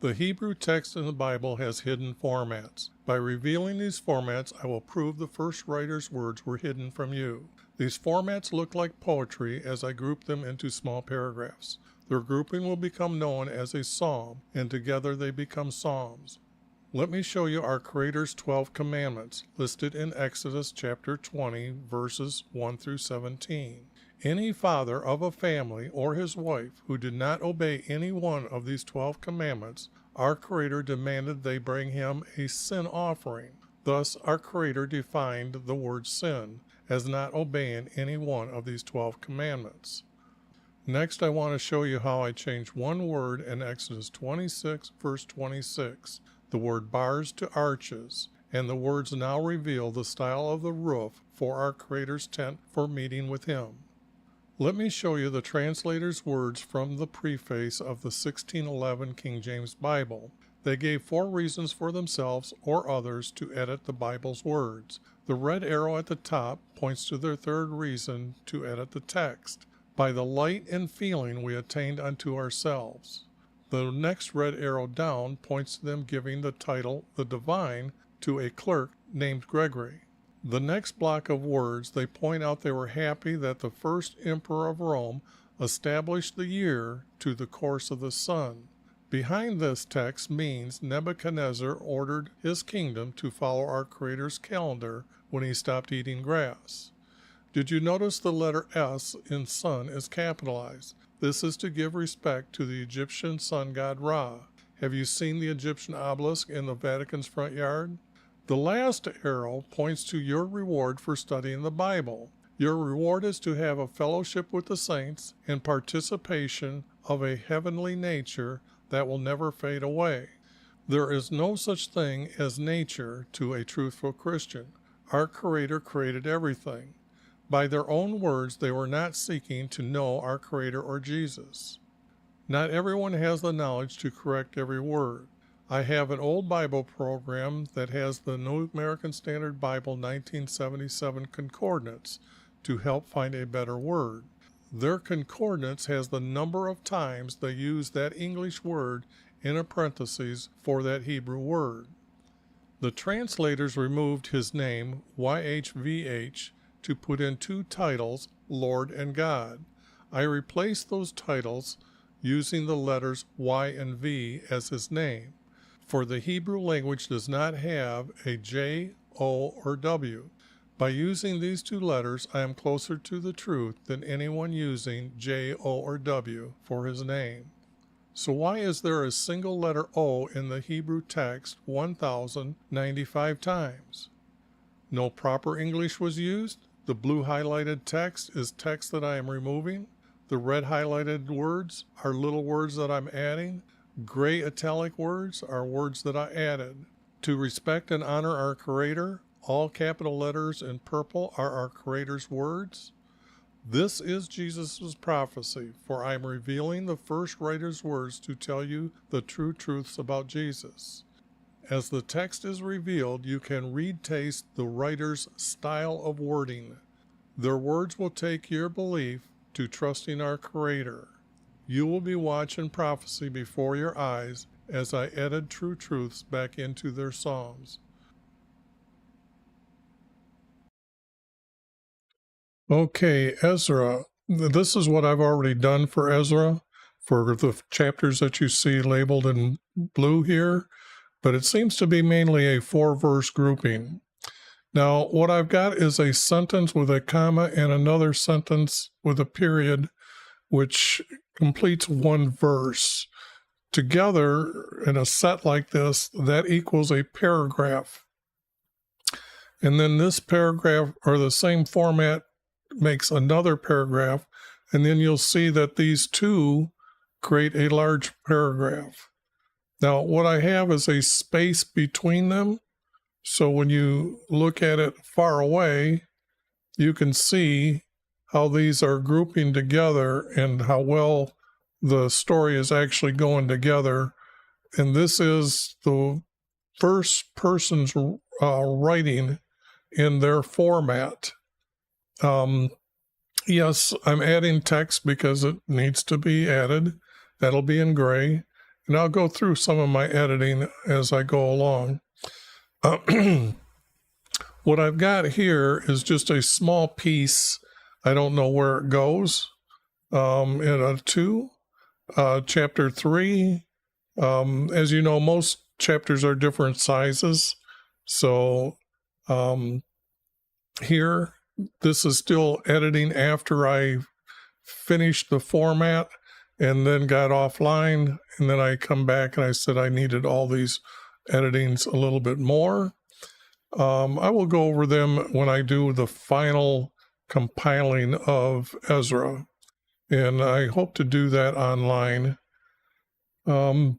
The Hebrew text in the Bible has hidden formats. By revealing these formats, I will prove the first writer's words were hidden from you. These formats look like poetry as I group them into small paragraphs. Their grouping will become known as a psalm, and together they become psalms. Let me show you our Creator's 12 commandments, listed in Exodus chapter 20, verses 1 through 17. Any father of a family or his wife who did not obey any one of these 12 commandments, our Creator demanded they bring him a sin offering. Thus, our Creator defined the word sin as not obeying any one of these 12 commandments. Next, I want to show you how I changed one word in Exodus 26, verse 26, the word bars to arches, and the words now reveal the style of the roof for our Creator's tent for meeting with Him. Let me show you the translator's words from the preface of the 1611 King James Bible. They gave 4 reasons for themselves or others to edit the Bible's words. The red arrow at the top points to their 3rd reason to edit the text. By the light and feeling we attained unto ourselves. The next red arrow down points to them giving the title, the Divine, to a clerk named Gregory. The next block of words, they point out they were happy that the first emperor of Rome established the year to the course of the sun. Behind this text means Nebuchadnezzar ordered his kingdom to follow our Creator's calendar when he stopped eating grass. Did you notice the letter S in sun is capitalized? This is to give respect to the Egyptian sun god Ra. Have you seen the Egyptian obelisk in the Vatican's front yard? The last arrow points to your reward for studying the Bible. Your reward is to have a fellowship with the saints and participation of a heavenly nature that will never fade away. There is no such thing as nature to a truthful Christian. Our Creator created everything. By their own words, they were not seeking to know our Creator or Jesus. Not everyone has the knowledge to correct every word. I have an old Bible program that has the New American Standard Bible 1977 concordance to help find a better word. Their concordance has the number of times they use that English word in a parenthesis for that Hebrew word. The translators removed his name, YHVH, to put in 2 titles, Lord and God. I replaced those titles using the letters Y and V as his name, for the Hebrew language does not have a J, O, or W. By using these 2 letters, I am closer to the truth than anyone using J, O, or W for his name. So why is there a single letter O in the Hebrew text 1,095 times? No proper English was used? The blue highlighted text is text that I am removing. The red highlighted words are little words that I'm adding. Gray italic words are words that I added. To respect and honor our Creator, all capital letters in purple are our Creator's words. This is Jesus' prophecy, for I am revealing the first writer's words to tell you the true truths about Jesus. As the text is revealed, you can taste the writer's style of wording. Their words will take your belief to trusting our Creator. You will be watching prophecy before your eyes as I edit true truths back into their psalms. Okay, Ezra. This is what I've already done for Ezra, for the chapters that you see labeled in blue here. But it seems to be mainly a 4-verse grouping. Now, what I've got is a sentence with a comma and another sentence with a period, which completes 1 verse. Together, in a set like this, that equals a paragraph. And then this paragraph, or the same format, makes another paragraph, and then you'll see that these 2 create a large paragraph. Now, what I have is a space between them, so when you look at it far away, you can see how these are grouping together and how well the story is actually going together. And this is the first person's writing in their format. Yes, I'm adding text because it needs to be added. That'll be in gray. And I'll go through some of my editing as I go along. What I've got here is just a small piece. I don't know where it goes. In a 2, chapter 3. As you know, most chapters are different sizes. So here, this is still editing after I finished the format and then got offline. And then I come back and I said I needed all these editings a little bit more. I will go over them when I do the final compiling of Ezra. And I hope to do that online. But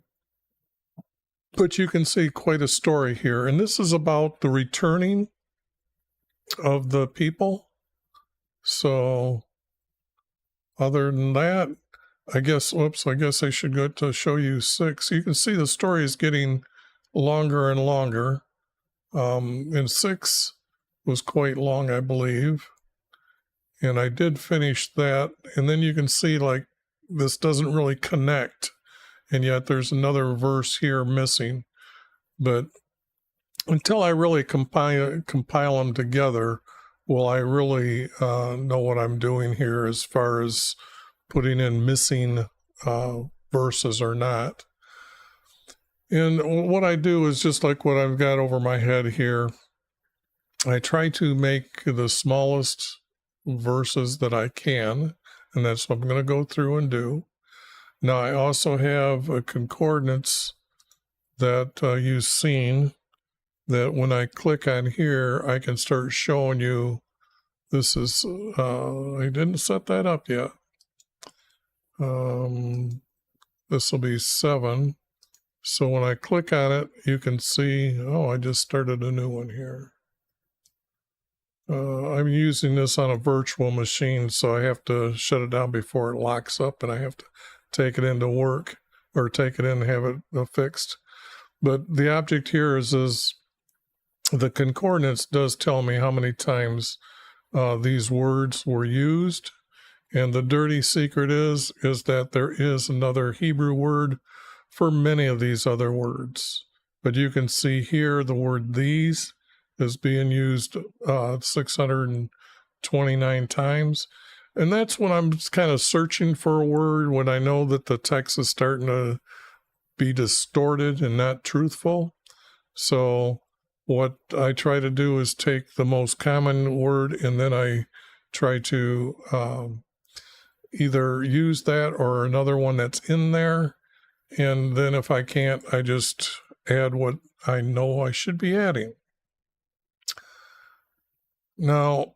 you can see quite a story here. And this is about the returning of the people. So other than that, I guess I should go to show you 6. You can see the story is getting longer and longer. And 6 was quite long, I believe. And I did finish that. And then you can see like this doesn't really connect. And yet there's another verse here missing. But until I really compile them together, will I really know what I'm doing here as far as putting in missing verses or not. And what I do is just like what I've got over my head here. I try to make the smallest verses that I can, and that's what I'm going to go through and do. Now, I also have a concordance that you've seen that when I click on here, I can start showing you this is, I didn't set that up yet. This will be 7. So when I click on it, you can see, I just started a new one here. I'm using this on a virtual machine, so I have to shut it down before it locks up, and I have to take it into work or take it in and have it fixed. But the object here is the concordance does tell me how many times these words were used. And the dirty secret is that there is another Hebrew word for many of these other words. But you can see here the word these is being used 629 times. And that's when I'm kind of searching for a word, when I know that the text is starting to be distorted and not truthful. So what I try to do is take the most common word, and then I try to either use that or another one that's in there. And then if I can't, I just add what I know I should be adding. Now,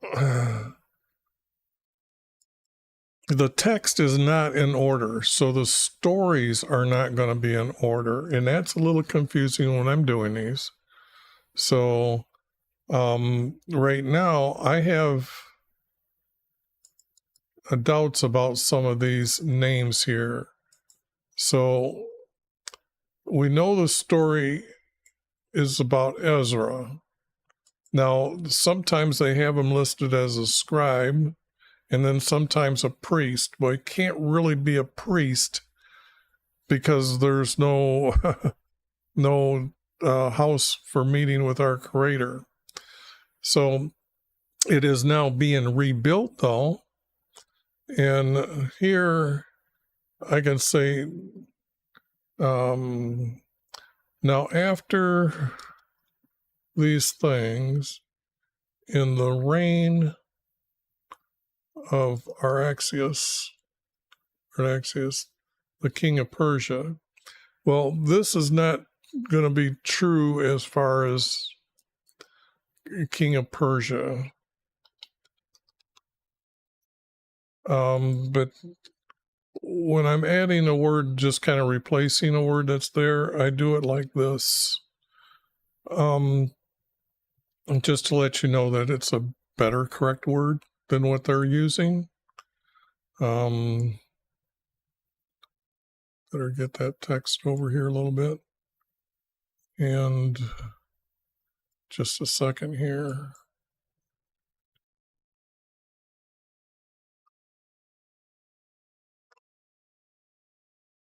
the text is not in order, so the stories are not going to be in order, and that's a little confusing when I'm doing these. So right now I have doubts about some of these names here. So we know the story is about Ezra. Now, sometimes they have him listed as a scribe, and then sometimes a priest, but he can't really be a priest because there's no house for meeting with our Creator. So it is now being rebuilt, though. And here I can say, now after these things, in the reign of Artaxerxes, the king of Persia. Well, this is not going to be true as far as king of Persia. But when I'm adding a word, just kind of replacing a word that's there, I do it like this. Just to let you know that it's a better correct word than what they're using. Better get that text over here a little bit. And just a second here.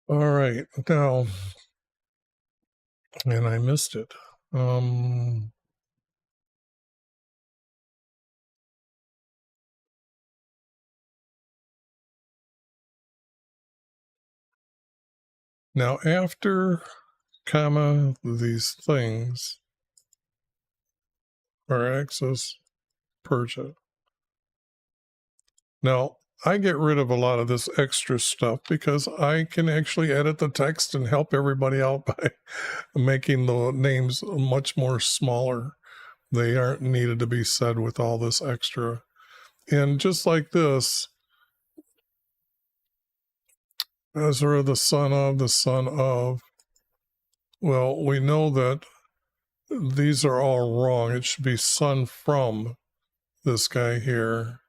All right, now and I missed it. Now after comma these things are access Persia. Now I get rid of a lot of this extra stuff because I can actually edit the text and help everybody out by making the names much more smaller. They aren't needed to be said with all this extra. And just like this, Ezra, the son of, well, we know that these are all wrong. It should be son from this guy here.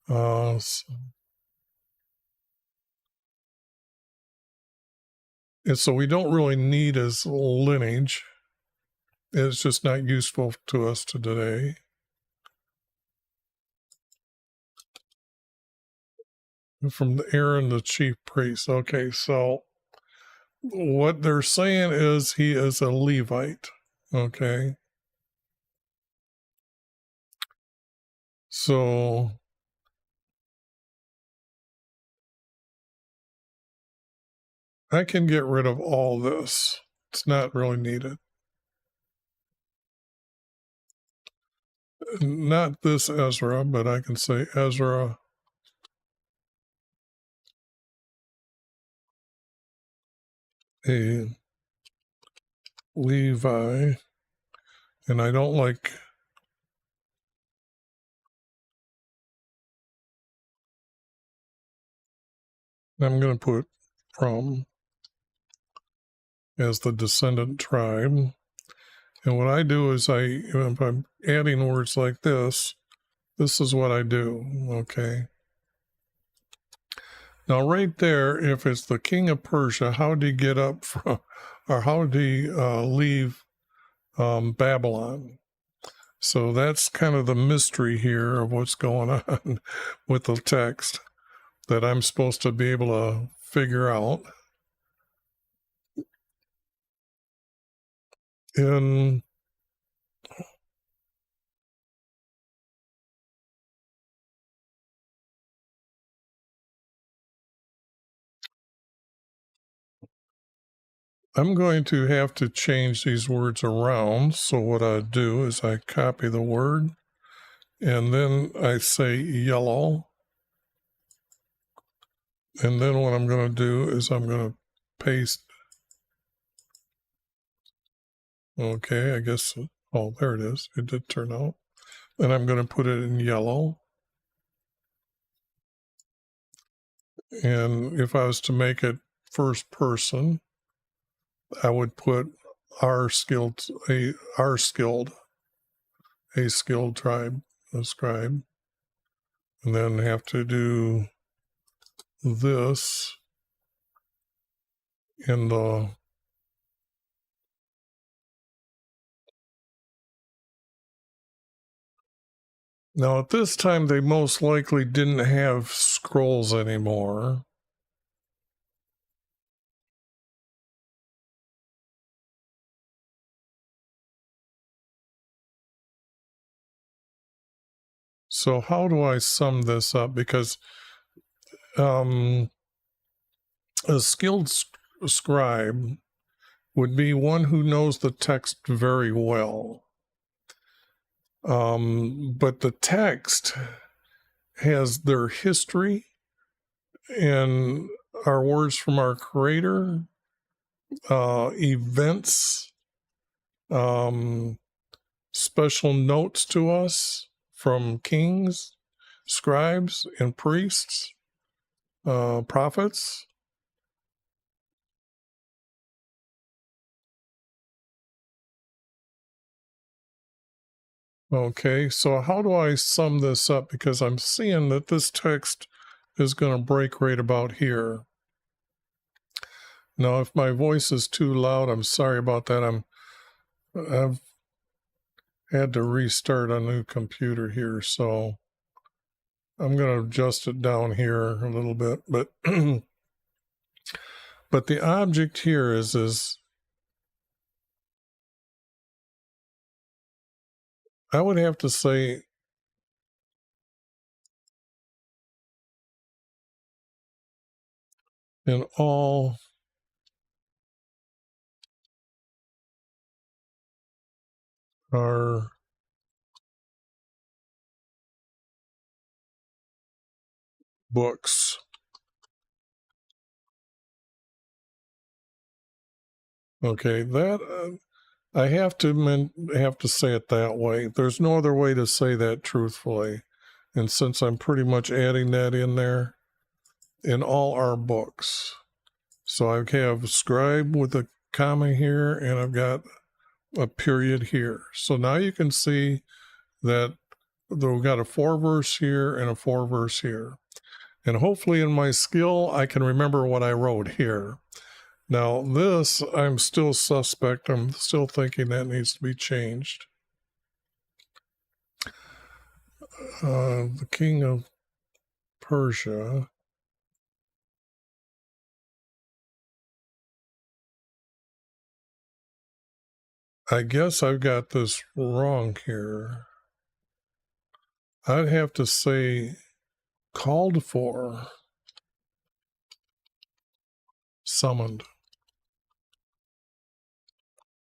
And so we don't really need his lineage. It's just not useful to us today. From Aaron, the chief priest. Okay, so what they're saying is he is a Levite. Okay. So I can get rid of all this. It's not really needed. Not this Ezra, but I can say Ezra a Levi, and I don't like I'm going to put from as the descendant tribe. And what I do is if I'm adding words like this is what I do, okay? Now right there, if it's the king of Persia, how did he get up from, or how did he leave Babylon? So that's kind of the mystery here of what's going on with the text that I'm supposed to be able to figure out. And I'm going to have to change these words around. So what I do is I copy the word and then I say yellow. And then what I'm going to do is I'm going to paste. Okay, I guess, oh, there it is. It did turn out. And I'm going to put it in yellow. And if I was to make it first person, I would put a skilled tribe, a scribe, and then have to do this in the now at this time they most likely didn't have scrolls anymore. So how do I sum this up? Because a skilled scribe would be one who knows the text very well. But the text has their history and our words from our Creator, events, special notes to us from kings, scribes, and priests, prophets. Okay, so how do I sum this up? Because I'm seeing that this text is going to break right about here. Now, if my voice is too loud, I'm sorry about that. I've had to restart a new computer here, so I'm going to adjust it down here a little bit. But but the object here is I would have to say in all our books. Okay, that I have to say it that way. There's no other way to say that truthfully. And since I'm pretty much adding that in there, in all our books. So I have scribe with a comma here, and I've got a period here. So now you can see that we've got a 4-verse here and a 4-verse here. And hopefully in my skill, I can remember what I wrote here. Now this, I'm still suspect. I'm still thinking that needs to be changed. The king of Persia. I guess I've got this wrong here. I'd have to say called for, summoned.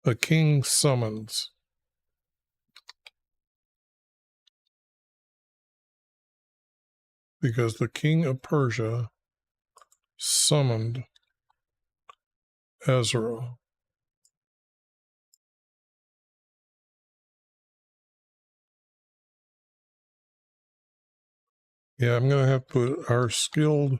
A king summons. Because the king of Persia summoned Ezra. Yeah, I'm going to have to put our skilled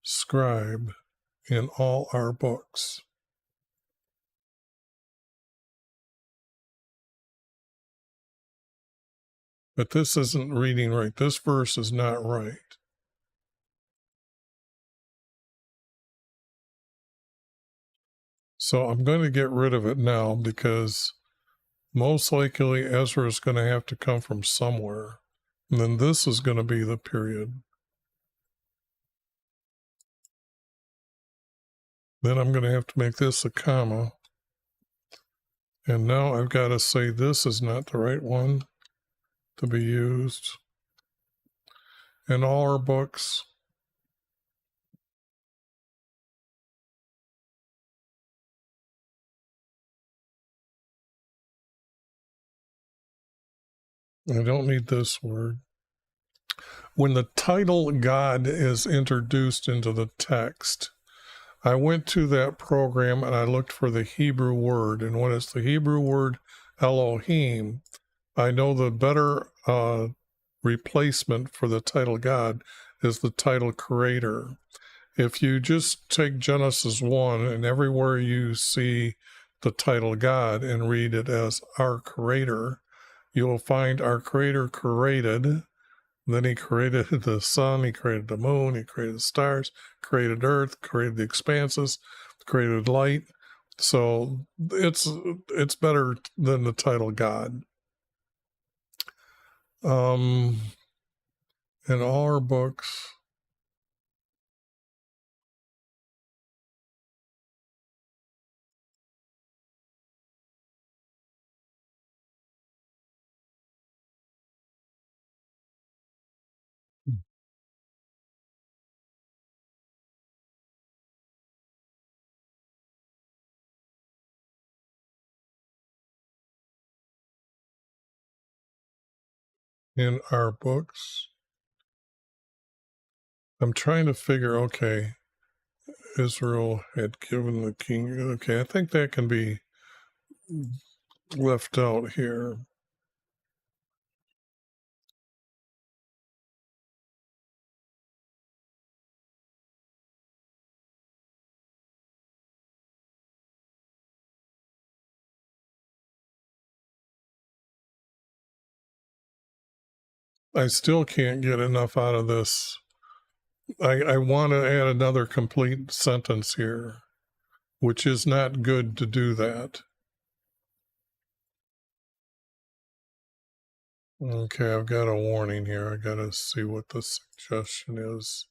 scribe in all our books. But this isn't reading right. This verse is not right. So I'm going to get rid of it now because most likely Ezra is going to have to come from somewhere. And then this is going to be the period. Then I'm going to have to make this a comma. And now I've got to say this is not the right one to be used. In all our books, I don't need this word. When the title God is introduced into the text, I went to that program and I looked for the Hebrew word. And when it's the Hebrew word Elohim, I know the better replacement for the title God is the title Creator. If you just take Genesis 1 and everywhere you see the title God and read it as our Creator, you will find our Creator created. Then he created the sun, he created the moon, he created the stars, created earth, created the expanses, created light. So it's better than the title God. In all our books, in our books, I'm trying to figure, okay, Israel had given the king. Okay, I think that can be left out here. I still can't get enough out of this. I want to add another complete sentence here, which is not good to do that. Okay, I've got a warning here. I got to see what the suggestion is.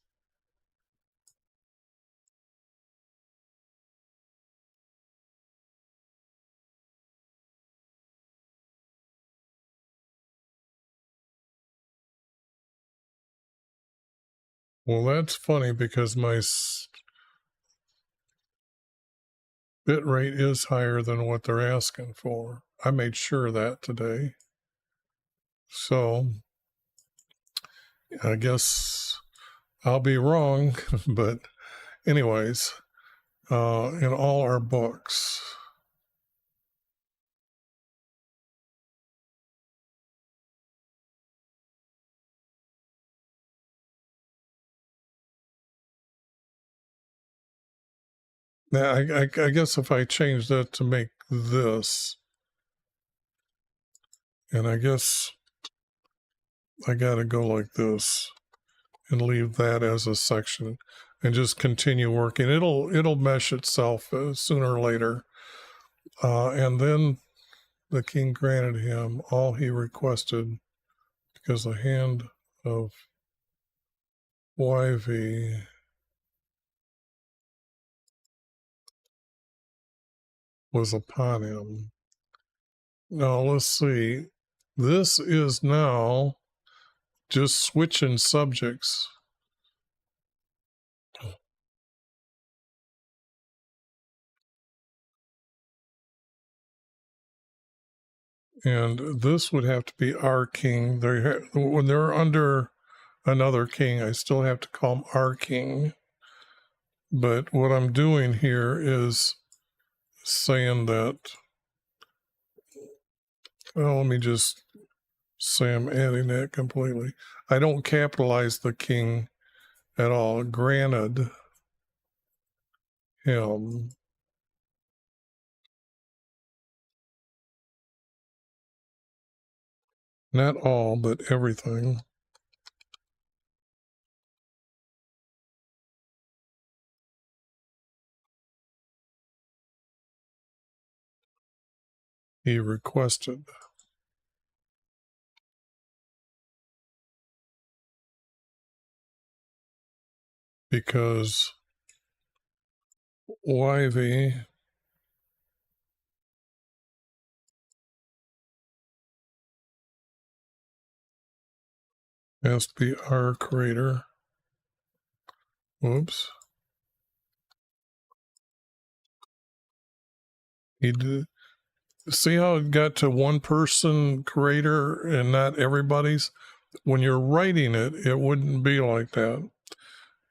Well, that's funny because my bit rate is higher than what they're asking for. I made sure of that today. So I guess I'll be wrong, but anyways, in all our books, now I guess if I change that to make this, and I guess I got to go like this and leave that as a section and just continue working. It'll mesh itself sooner or later. And then the king granted him all he requested because the hand of YV was upon him. Now let's see. This is now just switching subjects. And this would have to be our king. When they're under another king, I still have to call him our king. But what I'm doing here is saying that, well, let me just say I'm adding that completely. I don't capitalize the king at all. Granted him. Not all, but everything. He requested. Because YV has to be our creator. Whoops. He did. See how it got to one person creator and not everybody's? When you're writing it, it wouldn't be like that.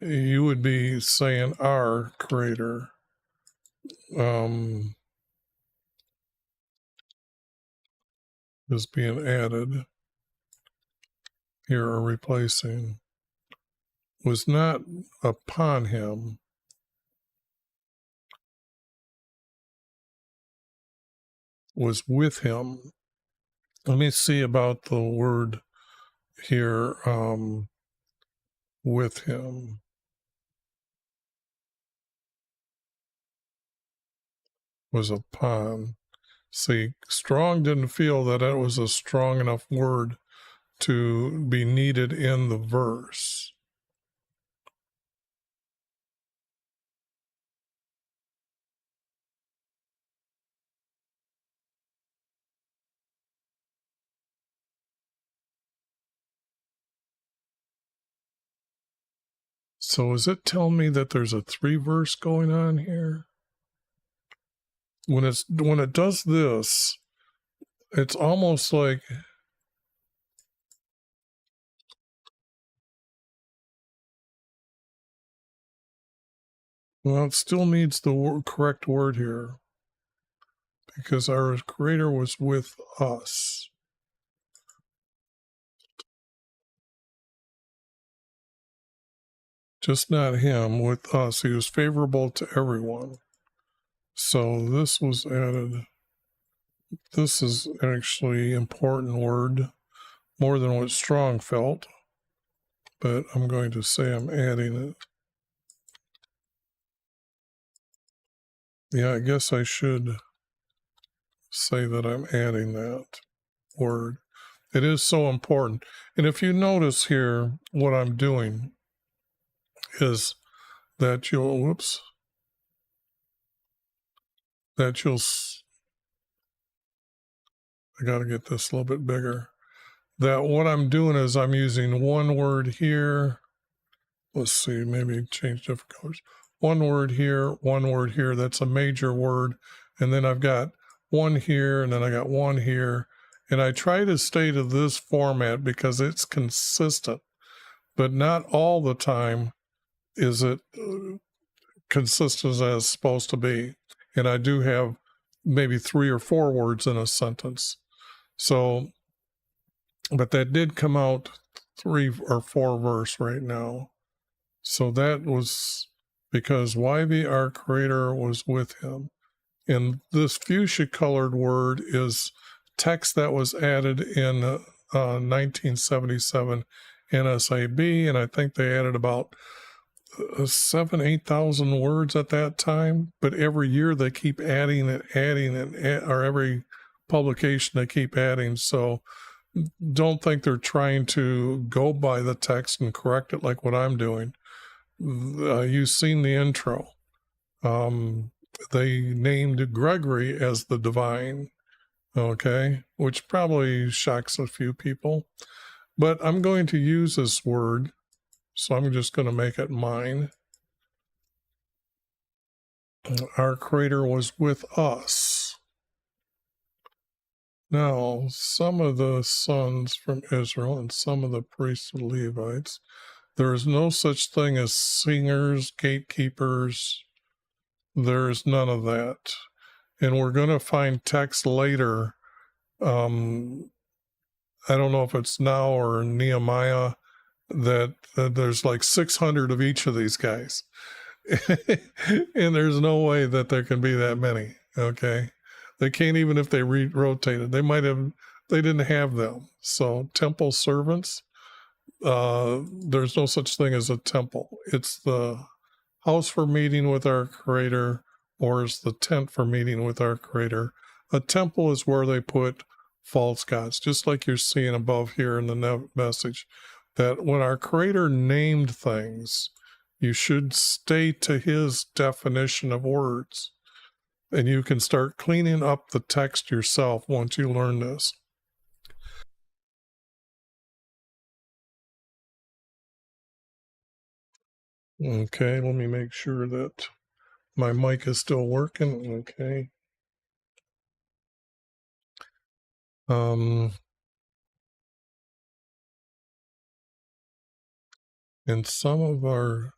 You would be saying our creator. Is being added here or replacing was not upon him, was with him. Let me see about the word here, with him. Was upon. See, Strong didn't feel that it was a strong enough word to be needed in the verse. So is it telling me that there's a 3 verse going on here? When it does this, it's almost like, well, it still needs the correct word here because our creator was with us. Just not him, with us. He was favorable to everyone. So this was added. This is actually important word, more than what Strong felt, but I'm going to say I'm adding it. Yeah, I guess I should say that I'm adding that word. It is so important. And if you notice here, what I'm doing is that you'll, I got to get this a little bit bigger. That what I'm doing is I'm using one word here. Let's see, maybe change different colors. One word here, one word here. That's a major word. And then I've got one here, and then I got one here. And I try to stay to this format because it's consistent, but not all the time is it consistent as it's supposed to be. And I do have maybe 3 or 4 words in a sentence. So, but that did come out 3 or 4 verse right now. So that was because YV, our creator, was with him. And this fuchsia colored word is text that was added in 1977 NSAB, and I think they added about 8,000 words at that time. But every year they keep adding and adding, or every publication they keep adding. So don't think they're trying to go by the text and correct it like what I'm doing. You've seen the intro. They named Gregory as the divine, okay, which probably shocks a few people. But I'm going to use this word, so I'm just going to make it mine. Our creator was with us. Now, some of the sons from Israel and some of the priests and Levites, there is no such thing as singers, gatekeepers. There is none of that. And we're going to find text later. I don't know if it's now or Nehemiah, that there's like 600 of each of these guys. And there's no way that there can be that many. Okay. They can't, even if they rotated. They didn't have them. So temple servants, there's no such thing as a temple. It's the house for meeting with our creator, or is the tent for meeting with our creator. A temple is where they put false gods, just like you're seeing above here in the message, that when our creator named things, you should stay to his definition of words. And you can start cleaning up the text yourself once you learn this. Okay, let me make sure that my mic is still working. Okay. And some of our,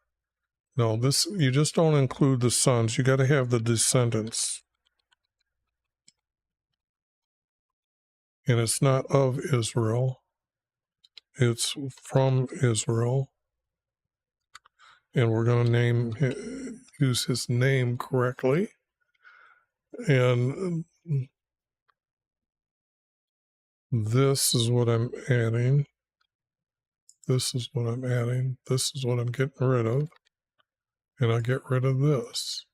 no, this, you just don't include the sons. You got to have the descendants. And it's not of Israel. It's from Israel. And we're going to use his name correctly. And this is what I'm adding. This is what I'm adding. This is what I'm getting rid of. And I get rid of this.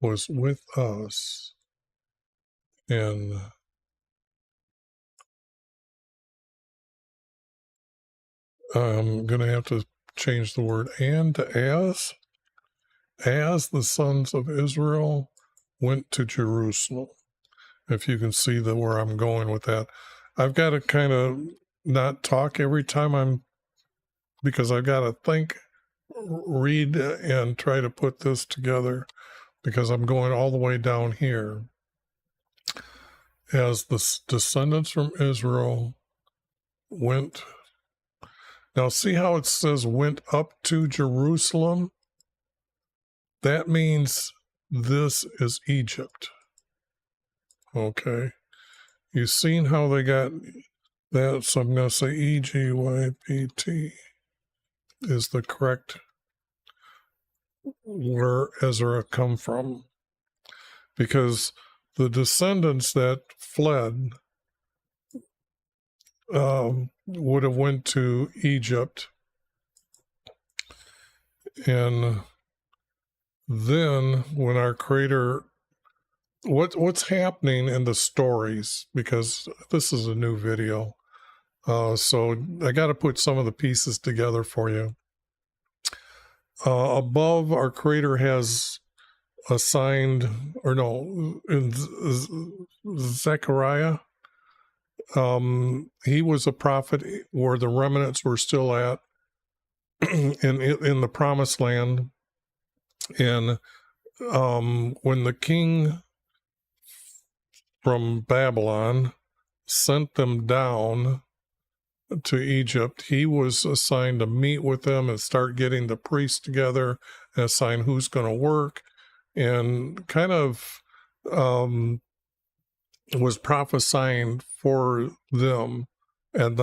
Was with us. And I'm going to have to change the word and to as the sons of Israel went to Jerusalem. If you can see where I'm going with that. I've got to kind of not talk every time because I've got to think, read, and try to put this together, because I'm going all the way down here. As the descendants from Israel went. Now see how it says went up to Jerusalem? That means this is Egypt. Okay. You've seen how they got that, so I'm going to say EGYPT is the correct where Ezra come from. because the descendants that fled would have went to Egypt, and then when our Creator, what's happening in the stories, because this is a new video, so I got to put some of the pieces together for you. Above, our Creator has assigned, or no, in Zechariah, he was a prophet where the remnants were still at in the promised land. And when the king from Babylon sent them down to Egypt, he was assigned to meet with them and start getting the priests together and assign who's going to work, and kind of was prophesying for them and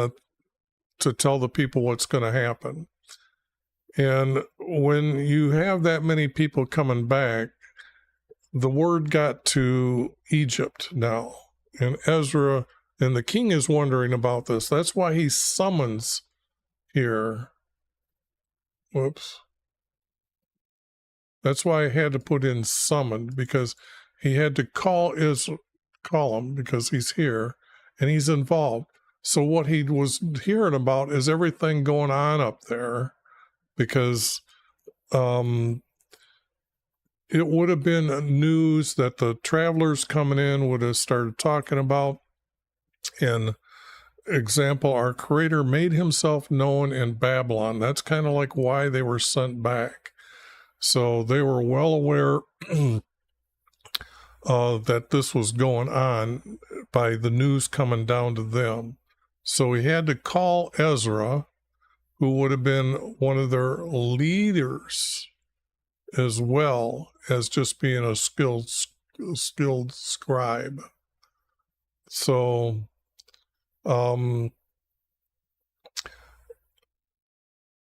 to tell the people what's going to happen. And when you have that many people coming back, the word got to Egypt now. And Ezra, and the king is wondering about this. That's why he summons here. Whoops. That's why I had to put in summoned, because he had to call him because he's here and he's involved. So what he was hearing about is everything going on up there, because it would have been news that the travelers coming in would have started talking about. And example, our Creator made himself known in Babylon. That's kind of like why they were sent back. So they were well aware that this was going on by the news coming down to them. So he had to call Ezra, who would have been one of their leaders, as well as just being a skilled scribe. So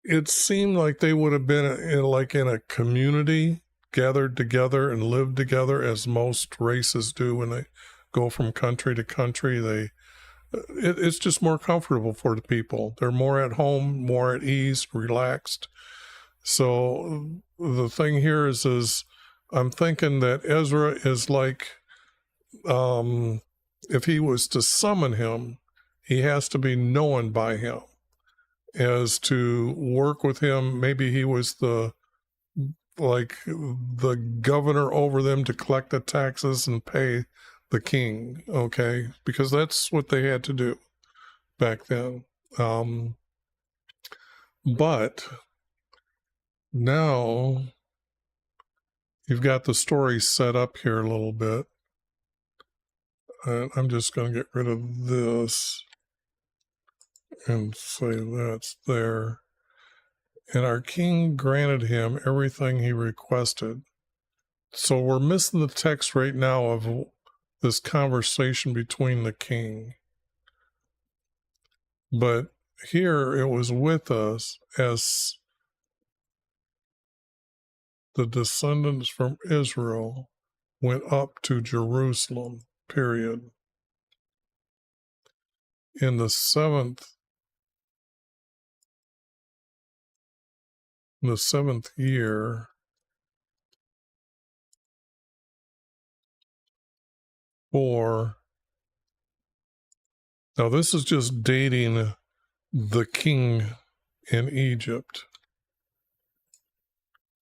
it seemed like they would have been in a community, gathered together and lived together, as most races do when they go from country to country. It's just more comfortable for the people. They're more at home, more at ease, relaxed. So the thing here is I'm thinking that Ezra is like, if he was to summon him, he has to be known by him as to work with him. Maybe he was the governor over them to collect the taxes and pay the king, okay? Because that's what they had to do back then. But now you've got the story set up here a little bit. And I'm just going to get rid of this and say that's there. And our king granted him everything he requested. So we're missing the text right now of this conversation between the king. But here it was with us as the descendants from Israel went up to Jerusalem, period. In the seventh year, now this is just dating the king in Egypt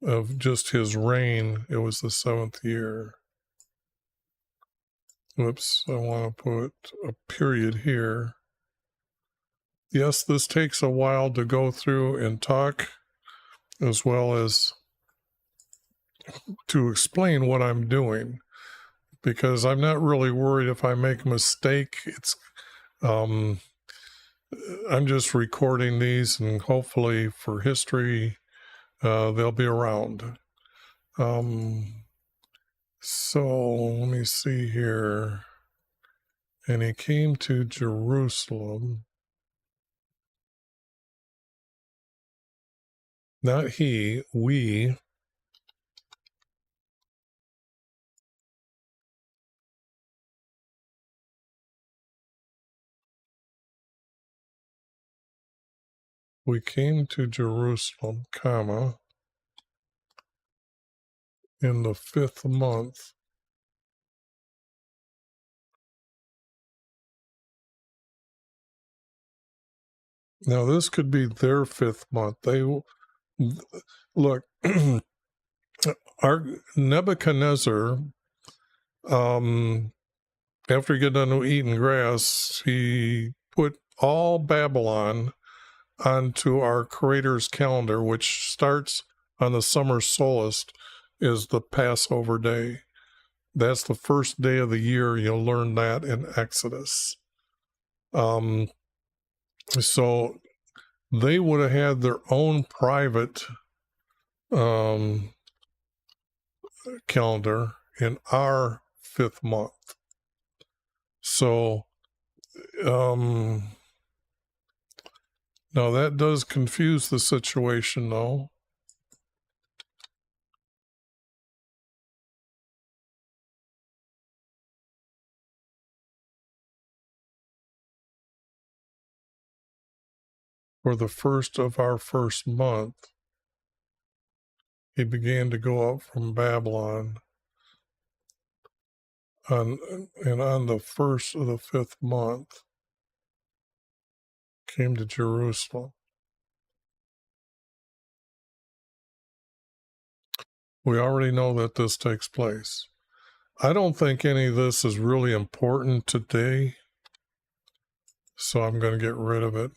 of just his reign. It was the 7th year. Whoops, I want to put a period here. Yes, this takes a while to go through and talk, as well as to explain what I'm doing, because I'm not really worried if I make a mistake. It's I'm just recording these, and hopefully for history they'll be around. So let me see here. And he came to Jerusalem. Not he, we. We came to Jerusalem, comma, in the 5th month. Now this could be their 5th month. They look. Our Nebuchadnezzar, after he got done eating grass, he put all Babylon onto our Creator's calendar, which starts on the summer solstice, is the Passover day. That's the first day of the year. You'll learn that in Exodus. So they would have had their own private calendar in our 5th month. So now that does confuse the situation, though. For the first of our first month, he began to go up from Babylon, and on the first of the 5th month, came to Jerusalem. We already know that this takes place. I don't think any of this is really important today, so I'm going to get rid of it.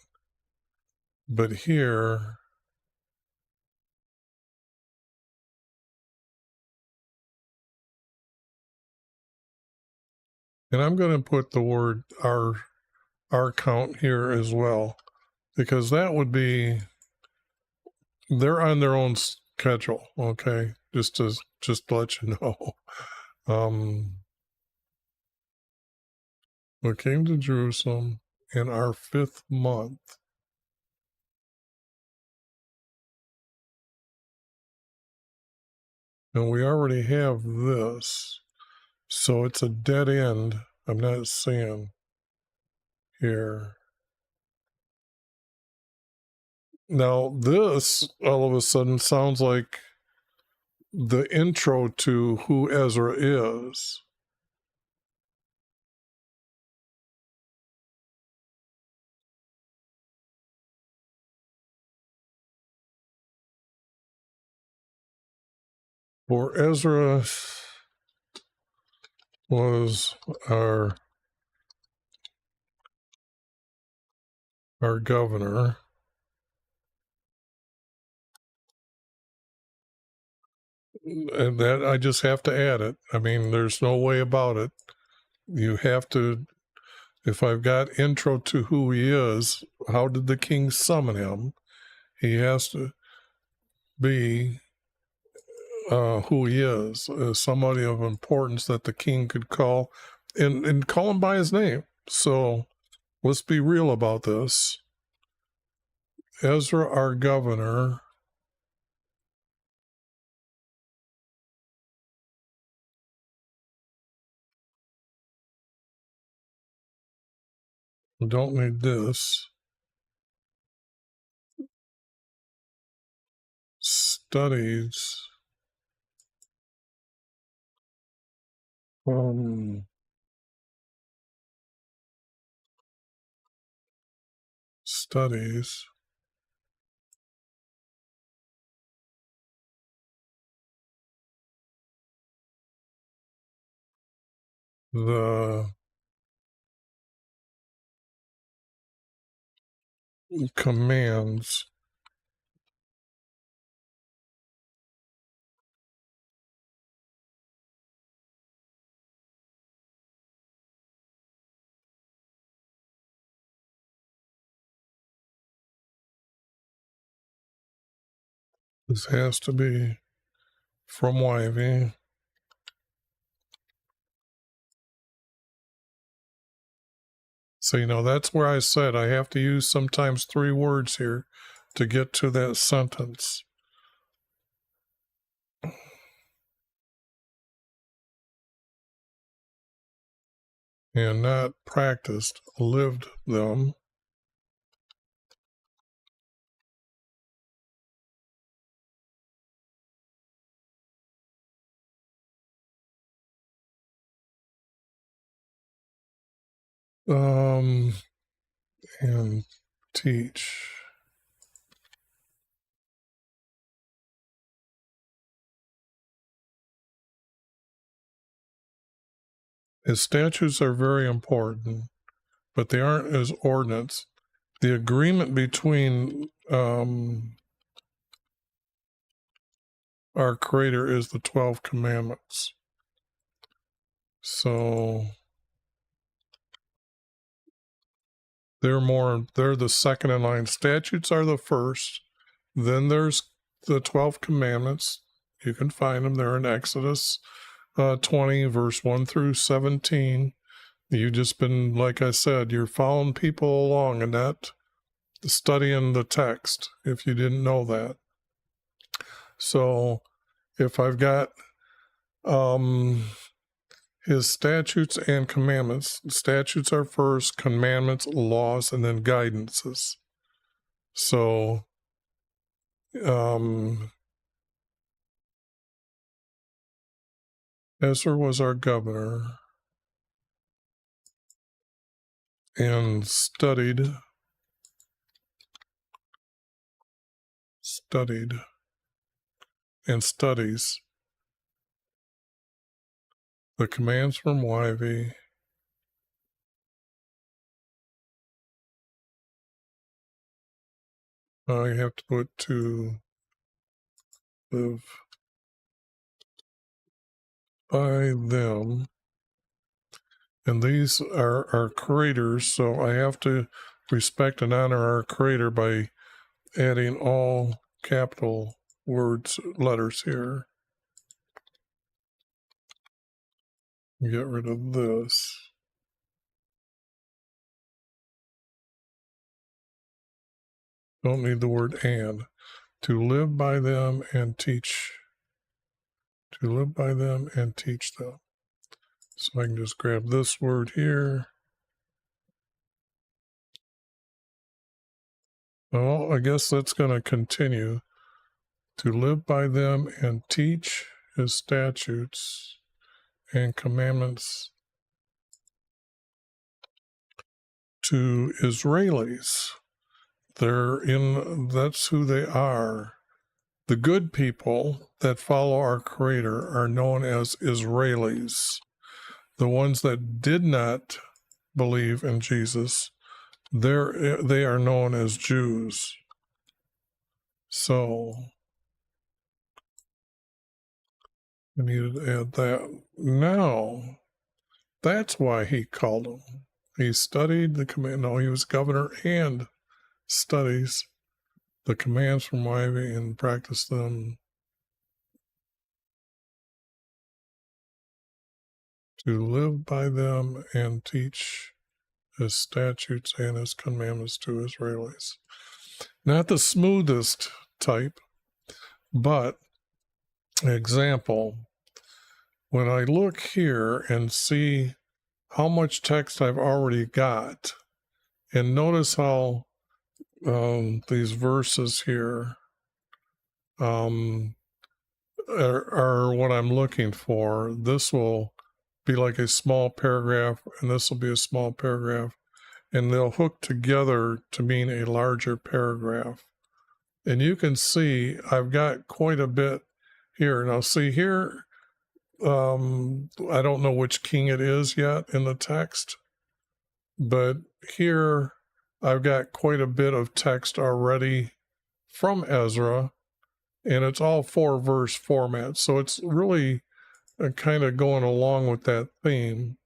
But here, and I'm going to put the word our count here as well, because that would be, they're on their own schedule, okay? Just to let you know. We came to Jerusalem in our 5th month. And we already have this. So it's a dead end. I'm not seeing here. Now, this all of a sudden sounds like the intro to who Ezra is. For Ezra was our governor. And that I just have to add it. I mean, there's no way about it. You have to, if I've got intro to who he is, how did the king summon him? He has to be who he is, somebody of importance that the king could call and call him by his name. So let's be real about this. Ezra, our governor, don't need this, studies studies the commands this has to be from Wyvie. So, that's where I said I have to use sometimes 3 words here to get to that sentence. And not practiced, lived them. And teach. His statutes are very important, but they aren't his ordinance. The agreement between our Creator is the 12 commandments. So they're the second in line. Statutes are the first. Then there's the 12 commandments. You can find them. They're in Exodus 20, verse 1 through 17. You've just been, like I said, you're following people along and not studying the text, if you didn't know that. So if I've got his statutes and commandments, statutes are first, commandments, laws, and then guidances. So Ezra was our governor and studied and studies the commands from Wyvie I have to put to live by them. And these are our creators, so I have to respect and honor our Creator by adding all capital letters here. Get rid of this. Don't need the word and. To live by them and teach. To live by them and teach them. So I can just grab this word here. Well, I guess that's going to continue. To live by them and teach his statutes and commandments to Israelis. That's who they are. The good people that follow our Creator are known as Israelis. The ones that did not believe in Jesus, they are known as Jews. So I needed to add that. Now, that's why he called him. He studied the command. No, he was governor and studies the commands from Wyvie and practiced them to live by them and teach his statutes and his commandments to Israelis. Not the smoothest type, but example, when I look here and see how much text I've already got, and notice how these verses here are what I'm looking for. This will be like a small paragraph, and this will be a small paragraph, and they'll hook together to mean a larger paragraph. And you can see I've got quite a bit here. Now see here, I don't know which king it is yet in the text, but here I've got quite a bit of text already from Ezra, and it's all 4-verse format. So it's really kind of going along with that theme.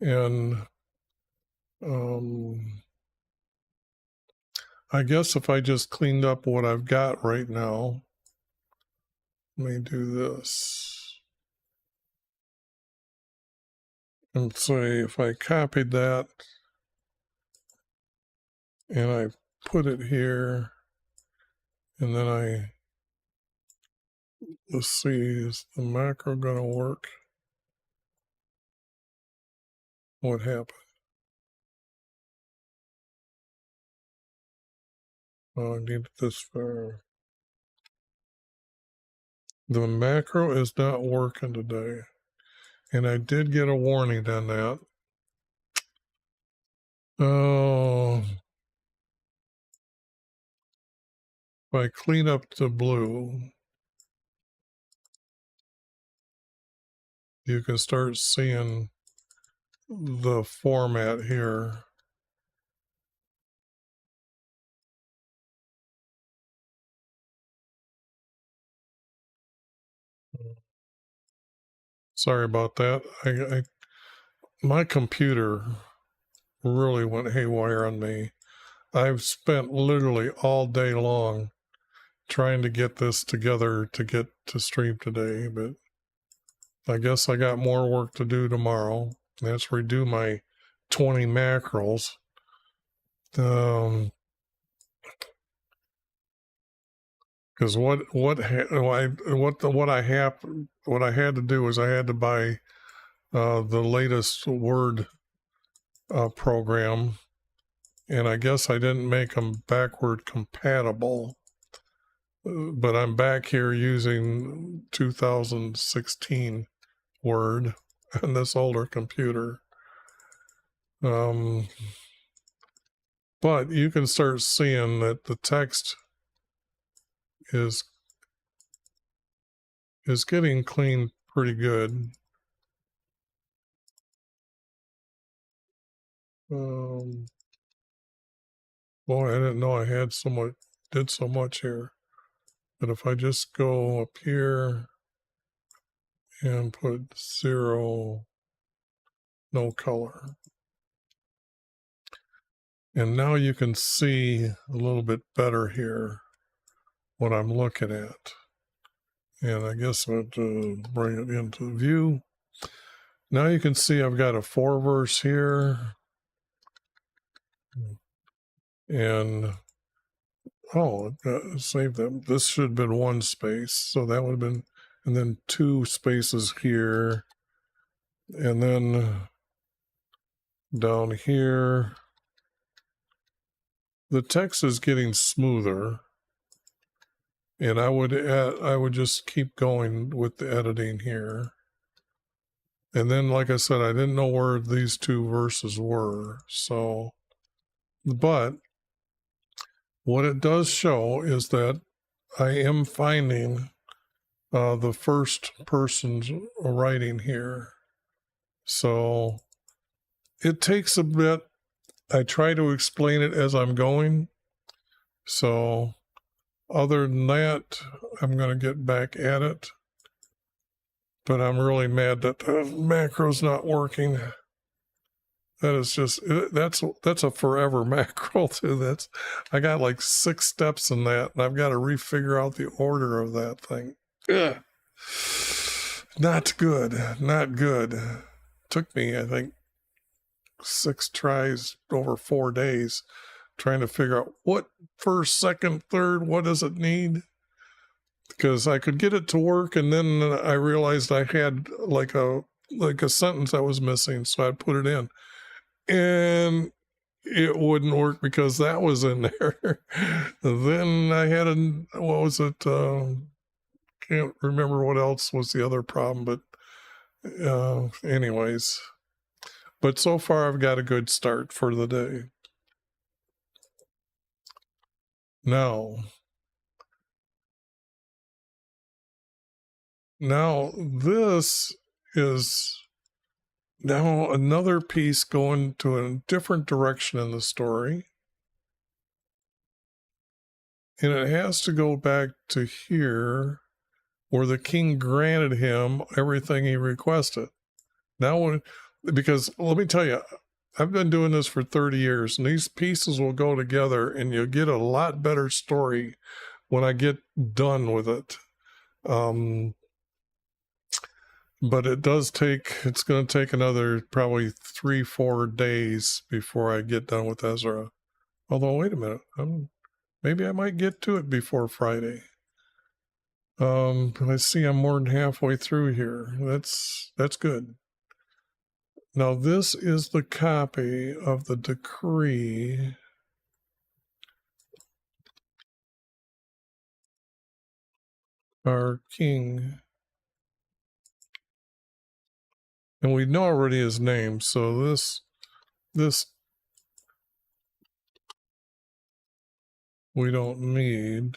And I guess if I just cleaned up what I've got right now, let me do this. And say if I copied that and I put it here, and then let's see, is the macro going to work? What happened? Oh, I need this for... The macro is not working today. And I did get a warning on that. Oh, if I clean up the blue, you can start seeing the format here. Sorry about that. My computer really went haywire on me. I've spent literally all day long trying to get this together to get to stream today, but I guess I got more work to do tomorrow. That's redo my 20 macros. Because what I had to do is I had to buy the latest Word program, and I guess I didn't make them backward compatible. But I'm back here using 2016 Word on this older computer. But you can start seeing that the text is getting cleaned pretty good. Boy, I didn't know I had did so much here. But if I just go up here and put 0, no color. And now you can see a little bit better here what I'm looking at. And I guess I'll bring it into view. Now you can see I've got a 4 verse here. And, save them. This should have been 1 space. So that would have been, and then 2 spaces here. And then down here, the text is getting smoother. And I would just keep going with the editing here. And then, like I said, I didn't know where these 2 verses were. So, but what it does show is that I am finding the first person's writing here. So it takes a bit. I try to explain it as I'm going. So other than that, I'm going to get back at it. But I'm really mad that the macro's not working. That is just, that's a forever macro too. I got like 6 steps in that, and I've got to refigure out the order of that thing. Ugh. Not good. Took me, I think, 6 tries over 4 days trying to figure out what first, second, third, what does it need? Because I could get it to work, and then I realized I had like a sentence I was missing, so I'd put it in. And it wouldn't work because that was in there. Then I had what was it? Can't remember what else was the other problem, but anyways. But so far I've got a good start for the day. Now this is now another piece going to a different direction in the story. And it has to go back to here where the king granted him everything he requested. Now, because let me tell you, I've been doing this for 30 years, and these pieces will go together, and you'll get a lot better story when I get done with it. But it's going to take another probably 3-4 days before I get done with Ezra. Although, wait a minute, maybe I might get to it before Friday. I see I'm more than halfway through here. That's good. Now, this is the copy of the decree. Our king. And we know already his name, so this we don't need.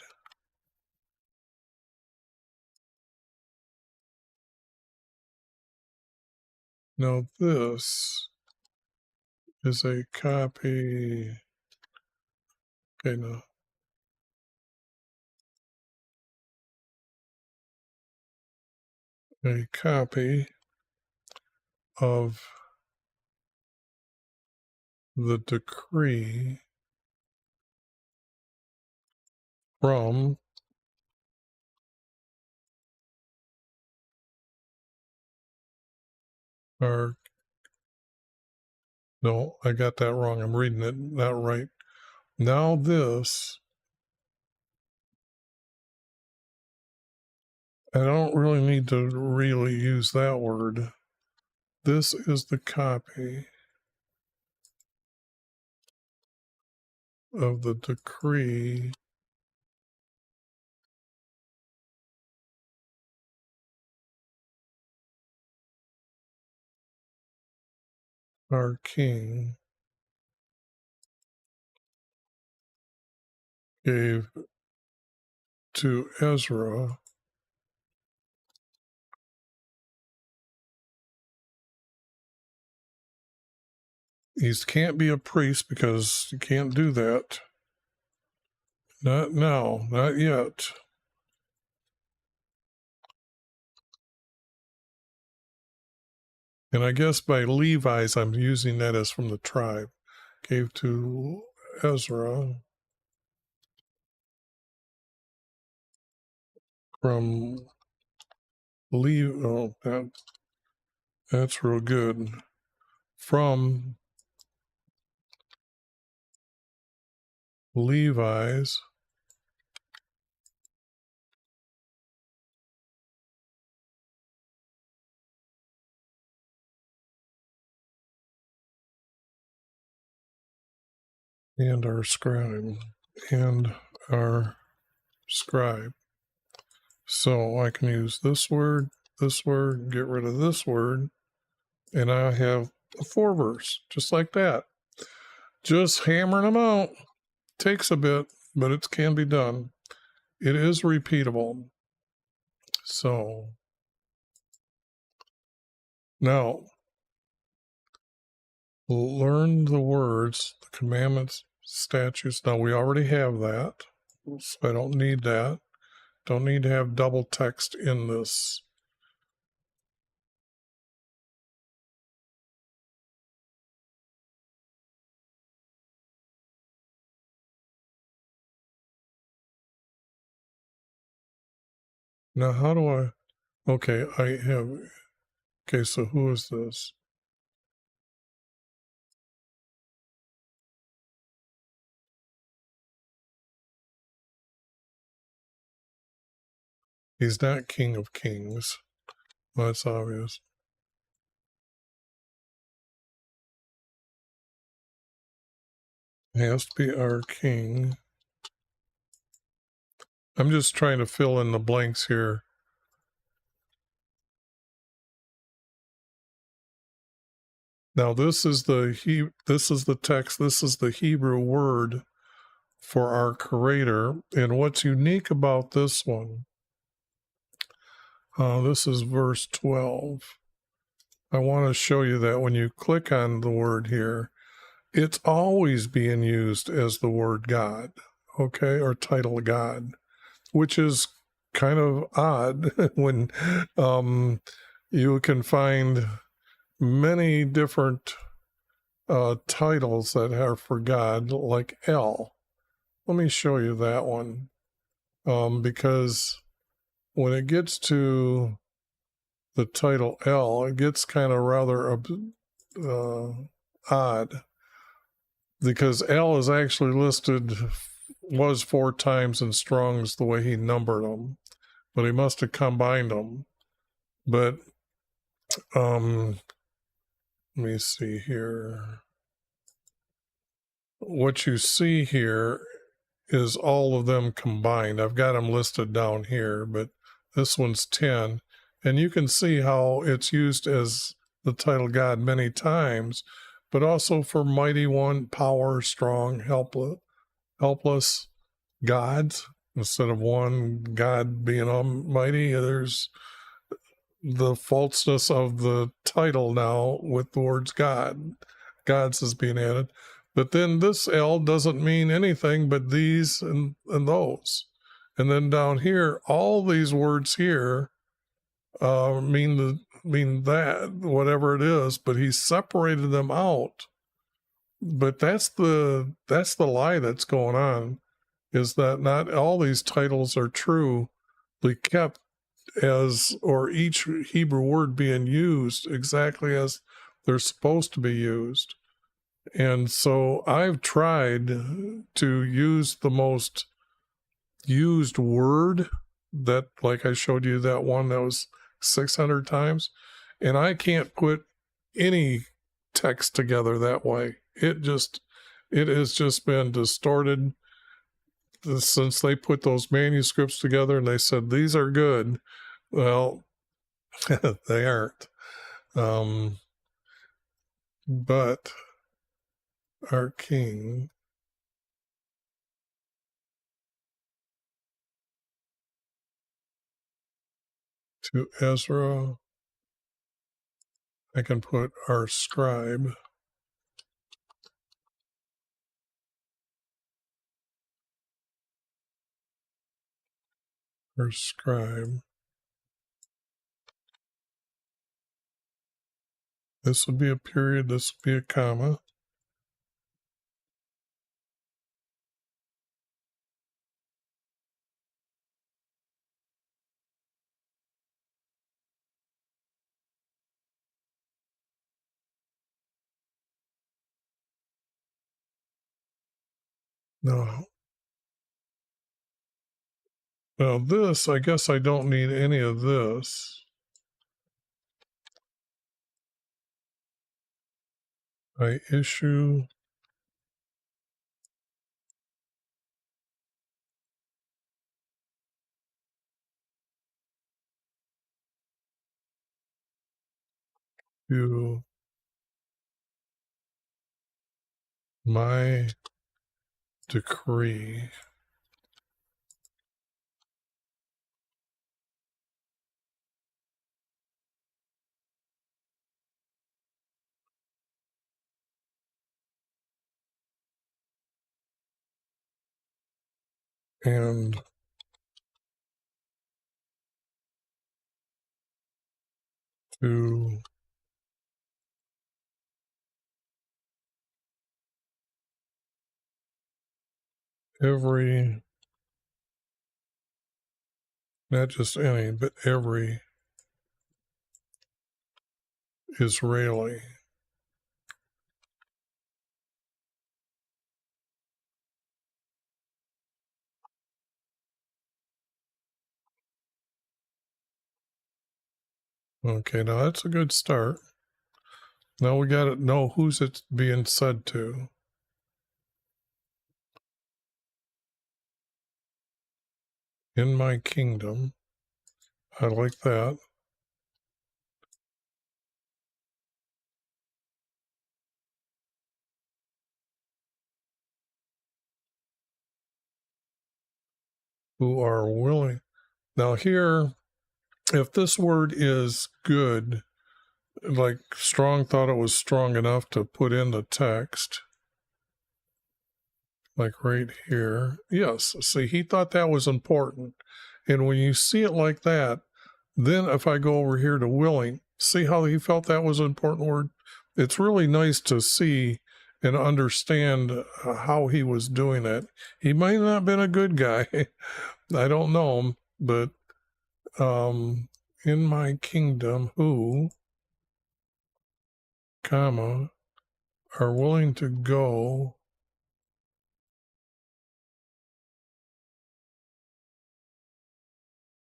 Now this is a copy. Okay, no. A copy of the decree from our. No, I got that wrong. I'm reading it not right. Now this, I don't really need to really use that word. This is the copy of the decree our king gave to Ezra. He can't be a priest because you can't do that. Not now, not yet. And I guess by Levi's, I'm using that as from the tribe. Gave to Ezra from Levi. Oh, that's real good. From Levi's and our scribe. And our scribe. So I can use this word, get rid of this word, and I have a 4 verse, just like that. Just hammering them out. Takes a bit, but it can be done. It is repeatable. So now learn the words, the commandments, statutes. Now we already have that, so I don't need that. Don't need to have double text in this. Now how do I, okay, I have, okay, so who is this? He's not King of Kings. Well, that's obvious. He has to be our king. I'm just trying to fill in the blanks here. Now this is the text. This is the Hebrew word for our creator. And what's unique about this one? This is verse 12. I want to show you that when you click on the word here, it's always being used as the word God, okay, or title God, which is kind of odd when you can find many different titles that are for God, like El. Let me show you that one, because when it gets to the title El, it gets kind of rather odd, because El is actually listed, was 4 times in Strong's the way he numbered them, but he must have combined them. But let me see here. What you see here is all of them combined. I've got them listed down here, but this one's 10. And you can see how it's used as the title God many times, but also for mighty one, power, strong, helpless. gods. Instead of one God being almighty, there's the falseness of the title now with the words God. Gods is being added. But then this L doesn't mean anything but these and those. And then down here, all these words here mean that, whatever it is, but he separated them out. But that's the lie that's going on, is that not all these titles are truly kept as, or each Hebrew word being used exactly as they're supposed to be used. And so I've tried to use the most used word that, like I showed you that one that was 600 times, and I can't put any text together that way. It has just been distorted since they put those manuscripts together and they said these are good. Well, they aren't. But our king to Ezra, I can put our scribe. Our scribe. This would be a period, this would be a comma. No. Now this, I guess I don't need any of this. I issue to my decree. And to every, not just any, but every Israeli. Okay, now that's a good start. Now we got to know who's it's being said to. In my kingdom. I like that. Who are willing. Now here, if this word is good, like Strong thought it was strong enough to put in the text, like right here. Yes, see, he thought that was important. And when you see it like that, then if I go over here to willing, see how he felt that was an important word? It's really nice to see and understand how he was doing it. He might not have been a good guy. I don't know him, but in my kingdom, who, comma, are willing to go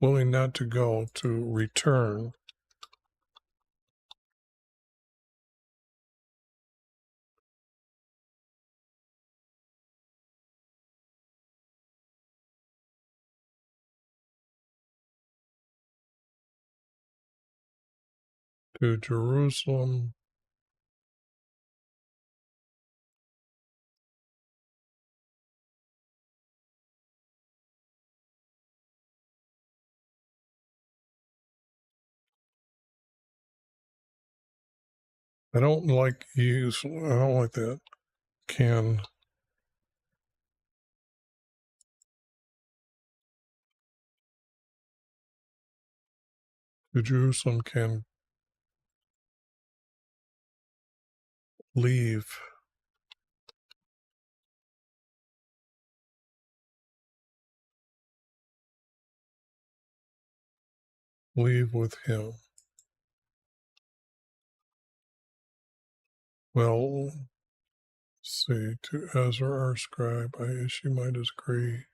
willing not to go, to return to Jerusalem I don't like that. Can to Jerusalem can leave with him. Well, see, to Ezra our scribe, I issue my decree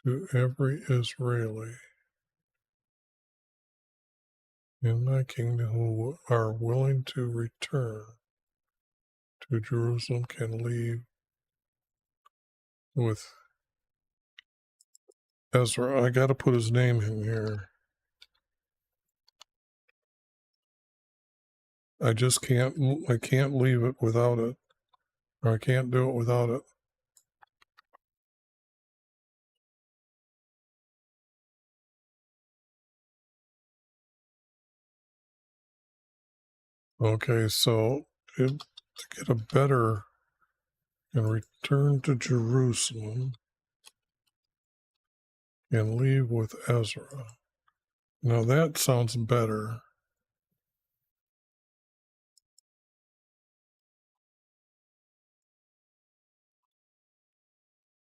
to every Israeli in my kingdom who are willing to return to Jerusalem can leave with Ezra. I got to put his name in here. I can't leave it without it. Or I can't do it without it. Okay, so to get a better and return to Jerusalem and leave with Ezra. Now that sounds better.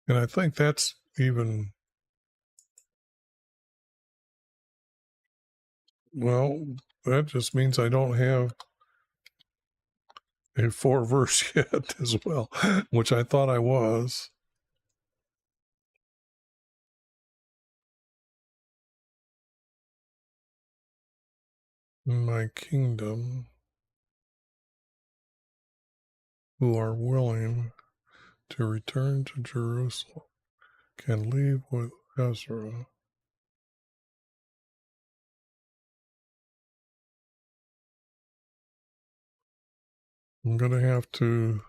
And I think that's even, well, that just means I don't have a 4-verse yet as well, which I thought I was. My kingdom who are willing to return to Jerusalem can leave with Ezra. I'm going to have to,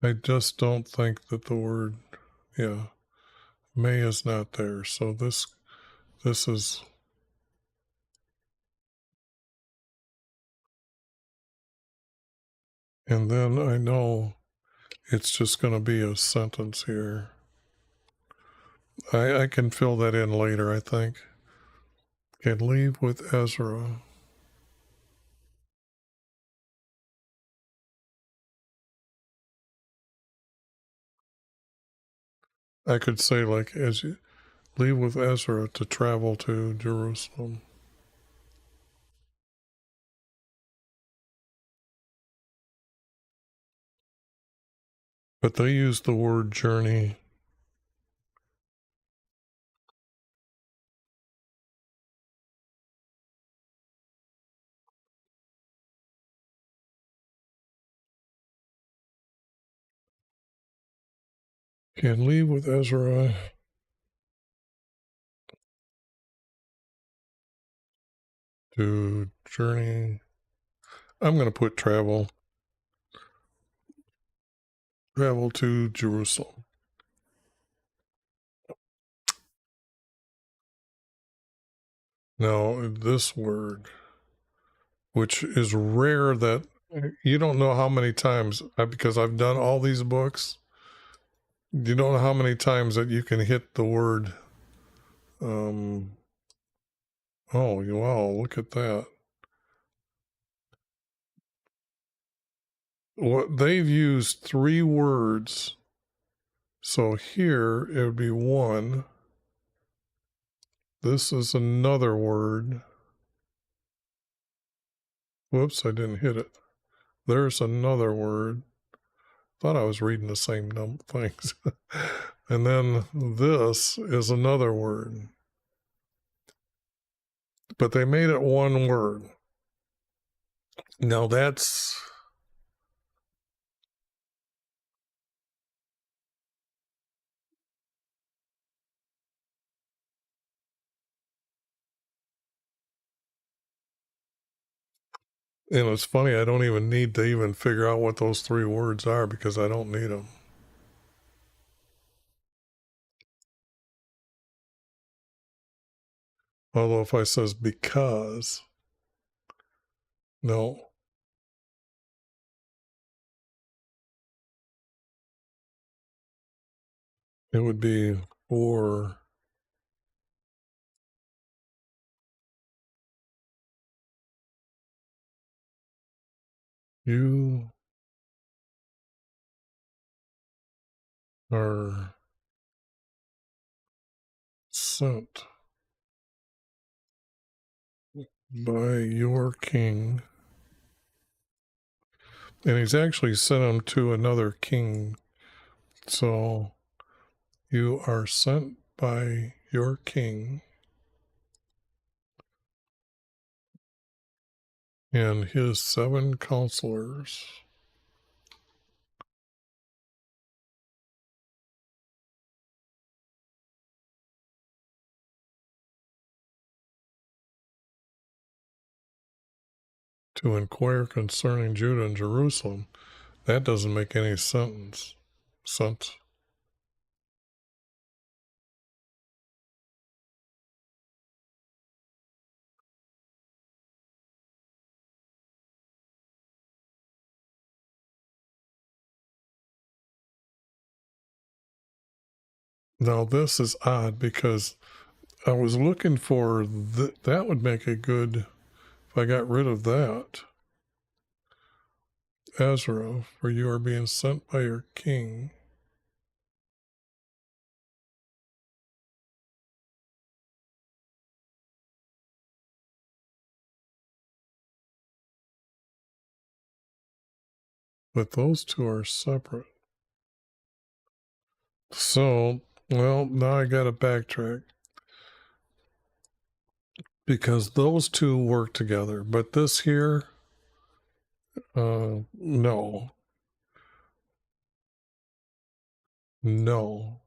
I just don't think that the word, may is not there. So this is, and then I know it's just going to be a sentence here. I can fill that in later, I think. Can leave with Ezra. I could say, like, as you leave with Ezra to travel to Jerusalem. But they use the word journey. Can leave with Ezra to journey. I'm going to put travel to Jerusalem. Now, this word, which is rare, that you don't know how many times, because I've done all these books, you don't know how many times that you can hit the word. Oh, wow, look at that. What they've used 3 words. So here it would be 1. This is another word. Whoops, I didn't hit it. There's another word. Thought I was reading the same things. And then this is another word. But they made it 1 word. Now that's, and it's funny, I don't even need to even figure out what those 3 words are because I don't need them. Although if I says because, no. It would be for you are sent by your king. And he's actually sent him to another king. So you are sent by your king and his 7 counselors to inquire concerning Judah and Jerusalem. That doesn't make any sense. Now this is odd because I was looking for that would make a good, if I got rid of that. Ezra, for you are being sent by your king. But those two are separate. So, well, now I got to backtrack because those two work together. But this here, no. No.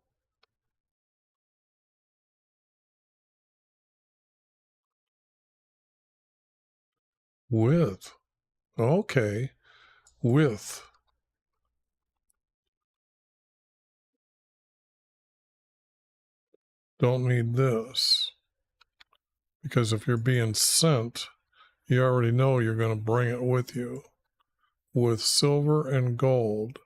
With. Okay. With. Don't need this. Because if you're being sent, you already know you're going to bring it with you. With silver and gold.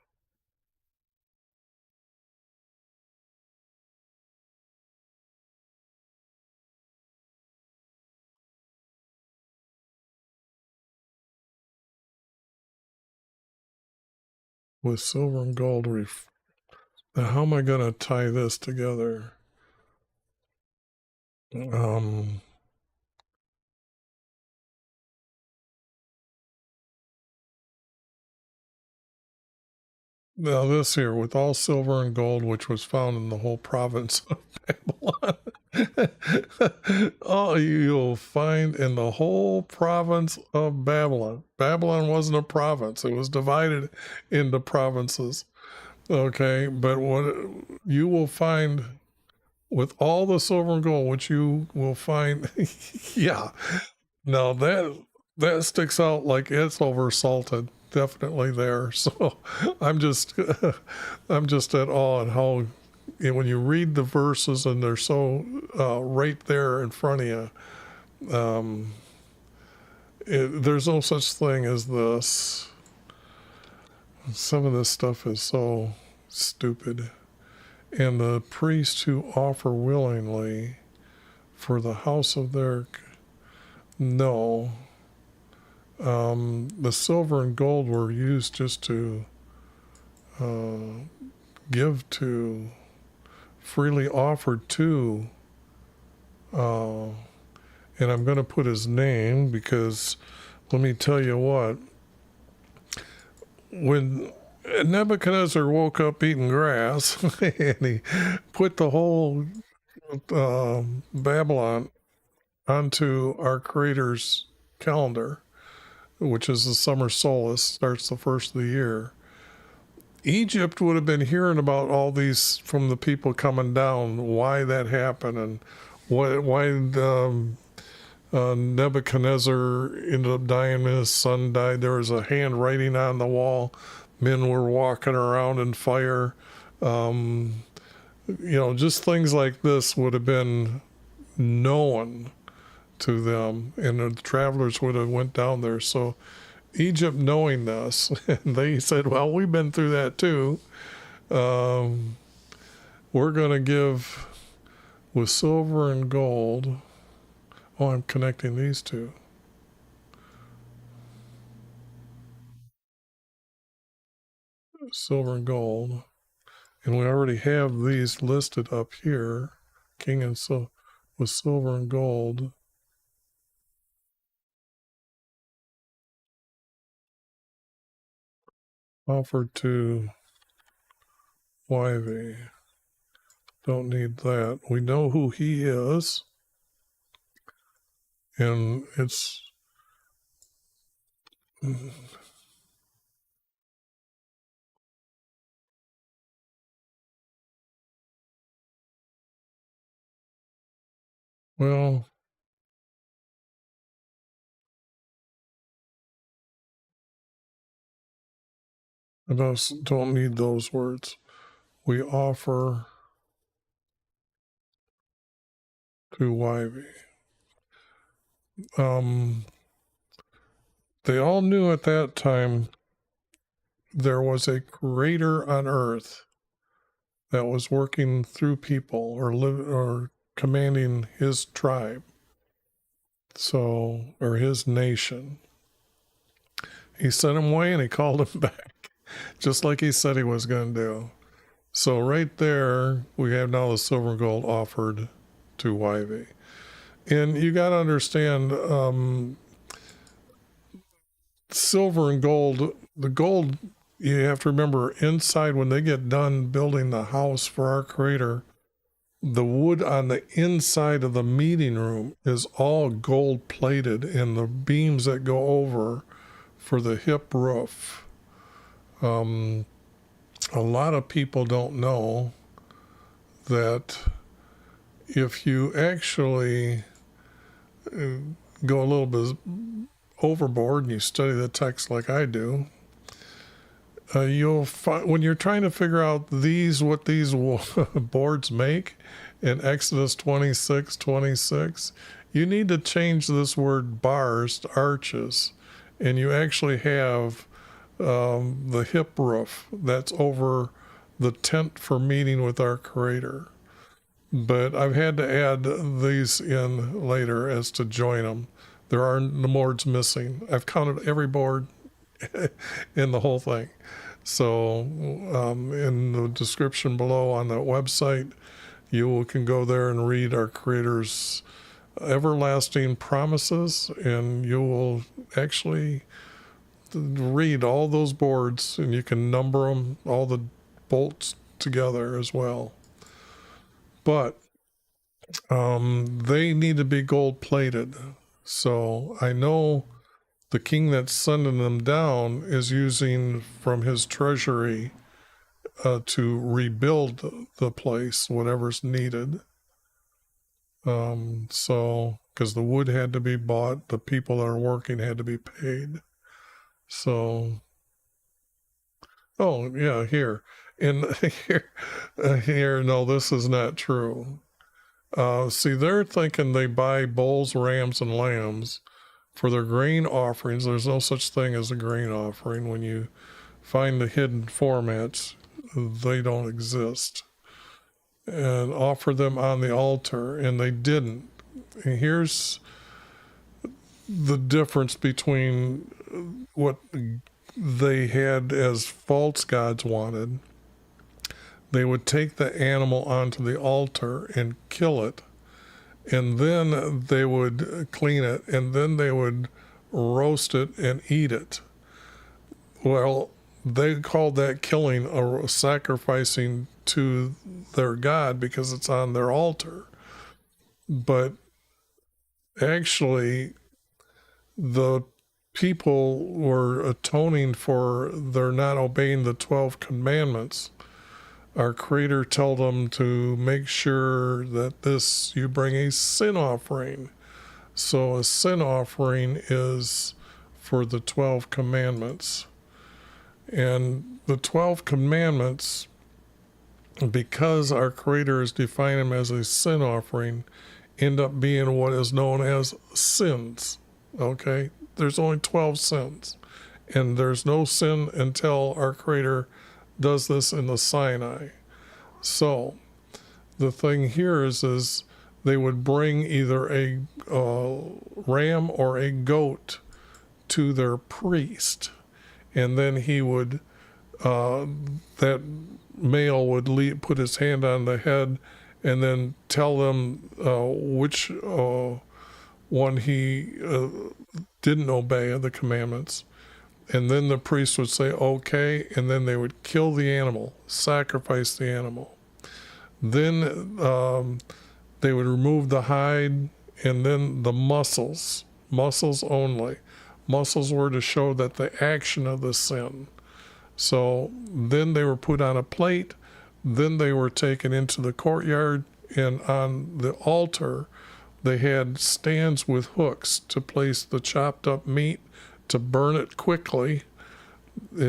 With silver and gold. Now, how am I going to tie this together? Now this here, with all silver and gold which was found in the whole province of Babylon. Oh, you'll find in the whole province of Babylon. Babylon wasn't a province. It was divided into provinces. Okay, but what you will find with all the silver and gold, which you will find, yeah. Now that sticks out like it's over salted. Definitely there. So I'm just at awe at how when you read the verses and they're so right there in front of you. There's no such thing as this. Some of this stuff is so stupid. And the priests who offer willingly for the house of their no. The silver and gold were used just to give to, freely offered to, and I'm going to put his name because let me tell you what, when Nebuchadnezzar woke up eating grass and he put the whole Babylon onto our Creator's calendar, which is the summer solstice, starts the first of the year. Egypt would have been hearing about all these from the people coming down, why that happened, and why Nebuchadnezzar ended up dying and his son died. There was a handwriting on the wall. Men were walking around in fire. Just things like this would have been known to them, and the travelers would have went down there. So Egypt, knowing this, they said, well, we've been through that too. Um, we're going to give with silver and gold. Oh, I'm connecting these two. Silver and gold. And we already have these listed up here. King and so with silver and gold. Offered to Wyvie. Don't need that. We know who he is. And it's well, I don't need those words. We offer to Wyvie. They all knew at that time there was a creator on earth that was working through people or commanding his tribe, or his nation. He sent him away and he called him back, just like he said he was going to do. So right there, we have now the silver and gold offered to Wyvie. And you got to understand, silver and gold, the gold, you have to remember, inside when they get done building the house for our Creator, the wood on the inside of the meeting room is all gold plated, and the beams that go over for the hip roof. A lot of people don't know that if you actually go a little bit overboard and you study the text like I do, you'll find when you're trying to figure out what these boards make in Exodus 26:26, you need to change this word bars to arches, and you actually have the hip roof that's over the tent for meeting with our Creator. But I've had to add these in later as to join them. There are the boards missing. I've counted every board in the whole thing. So in the description below on the website, you can go there and read our Creator's everlasting promises, and you will actually read all those boards, and you can number them, all the bolts together as well. But they need to be gold plated. So I know the king that's sending them down is using from his treasury to rebuild the place, whatever's needed. So, because the wood had to be bought, the people that are working had to be paid. So, oh yeah, here. And here, no, this is not true. See, they're thinking they buy bulls, rams, and lambs for their grain offerings. There's no such thing as a grain offering. When you find the hidden formats, they don't exist. And offer them on the altar, and they didn't. And here's the difference between what they had as false gods wanted. They would take the animal onto the altar and kill it, and then they would clean it, and then they would roast it and eat it. Well, they called that killing or sacrificing to their God because it's on their altar. But actually, the people were atoning for their not obeying the 12 commandments. Our Creator told them to make sure that you bring a sin offering. So a sin offering is for the 12 commandments. And the 12 commandments, because our Creator has defined them as a sin offering, end up being what is known as sins. Okay? There's only 12 sins. And there's no sin until our Creator does this in the Sinai. So the thing here is they would bring either a ram or a goat to their priest, and then he would that male would put his hand on the head and then tell them which one he didn't obey the commandments. And then the priest would say, okay, and then they would kill the animal, sacrifice the animal. Then they would remove the hide and then the muscles only. Muscles were to show that the action of the sin. So then they were put on a plate, then they were taken into the courtyard, and on the altar they had stands with hooks to place the chopped up meat to burn it quickly.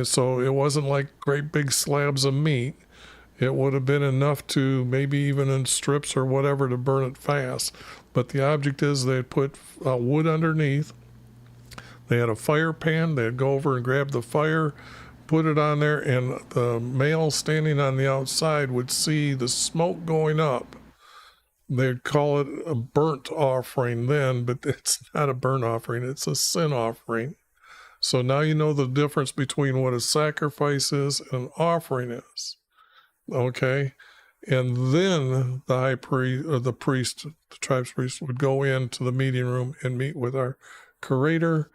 So it wasn't like great big slabs of meat. It would have been enough to maybe even in strips or whatever to burn it fast. But the object is they'd put wood underneath. They had a fire pan. They'd go over and grab the fire, put it on there, and the male standing on the outside would see the smoke going up. They'd call it a burnt offering then, but it's not a burnt offering. It's a sin offering. So now you know the difference between what a sacrifice is and an offering is. Okay? And then the high priest, or the priest, the tribes priest, would go into the meeting room and meet with our Creator,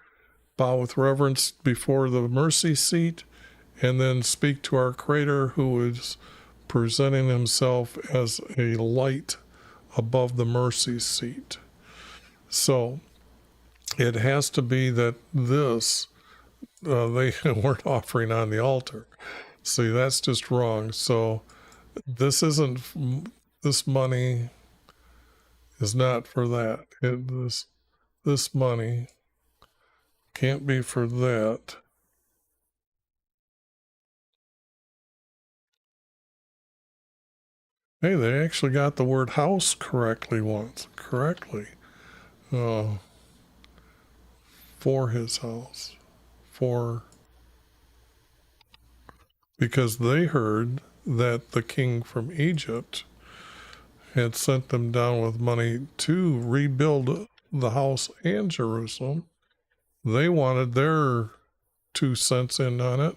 bow with reverence before the mercy seat, and then speak to our Creator, who is presenting himself as a light above the mercy seat. So it has to be that this, they weren't offering on the altar. See, that's just wrong. So this money is not for that. This money can't be for that. Hey, they actually got the word house correctly once. Correctly. For his house. Because they heard that the king from Egypt had sent them down with money to rebuild the house and Jerusalem. They wanted their 2 cents in on it.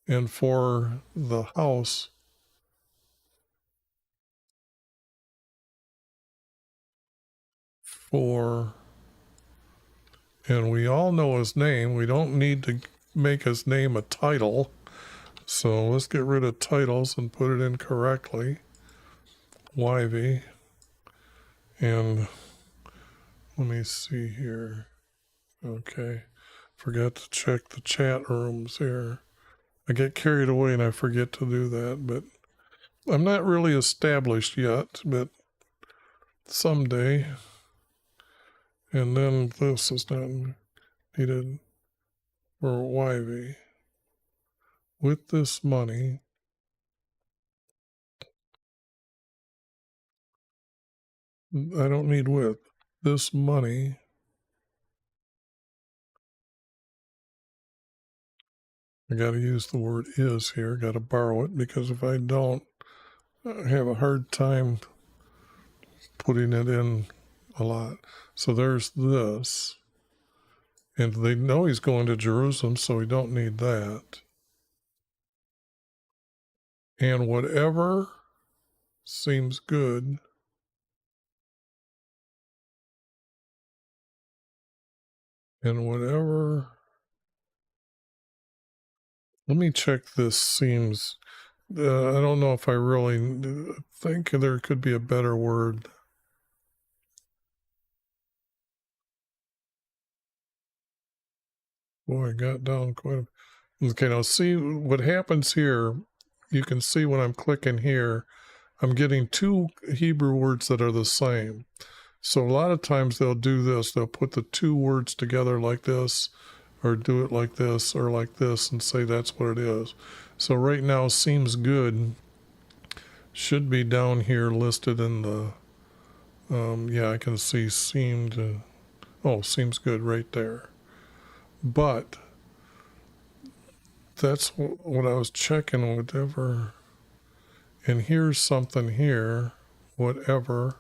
And for the house, and we all know his name. We don't need to make his name a title. So let's get rid of titles and put it in correctly. YV. And let me see here. Okay. Forgot to check the chat rooms here. I get carried away and I forget to do that, but I'm not really established yet, but someday. And then this is not needed for YV. With this money, I don't need with. This money, I got to use the word is here, got to borrow it, because if I don't, I have a hard time putting it in a lot. So there's this. And they know he's going to Jerusalem, so we don't need that. And whatever seems good, and whatever, let me check this seems, I don't know if I really think there could be a better word. Boy, I got down quite a... Okay, now see what happens here. You can see when I'm clicking here, I'm getting 2 Hebrew words that are the same. So a lot of times they'll do this. They'll put the 2 words together like this, or do it like this, or like this, and say that's what it is. So right now, seems good should be down here listed in the Yeah, I can see seemed. Oh, seems good right there. But that's what I was checking, whatever. And here's something here. Whatever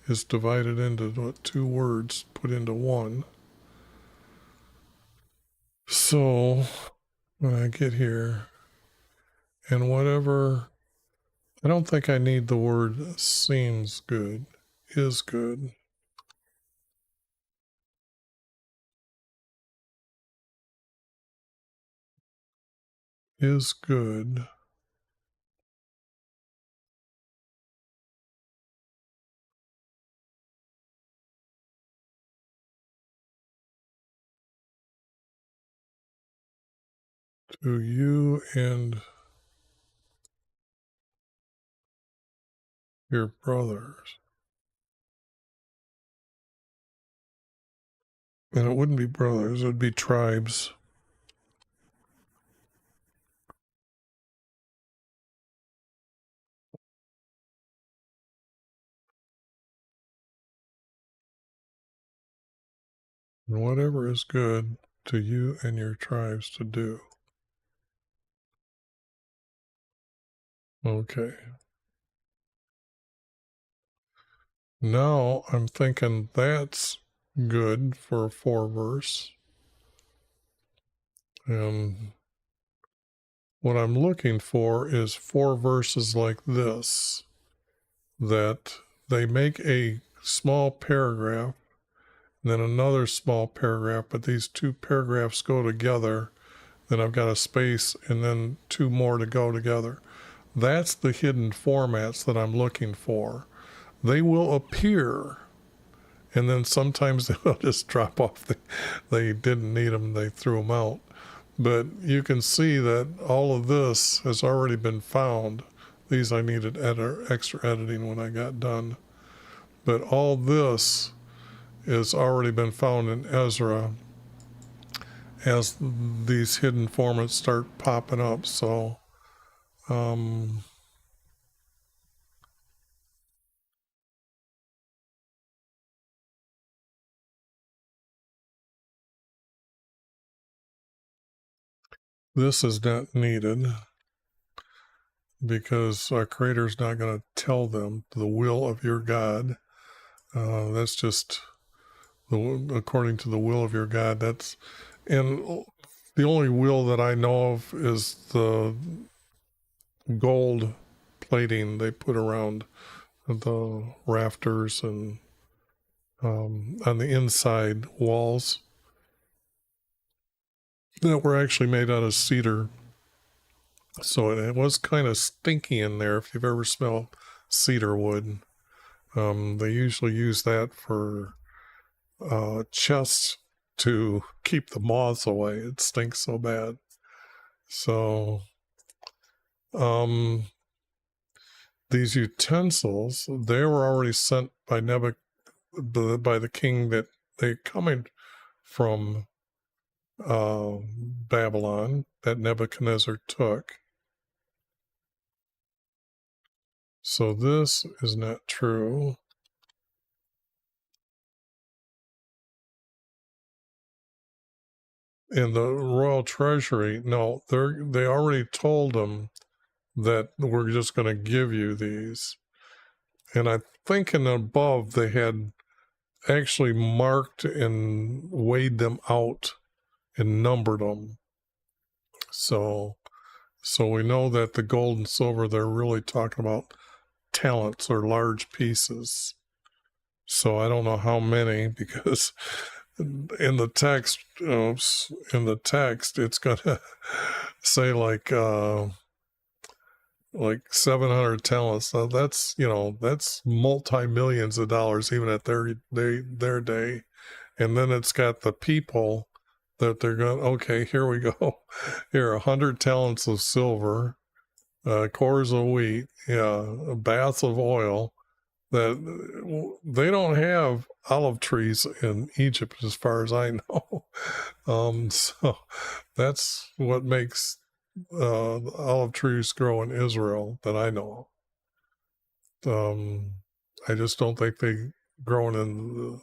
is divided into what, two words put into one. So when I get here, and whatever, I don't think I need the word seems good, is good. Is good to you and your brothers. And it wouldn't be brothers, it would be tribes. And whatever is good to you and your tribes to do. Okay. Now I'm thinking that's good for a 4 verse. And what I'm looking for is 4 verses like this, that they make a small paragraph, then another small paragraph, but these two paragraphs go together. Then I've got a space and then two more to go together. That's the hidden formats that I'm looking for. They will appear, and then sometimes they'll just drop off. They didn't need them, they threw them out. But you can see that all of this has already been found. These I needed extra editing when I got done. But all this has already been found in Ezra as these hidden formats start popping up. So this is not needed because our Creator's not going to tell them the will of your God. That's just according to the will of your God. And the only will that I know of is the gold plating they put around the rafters and on the inside walls that were actually made out of cedar. So it was kind of stinky in there if you've ever smelled cedar wood. They usually use that for chests to keep the moths away. It stinks so bad. So these utensils, they were already sent by by the king that they coming from Babylon that Nebuchadnezzar took. So this is not true. In the royal treasury, no, they already told them that we're just going to give you these. And I think in above they had actually marked and weighed them out and numbered them. So we know that the gold and silver, they're really talking about talents or large pieces. So I don't know how many, because in the text, it's gonna say like 700 talents. So that's multi-millions of dollars even at their day. And then it's got the people that they're going, okay, here we go. Here, 100 talents of silver, cores of wheat, a bath of oil. That they don't have olive trees in Egypt, as far as I know. So that's what makes olive trees grow in Israel that I know of. I just don't think they growing in the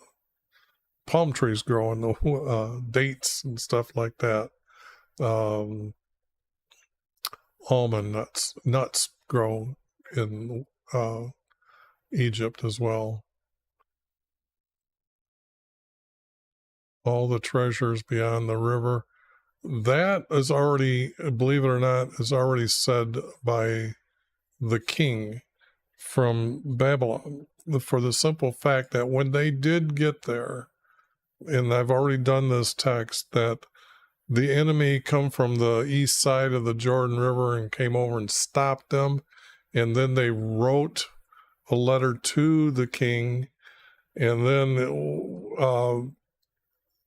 palm trees, growing the dates and stuff like that. Almond nuts grow in Egypt as well. All the treasures beyond the river. That is already, believe it or not, is already said by the king from Babylon, for the simple fact that when they did get there, and I've already done this text, that the enemy come from the east side of the Jordan River and came over and stopped them, and then they wrote a letter to the king, and then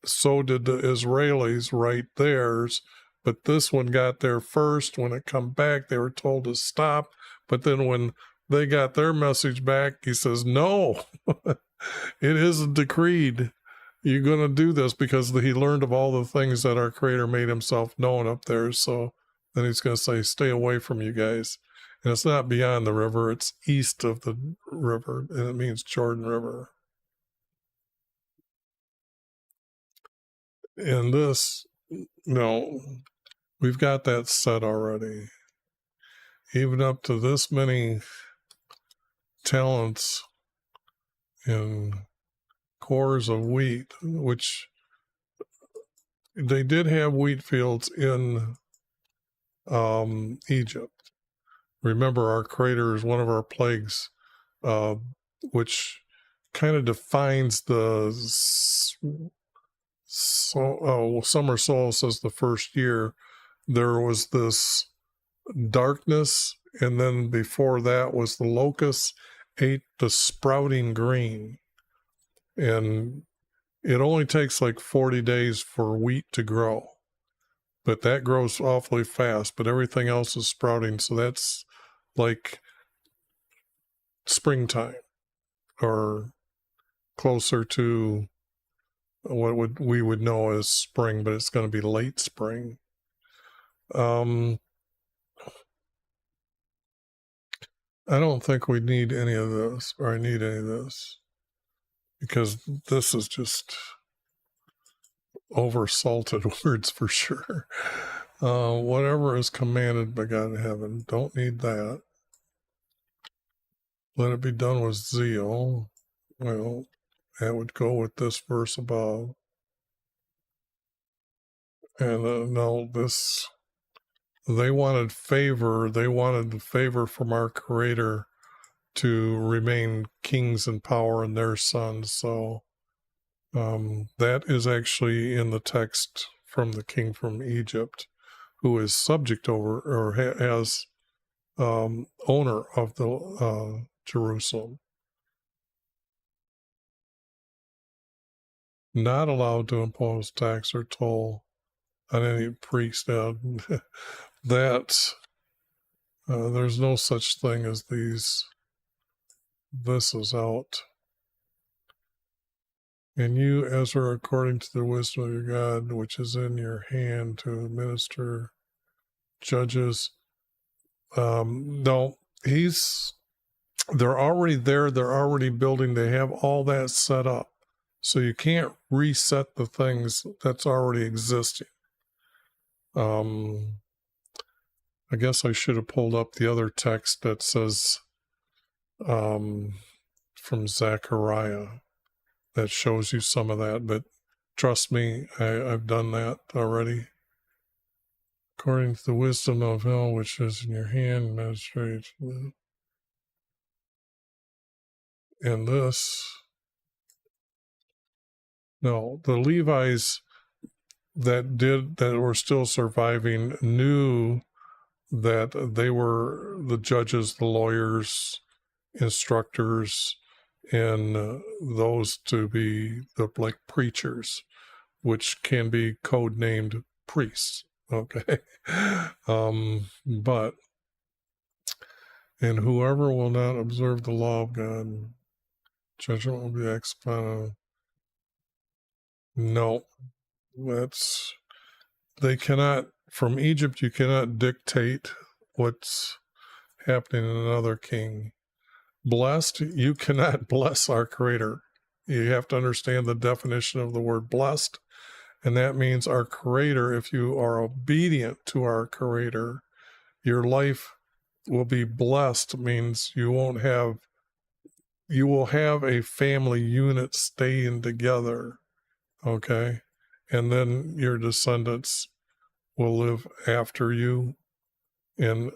so did the Israelis write theirs, but this one got there first. When it come back, they were told to stop, but then when they got their message back, he says, no, it isn't decreed. You're going to do this, because he learned of all the things that our Creator made himself known up there. So then he's going to say, stay away from you guys. And it's not beyond the river, it's east of the river, and it means Jordan River. And this, no, we've got that set already. Even up to this many talents in cores of wheat, which they did have wheat fields in Egypt. Remember, our Creator is one of our plagues, which kind of defines the summer solstice. The first year, there was this darkness, and then before that was the locusts ate the sprouting grain. And it only takes like 40 days for wheat to grow, but that grows awfully fast, but everything else is sprouting. So that's like springtime, or closer to what we would know as spring, but it's going to be late spring. I don't think we need any of this, or I need any of this, because this is just over-salted words for sure. Whatever is commanded by God in heaven, don't need that. Let it be done with zeal. Well, that would go with this verse above. And no, this, they wanted favor. They wanted the favor from our Creator to remain kings in power and their sons. So that is actually in the text from the king from Egypt, who is subject over, or has owner of the Jerusalem. Not allowed to impose tax or toll on any priest. That there's no such thing as these. This is out. And you, Ezra, according to the wisdom of your God, which is in your hand to administer judges. No, they're already there. They're already building. They have all that set up. So you can't reset the things that's already existing. I guess I should have pulled up the other text that says from Zechariah that shows you some of that, but trust me, I've done that already. According to the wisdom of hell which is in your hand, magistrate. And this, no, the Levites that were still surviving knew that they were the judges, the lawyers, instructors, and those to be the like preachers, which can be codenamed priests. Okay. But and whoever will not observe the law of God, judgment will be executed. No, they cannot, from Egypt, you cannot dictate what's happening in another king. Blessed, you cannot bless our Creator. You have to understand the definition of the word blessed, and that means our Creator. If you are obedient to our Creator, your life will be blessed. Means you will have a family unit staying together, okay? And then your descendants will live after you, and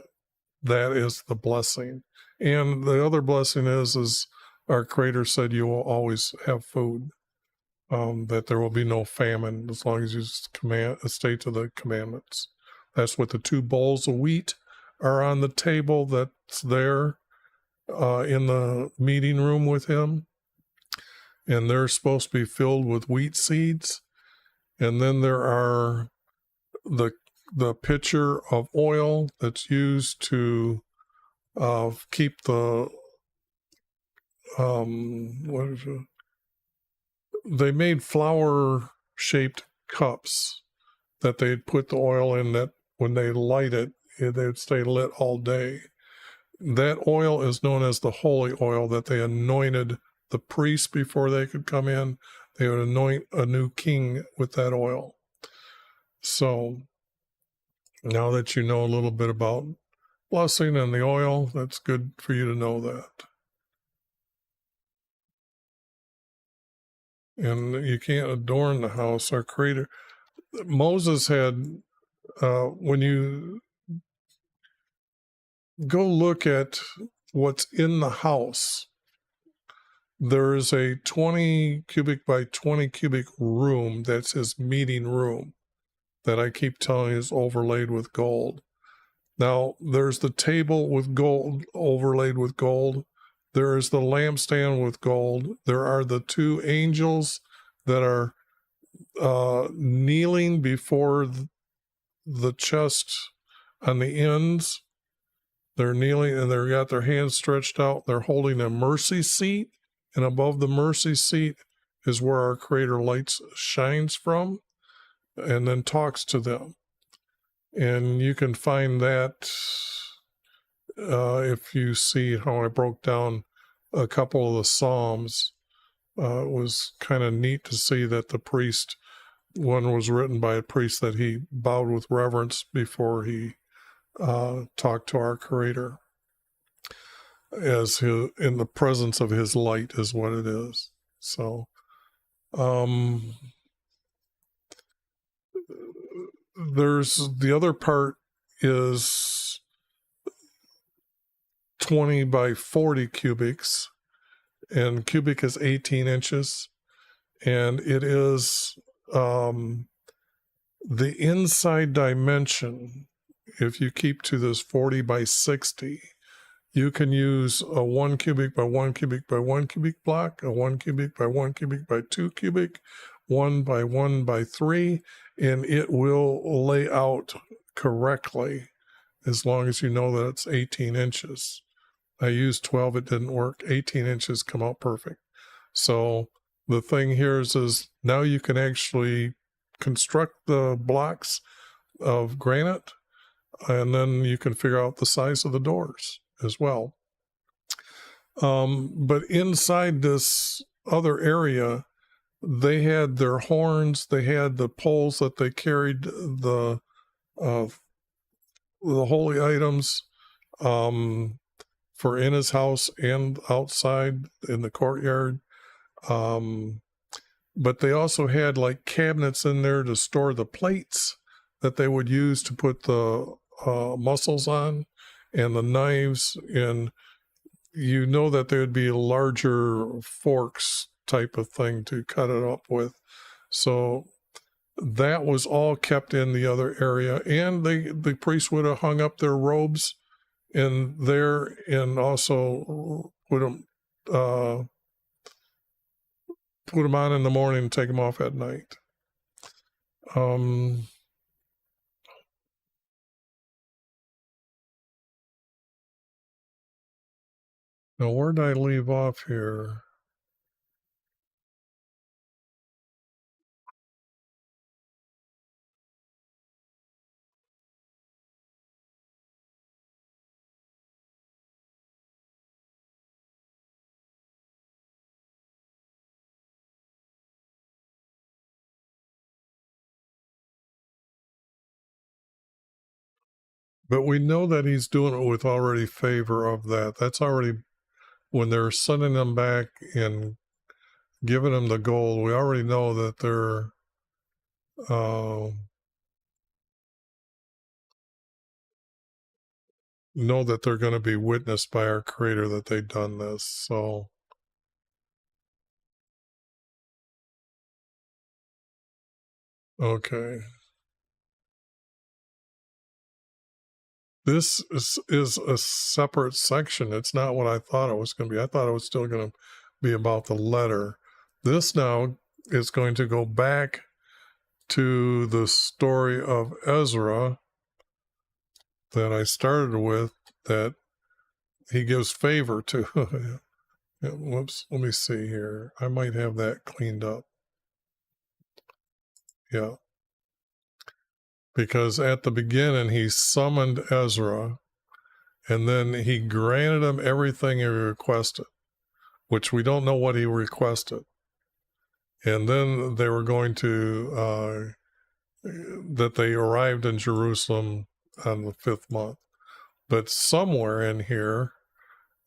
that is the blessing. And the other blessing is our Creator said you will always have food, that there will be no famine as long as you stay to the commandments. That's what the 2 bowls of wheat are on the table that's there in the meeting room with him. And they're supposed to be filled with wheat seeds. And then there are the pitcher of oil that's used to keep the what is it? They made flower shaped cups that they'd put the oil in, that when they light it, they'd stay lit all day. That oil is known as the holy oil that they anointed the priests before they could come in. They would anoint a new king with that oil. So now that you know a little bit about blessing and the oil, that's good for you to know that. And you can't adorn the house. Our Creator, Moses had, when you go look at what's in the house, there is a 20 cubic by 20 cubic room that's his meeting room that I keep telling you is overlaid with gold. Now, there's the table with gold, overlaid with gold. There is the lampstand with gold. There are the 2 angels that are kneeling before the chest on the ends. They're kneeling and they've got their hands stretched out. They're holding a mercy seat, and above the mercy seat is where our Creator lights shines from and then talks to them. And you can find that if you see how I broke down a couple of the Psalms. It was kind of neat to see that the priest, one was written by a priest that he bowed with reverence before he talked to our Creator, as in the presence of his light is what it is. So there's the other part is 20 by 40 cubics, and cubic is 18 inches, and it is the inside dimension. If you keep to this 40 by 60, you can use a 1 cubic by 1 cubic by 1 cubic block, a 1 cubic by 1 cubic by 2 cubic, 1 by 1 by 3, and it will lay out correctly as long as you know that it's 18 inches. I used 12, it didn't work. 18 inches come out perfect. So the thing here is now you can actually construct the blocks of granite, and then you can figure out the size of the doors as well. But inside this other area, they had their horns, they had the poles that they carried the holy items for in his house and outside in the courtyard. But they also had like cabinets in there to store the plates that they would use to put the mussels on, and the knives, and you know that there would be larger forks type of thing to cut it up with. So that was all kept in the other area, and the priests would have hung up their robes in there and also put them on in the morning and take them off at night. Now, where did I leave off here? But we know that he's doing it with already favor of that. That's already when they're sending them back and giving them the gold. We already know that they're going to be witnessed by our Creator that they've done this. So, okay. This is a separate section. It's not what I thought it was going to be. I thought it was still going to be about the letter. This now is going to go back to the story of Ezra that I started with, that he gives favor to. Whoops, let me see here. I might have that cleaned up. Yeah. Because at the beginning, he summoned Ezra, and then he granted him everything he requested, which we don't know what he requested. And then they were going to, that they arrived in Jerusalem on the 5th month. But somewhere in here,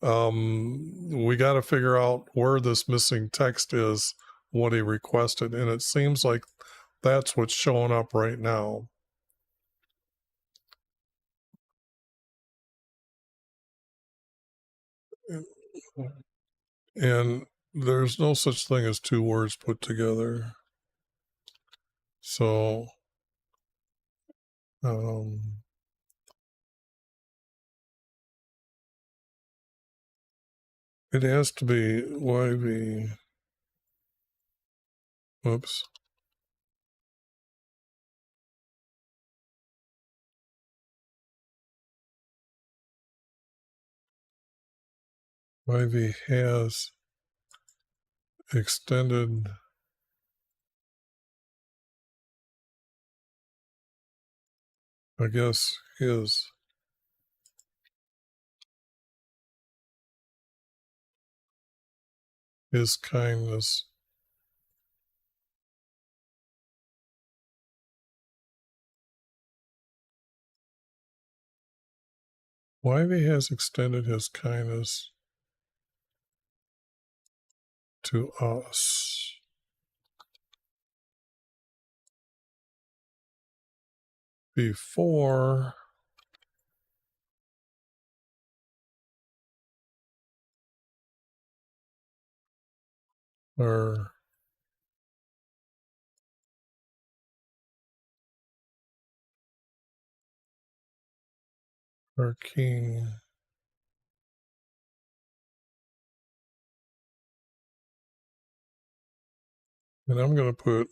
we got to figure out where this missing text is, what he requested. And it seems like that's what's showing up right now. And there's no such thing as two words put together. So, it has to be YV. Whoops. YV has extended I guess his kindness. YV has extended his kindness to us. Before our king and I'm going to put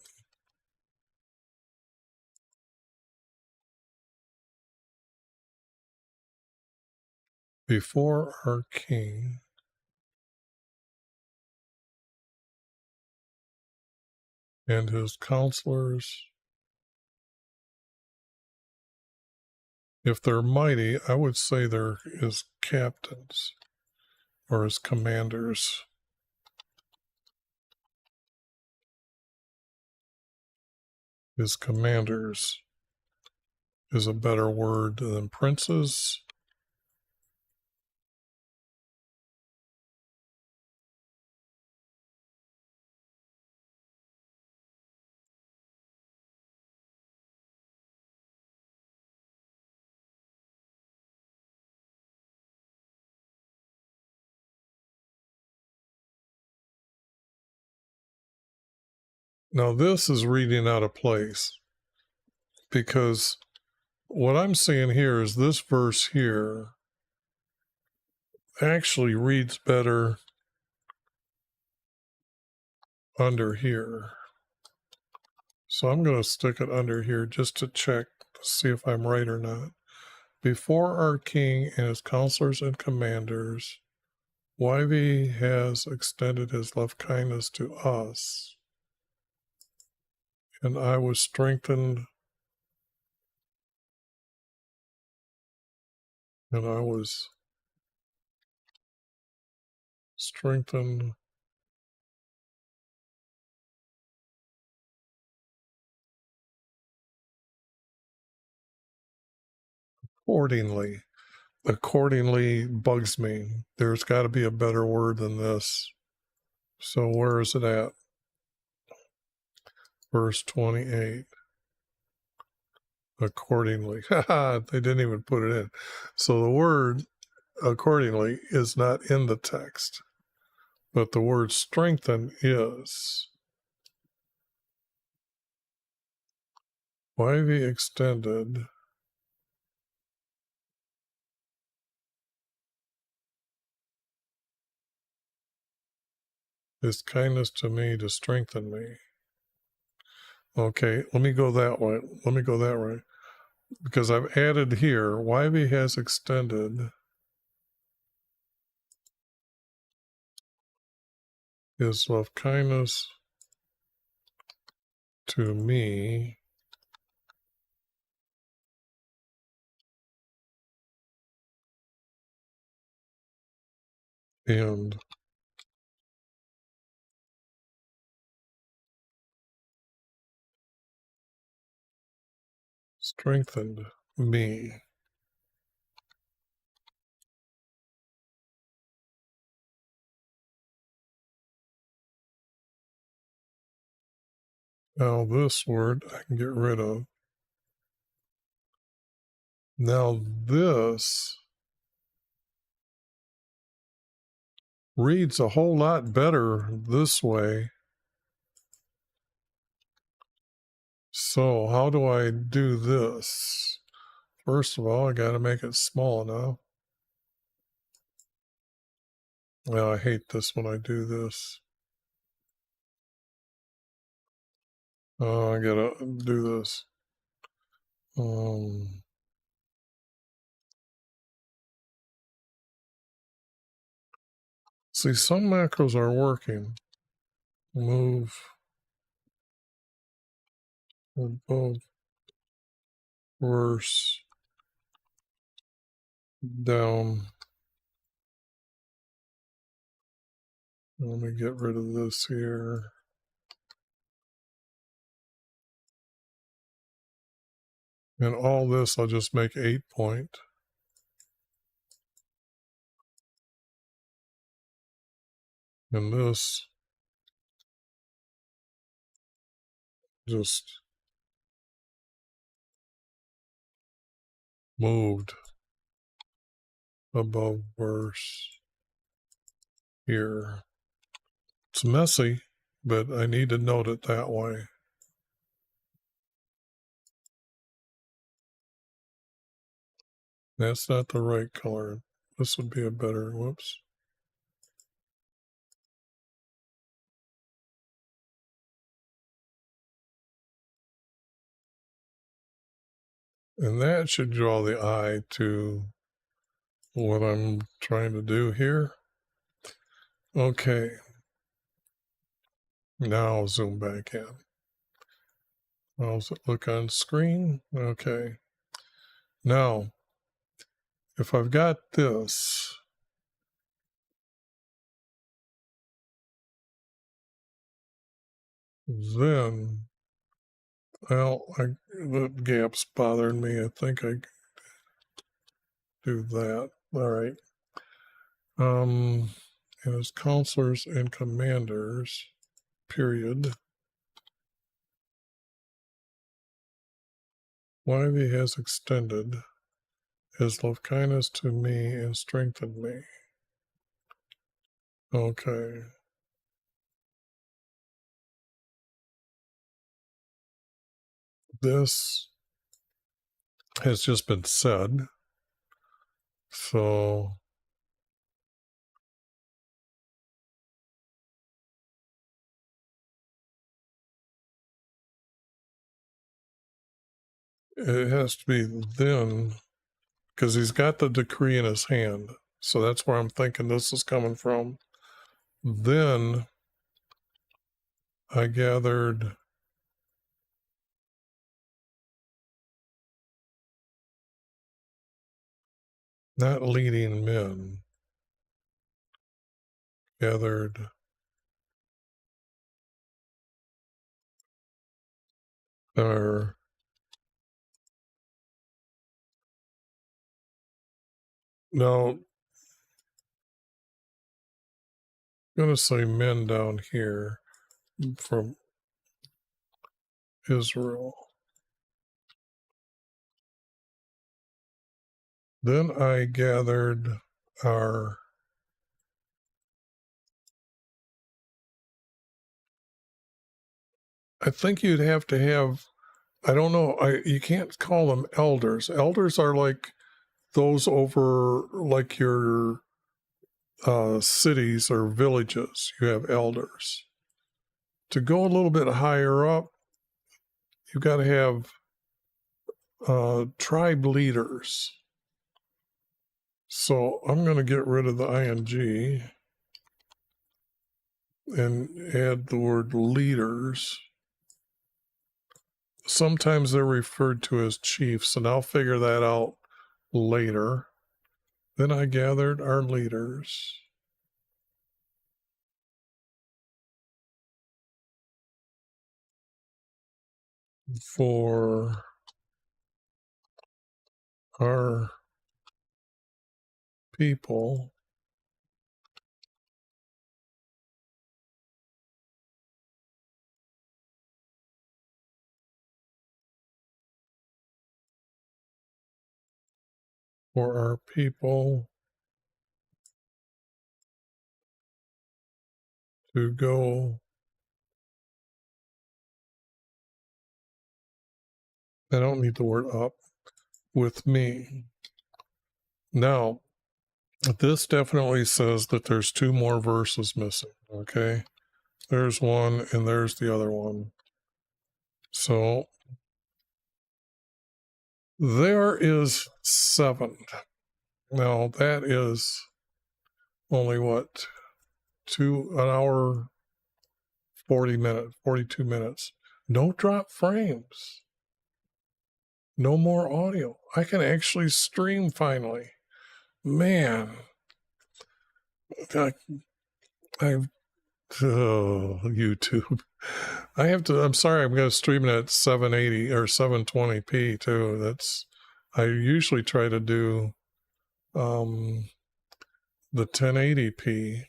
before our king and his counselors. If they're mighty, I would say they're his captains or his commanders. His commanders is a better word than princes. Now, this is reading out of place because what I'm seeing here is this verse here actually reads better under here. So I'm going to stick it under here just to check to see if I'm right or not. Before our king and his counselors and commanders, YV has extended his love kindness to us, and I was strengthened, and I was strengthened accordingly. Accordingly bugs me. There's got to be a better word than this. So where is it at? Verse 28. Accordingly. They didn't even put it in. So the word accordingly is not in the text, but the word strengthen is. YV extended his kindness to me to strengthen me. Okay, let me go that way. Let me go that way. Because I've added here, YV has extended his love kindness to me and strengthened me. Now this word I can get rid of. Now this reads a whole lot better this way. So how do I do this? First of all, I got to make it small enough. Well, I hate this when I do this. Oh, I gotta do this. See, some macros are working. Move above verse down. Let me get rid of this here. And all this I'll just make 8 point. And this just moved above verse here. It's messy, but I need to note it that way. That's not the right color. This would be a better, whoops. And that should draw the eye to what I'm trying to do here. Okay. Now I'll zoom back in. How's it look on screen? Okay. Now, if I've got this, then, well, the gap's bothering me. I think I do that. All right. And as counselors and commanders, period. YV has extended his love kindness to me and strengthened me. Okay. This has just been said. So it has to be then, because he's got the decree in his hand. So that's where I'm thinking this is coming from. Then I gathered not leading men, gathered our Now, I'm going to say men down here from Israel. Then I gathered our I think you'd have to have, I don't know, you can't call them elders. Elders are like those over like your cities or villages. You have elders. To go a little bit higher up, you've got to have tribe leaders. So I'm going to get rid of the ing and add the word leaders. Sometimes they're referred to as chiefs, and I'll figure that out later. Then I gathered our leaders for our people for our people to go. I don't need the word up with me. Now, this definitely says that there's two more verses missing. Okay. There's one and there's the other one. So there is 7. Now that is only what? An hour, 40 minutes, 42 minutes. No drop frames. No more audio. I can actually stream finally. Man. YouTube. I'm sorry, I'm going to stream it at 780 or 720p too. I usually try to do the 1080p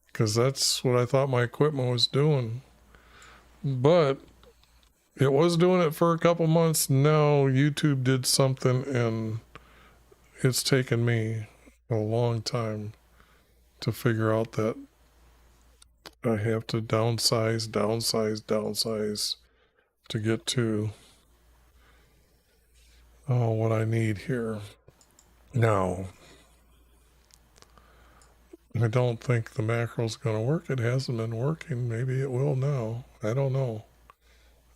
because that's what I thought my equipment was doing. But it was doing it for a couple months. Now YouTube did something and it's taken me a long time to figure out that I have to downsize to get to what I need here. Now, I don't think the macro's going to work. It hasn't been working. Maybe it will now. I don't know.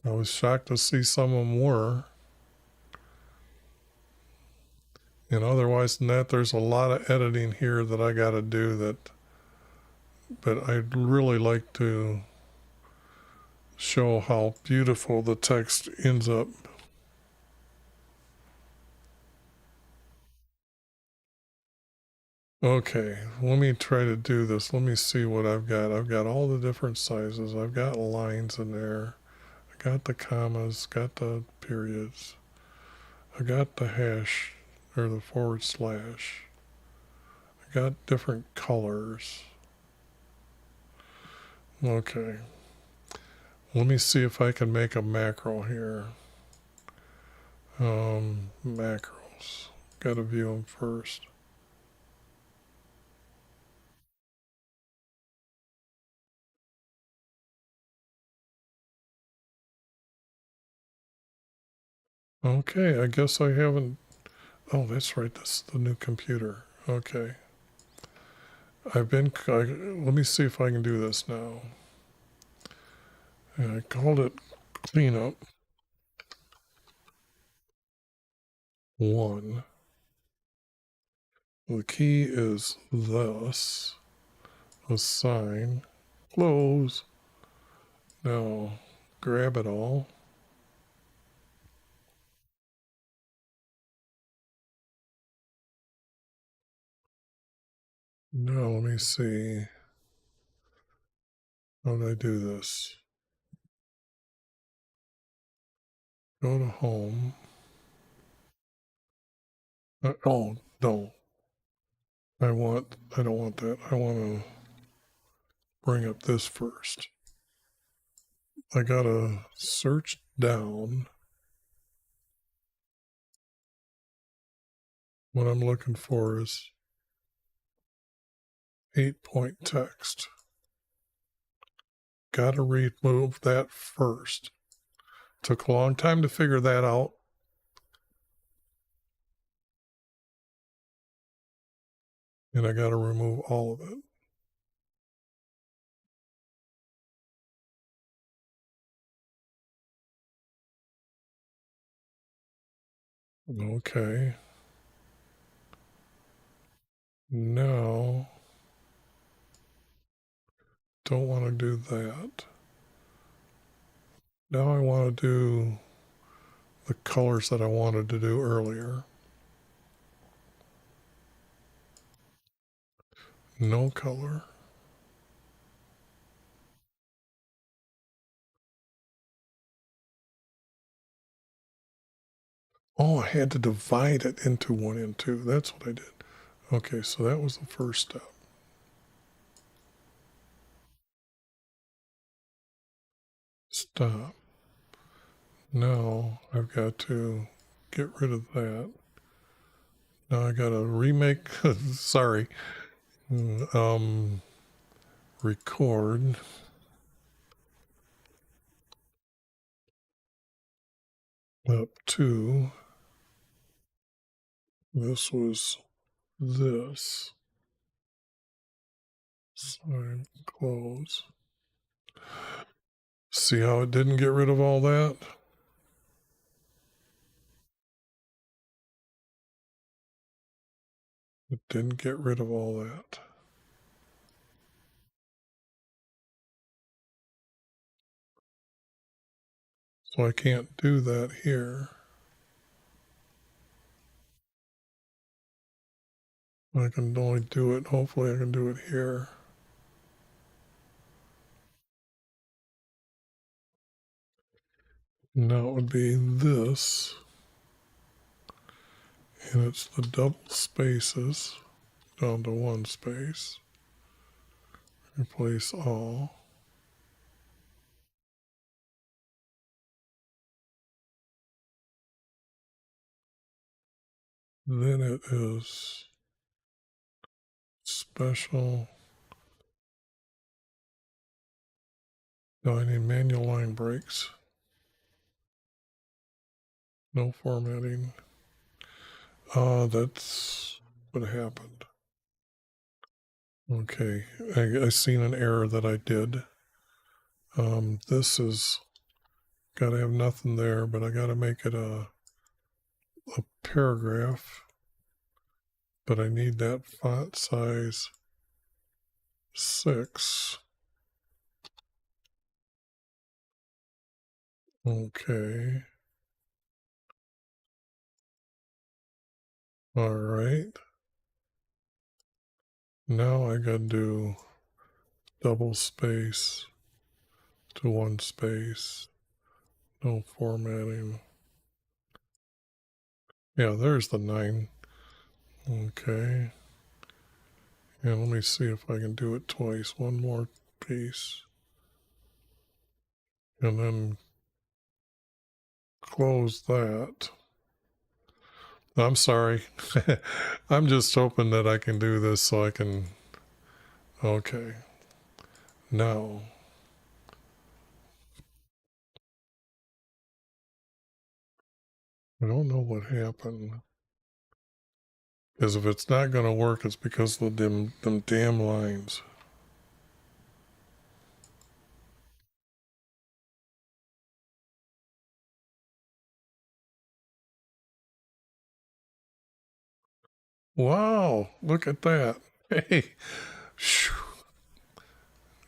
I was shocked to see some of them were. And otherwise than that, there's a lot of editing here that I got to do but I'd really like to show how beautiful the text ends up. Okay, let me try to do this. Let me see what I've got. I've got all the different sizes. I've got lines in there. I got the commas, got the periods. I got the hash or the forward slash. I got different colors. Okay. Let me see if I can make a macro here. Macros. Got to view them first. Okay, I guess I haven't. Oh, that's right. This is the new computer. Okay. Let me see if I can do this now. And I called it cleanup 1. The key is this. Assign. Close. Now grab it all. Now let me see. How do I do this? Go to home. Oh, no. I don't want that. I want to bring up this first. I gotta search down. What I'm looking for is 8-point text. Gotta remove that first. Took a long time to figure that out. And I gotta remove all of it. Okay. Now, don't want to do that. Now I want to do the colors that I wanted to do earlier. No color. Oh, I had to divide it into 1 and 2. That's what I did. Okay, so that was the first step. Stop. Now I've got to get rid of that. Now I got to remake, sorry, record. Up to, this was this. Sign, close. See how it didn't get rid of all that? It didn't get rid of all that. So I can't do that here. I can only do it, hopefully I can do it here. Now it would be this. And it's the double spaces down to 1 space. Replace all. Then it is special. No, I need manual line breaks. No formatting. That's what happened. Okay, I seen an error that I did. This is got to have nothing there, but I got to make it a paragraph. But I need that font size 6. Okay. All right. Now I got to do double space to 1 space. No formatting. Yeah, there's the 9. Okay. And let me see if I can do it twice. One more piece. And then close that. I'm sorry. I'm just hoping that I can do this so I can. Okay. Now. I don't know what happened. Because if it's not going to work, it's because of them damn lines. Wow, look at that. Hey,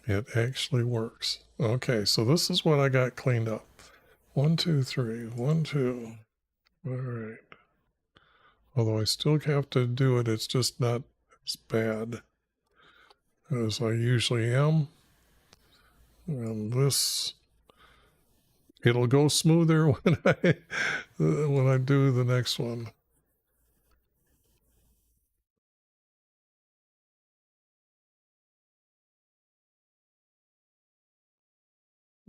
it actually works. Okay, so this is what I got cleaned up. 1, 2, 3. 1, 2. All right. Although I still have to do it, it's just not as bad as I usually am. And this, it'll go smoother when I do the next one.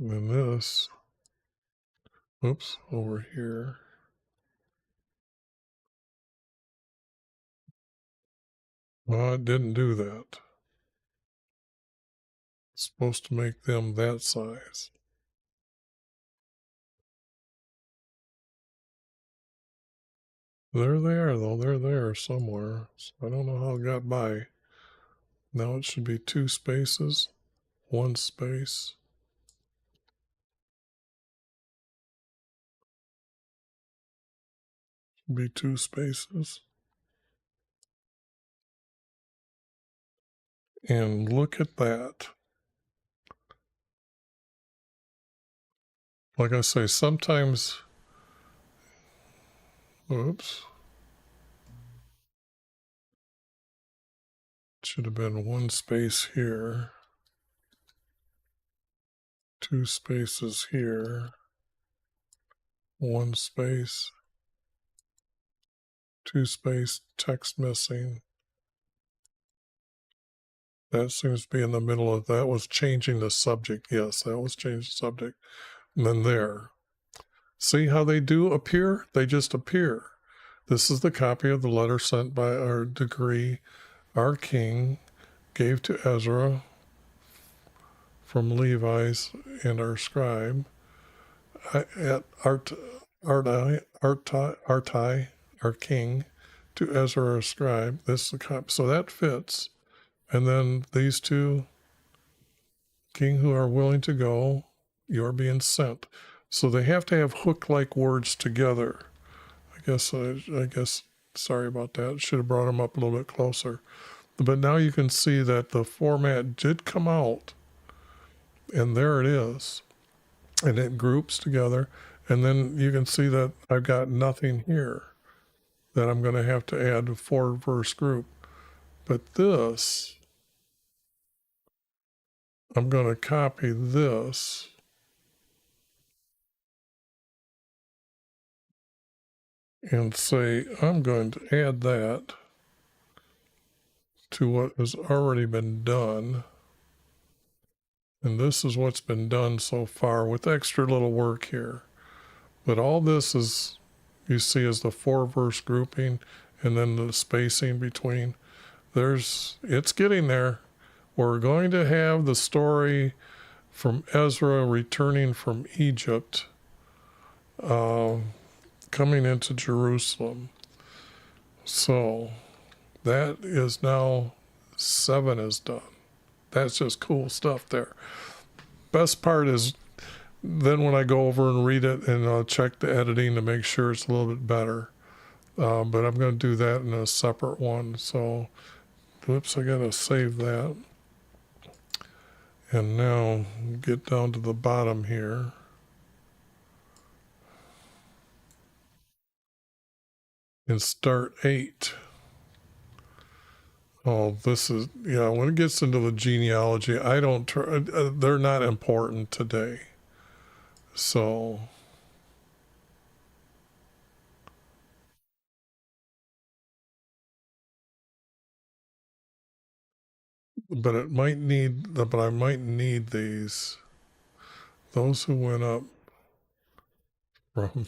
And then this, oops, over here. Well, it didn't do that. It's supposed to make them that size. There they are, though. They're there somewhere. So I don't know how it got by. Now it should be 2 spaces, 1 space. Should be 2 spaces. And look at that. Like I say, sometimes, oops, it should have been 1 space here, 2 spaces here, 1 space, 2 space, text missing. That seems to be in the middle of that. Was changing the subject. Yes, that was changing the subject. And then there. See how they do appear? They just appear. This is the copy of the letter sent by our decree, our king gave to Ezra from Levi's and our scribe at Artai, our king, to Ezra, our scribe. This is the copy. So that fits. And then these two, king who are willing to go, you're being sent. So they have to have hook-like words together. I guess, sorry about that. Should have brought them up a little bit closer. But now you can see that the format did come out, and there it is. And it groups together. And then you can see that I've got nothing here that I'm going to have to add a 4-verse group. But this, I'm going to copy this and say I'm going to add that to what has already been done. And this is what's been done so far with extra little work here. But all this is, you see, is the 4-verse grouping and then the spacing between. It's getting there. We're going to have the story from Ezra returning from Egypt, coming into Jerusalem. So that is now 7 is done. That's just cool stuff there. Best part is then when I go over and read it and check the editing to make sure it's a little bit better. But I'm going to do that in a separate one. So, whoops, I got to save that. And now get down to the bottom here. And start 8. Oh, this is, yeah, when it gets into the genealogy, they're not important today. So, but I might need these. Those who went up from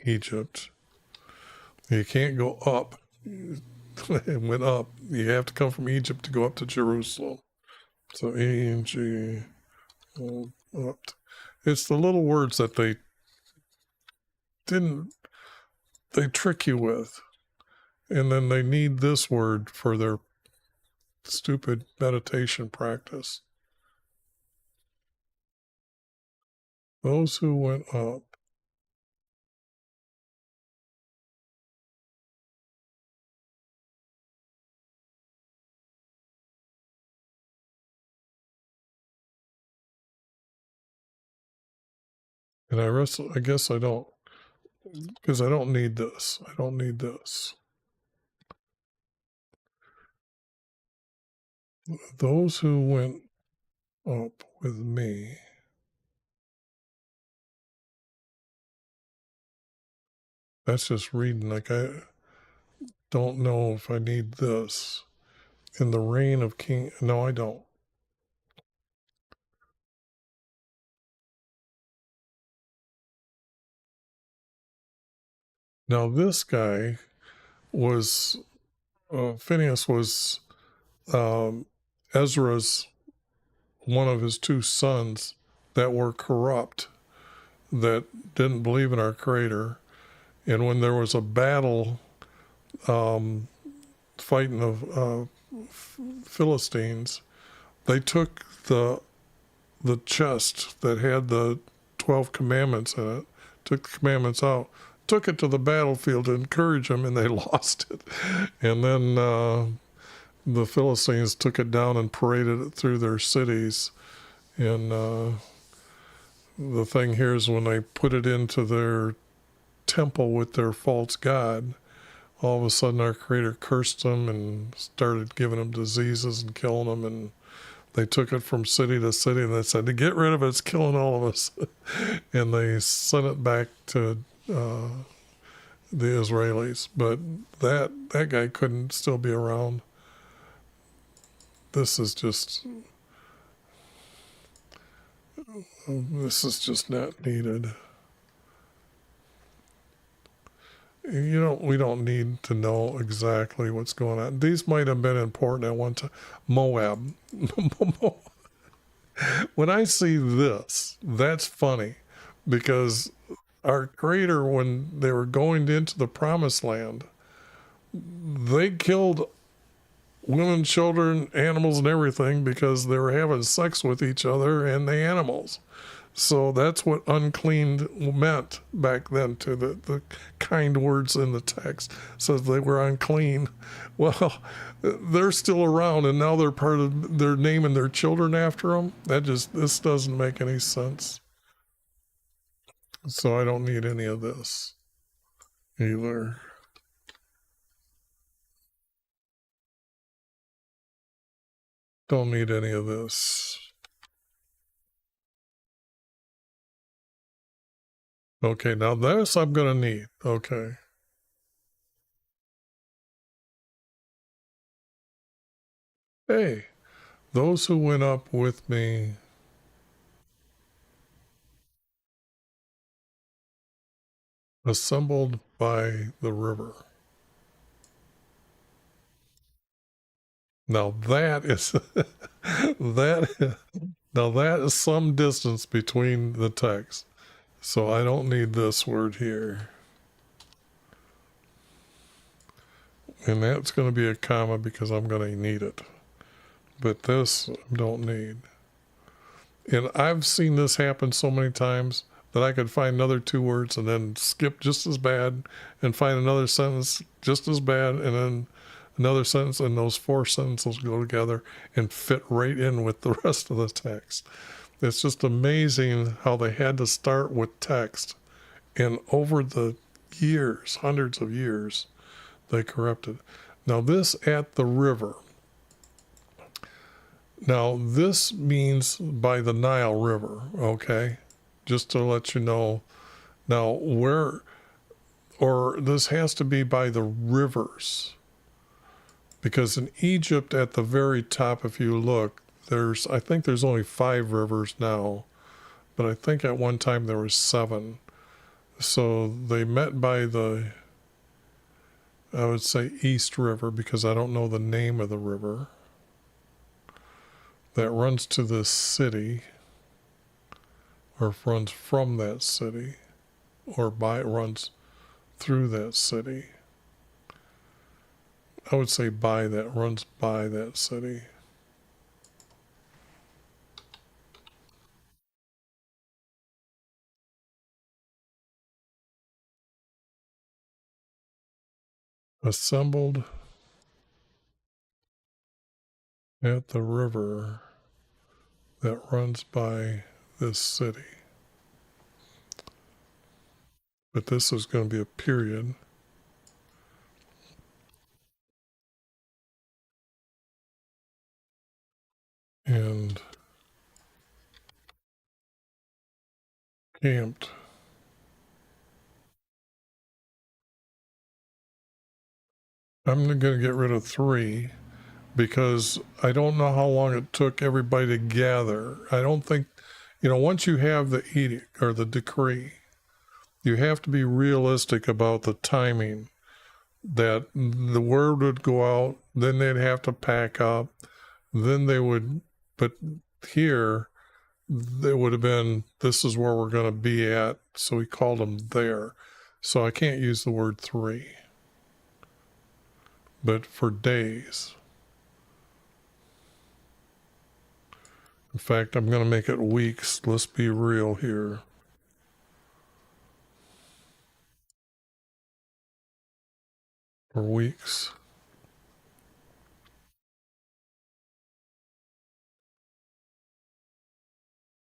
Egypt. You can't go up. It went up. You have to come from Egypt to go up to Jerusalem. So E-N-G, up. It's the little words that they trick you with. And then they need this word for their stupid meditation practice. Those who went up. And I guess I don't, because I don't need this. I don't need this. Those who went up with me. That's just reading. Like, I don't know if I need this. In the reign of King. No, I don't. Now this guy was Phineas was Ezra's one of his two sons that were corrupt, that didn't believe in our Creator. And when there was a battle fighting the Philistines, they took the chest that had the 12 commandments in it, took the commandments out, took it to the battlefield to encourage them, and they lost it. And then the Philistines took it down and paraded it through their cities. And the thing here is when they put it into their temple with their false god, all of a sudden our Creator cursed them and started giving them diseases and killing them. And they took it from city to city, and they said, to get rid of it, it's killing all of us. And they sent it back to the Israelis. But that guy couldn't still be around. This is just not needed. We don't need to know exactly what's going on. These might have been important at one time. Moab. When I see this, that's funny, because our Creator, when they were going into the promised land, they killed women, children, animals, and everything because they were having sex with each other and the animals. So that's what unclean meant back then, to the kind words in the text. Says they were unclean. Well, they're still around, and now they're naming their children after them. This doesn't make any sense. So I don't need any of this either. Don't need any of this. Okay, now this I'm going to need. Okay. Hey, those who went up with me assembled by the river. Now that is that is some distance between the text. So I don't need this word here. And that's going to be a comma because I'm going to need it. But this I don't need. And I've seen this happen so many times that I could find another two words and then skip just as bad and find another sentence just as bad and then another sentence, and those four sentences go together and fit right in with the rest of the text. It's just amazing how they had to start with text, and over the years, hundreds of years, they corrupted. Now this at the river. Now this means by the Nile River, okay? Just to let you know. Now this has to be by the rivers. Because in Egypt at the very top, if you look, I think there's only 5 rivers now, but I think at one time there was 7. So they met by I would say East River, because I don't know the name of the river, that runs to this city, or runs from that city, or runs through that city. I would say runs by that city. Assembled at the river that runs by this city. But this is going to be a period. And camped. I'm going to get rid of 3 because I don't know how long it took everybody to gather. I don't think, once you have the edict or the decree, You have to be realistic about the timing, that the word would go out, then they'd have to pack up, then they would, but here, it would have been, this is where we're going to be at, so he called them there. So I can't use the word 3, but for days. In fact, I'm going to make it weeks. Let's be real here. For weeks.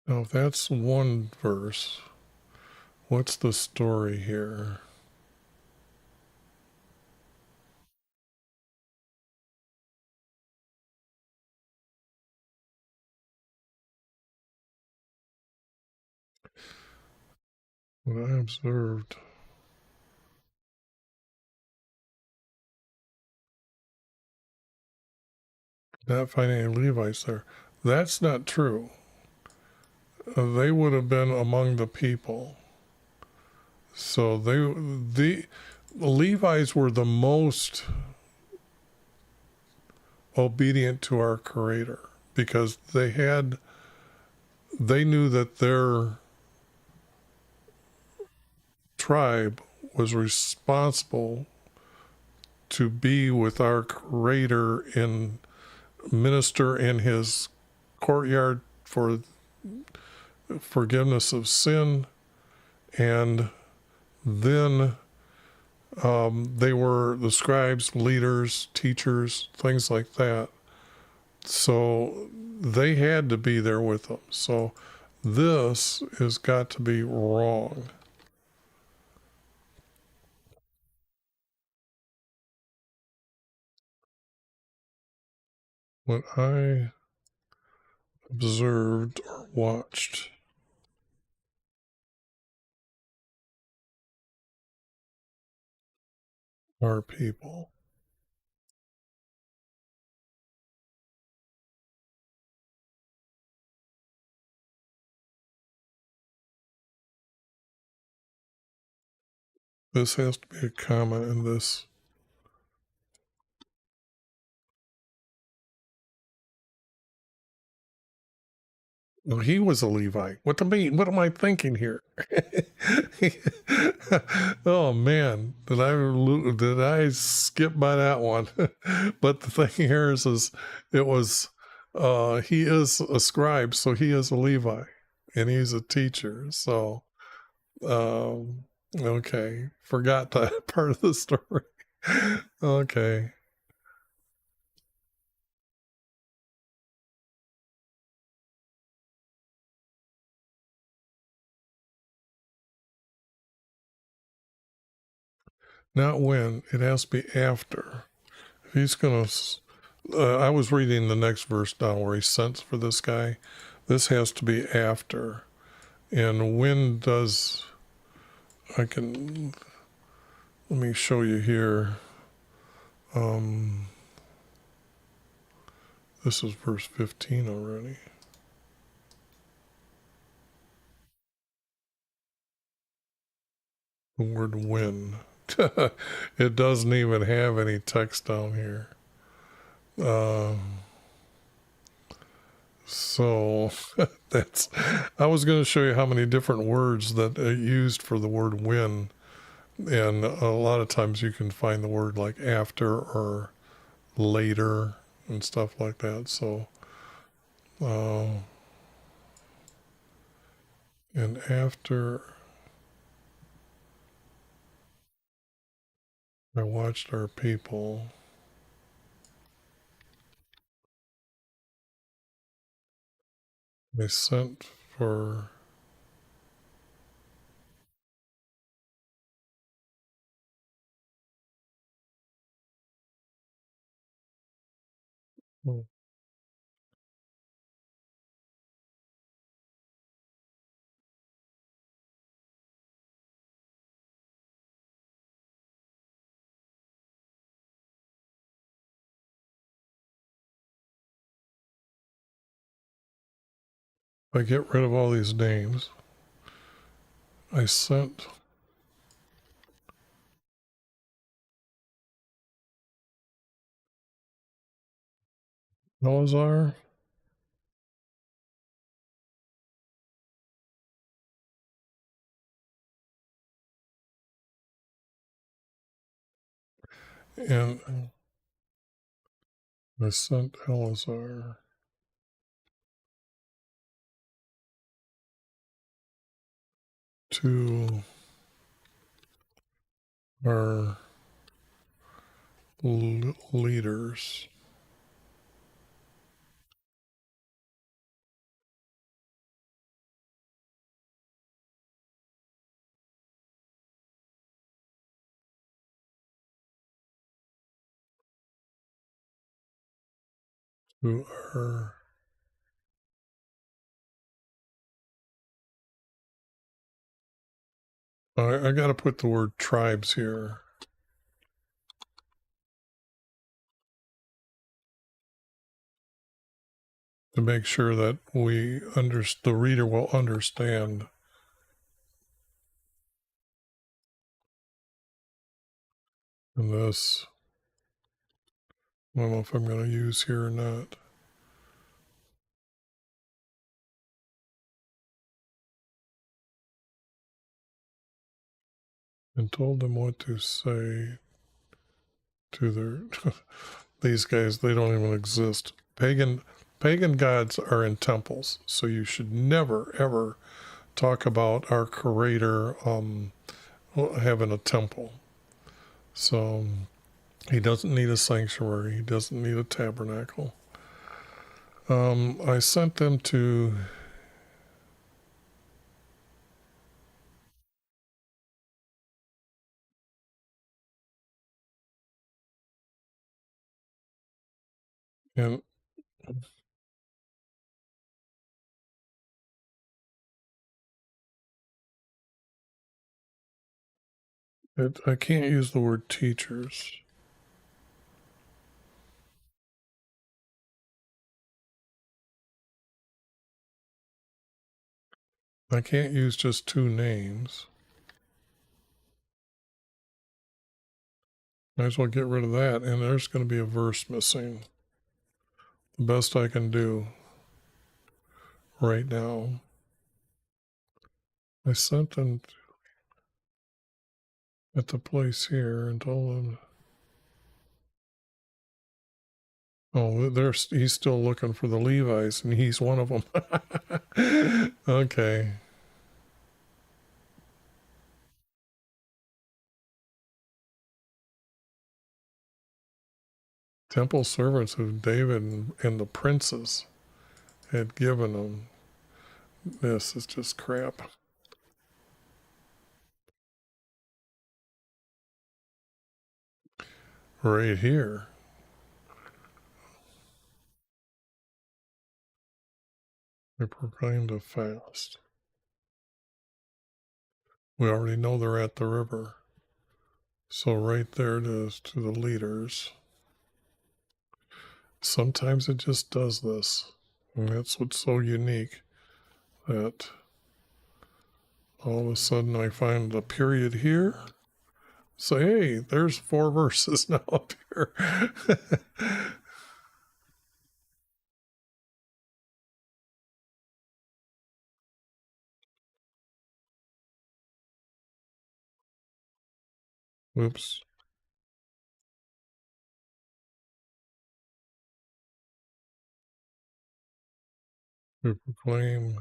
Now, if that's one verse, what's the story here? What I observed. Not finding any Levites there. That's not true. They would have been among the people. So the Levites were the most obedient to our Creator because they knew that their tribe was responsible to be with our Creator and minister in His courtyard for forgiveness of sin, and then they were the scribes, leaders, teachers, things like that. So they had to be there with them. So this has got to be wrong. What I observed or watched are people. This has to be a comment in this. Well, he was a Levite. What to me? What am I thinking here? Oh man, did I skip by that one? But the thing here is it was he is a scribe, so he is a Levi, and he's a teacher. So okay, forgot that part of the story. Okay. Not when, it has to be after. If he's going to, I was reading the next verse down where he sent for this guy. This has to be after. And when does, let me show you here. This is verse 15 already. The word when. It doesn't even have any text down here. So that's, I was going to show you how many different words that are used for the word when. And a lot of times you can find the word like after or later and stuff like that. So, and after I watched our people, they sent for, if I get rid of all these names, I sent Eleazar. And I sent Eleazar to our leaders. To our I got to put the word tribes here to make sure that the reader will understand. And this, I don't know if I'm going to use here or not. And told them what to say to their these guys. They don't even exist. Pagan gods are in temples, so you should never ever talk about our Creator having a temple. So he doesn't need a sanctuary. He doesn't need a tabernacle. I sent them to and I can't use the word teachers. I can't use just two names. Might as well get rid of that. And there's going to be a verse missing. The best I can do right now. I sent them at the place here and told them, oh, he's still looking for the Levites, and he's one of them. Okay. Temple servants of David and the princes had given them. This is just crap. Right here. They proclaimed a fast. We already know they're at the river. So right there it is to the leaders. Sometimes it just does this. And that's what's so unique, that all of a sudden I find a period here. Say, hey, there's 4 verses now up here. Oops. We proclaim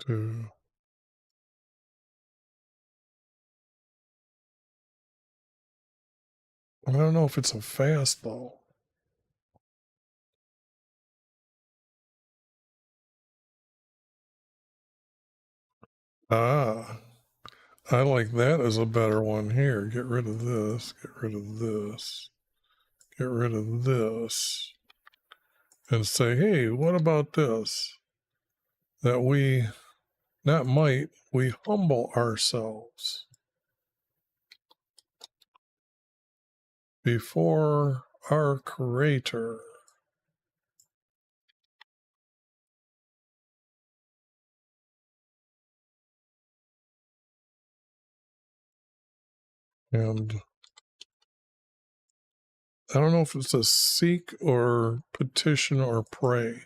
to I don't know if it's a fast though. Ah, I like that as a better one here. Get rid of this, get rid of this, get rid of this, and say, hey, what about this? That we, not might, we humble ourselves before our Creator. And I don't know if it's a seek or petition or pray.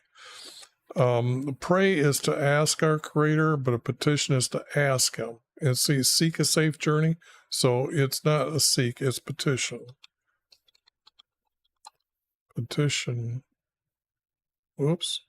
Pray is to ask our Creator, but a petition is to ask Him. And see, seek a safe journey. So it's not a seek, it's petition. Petition. Whoops.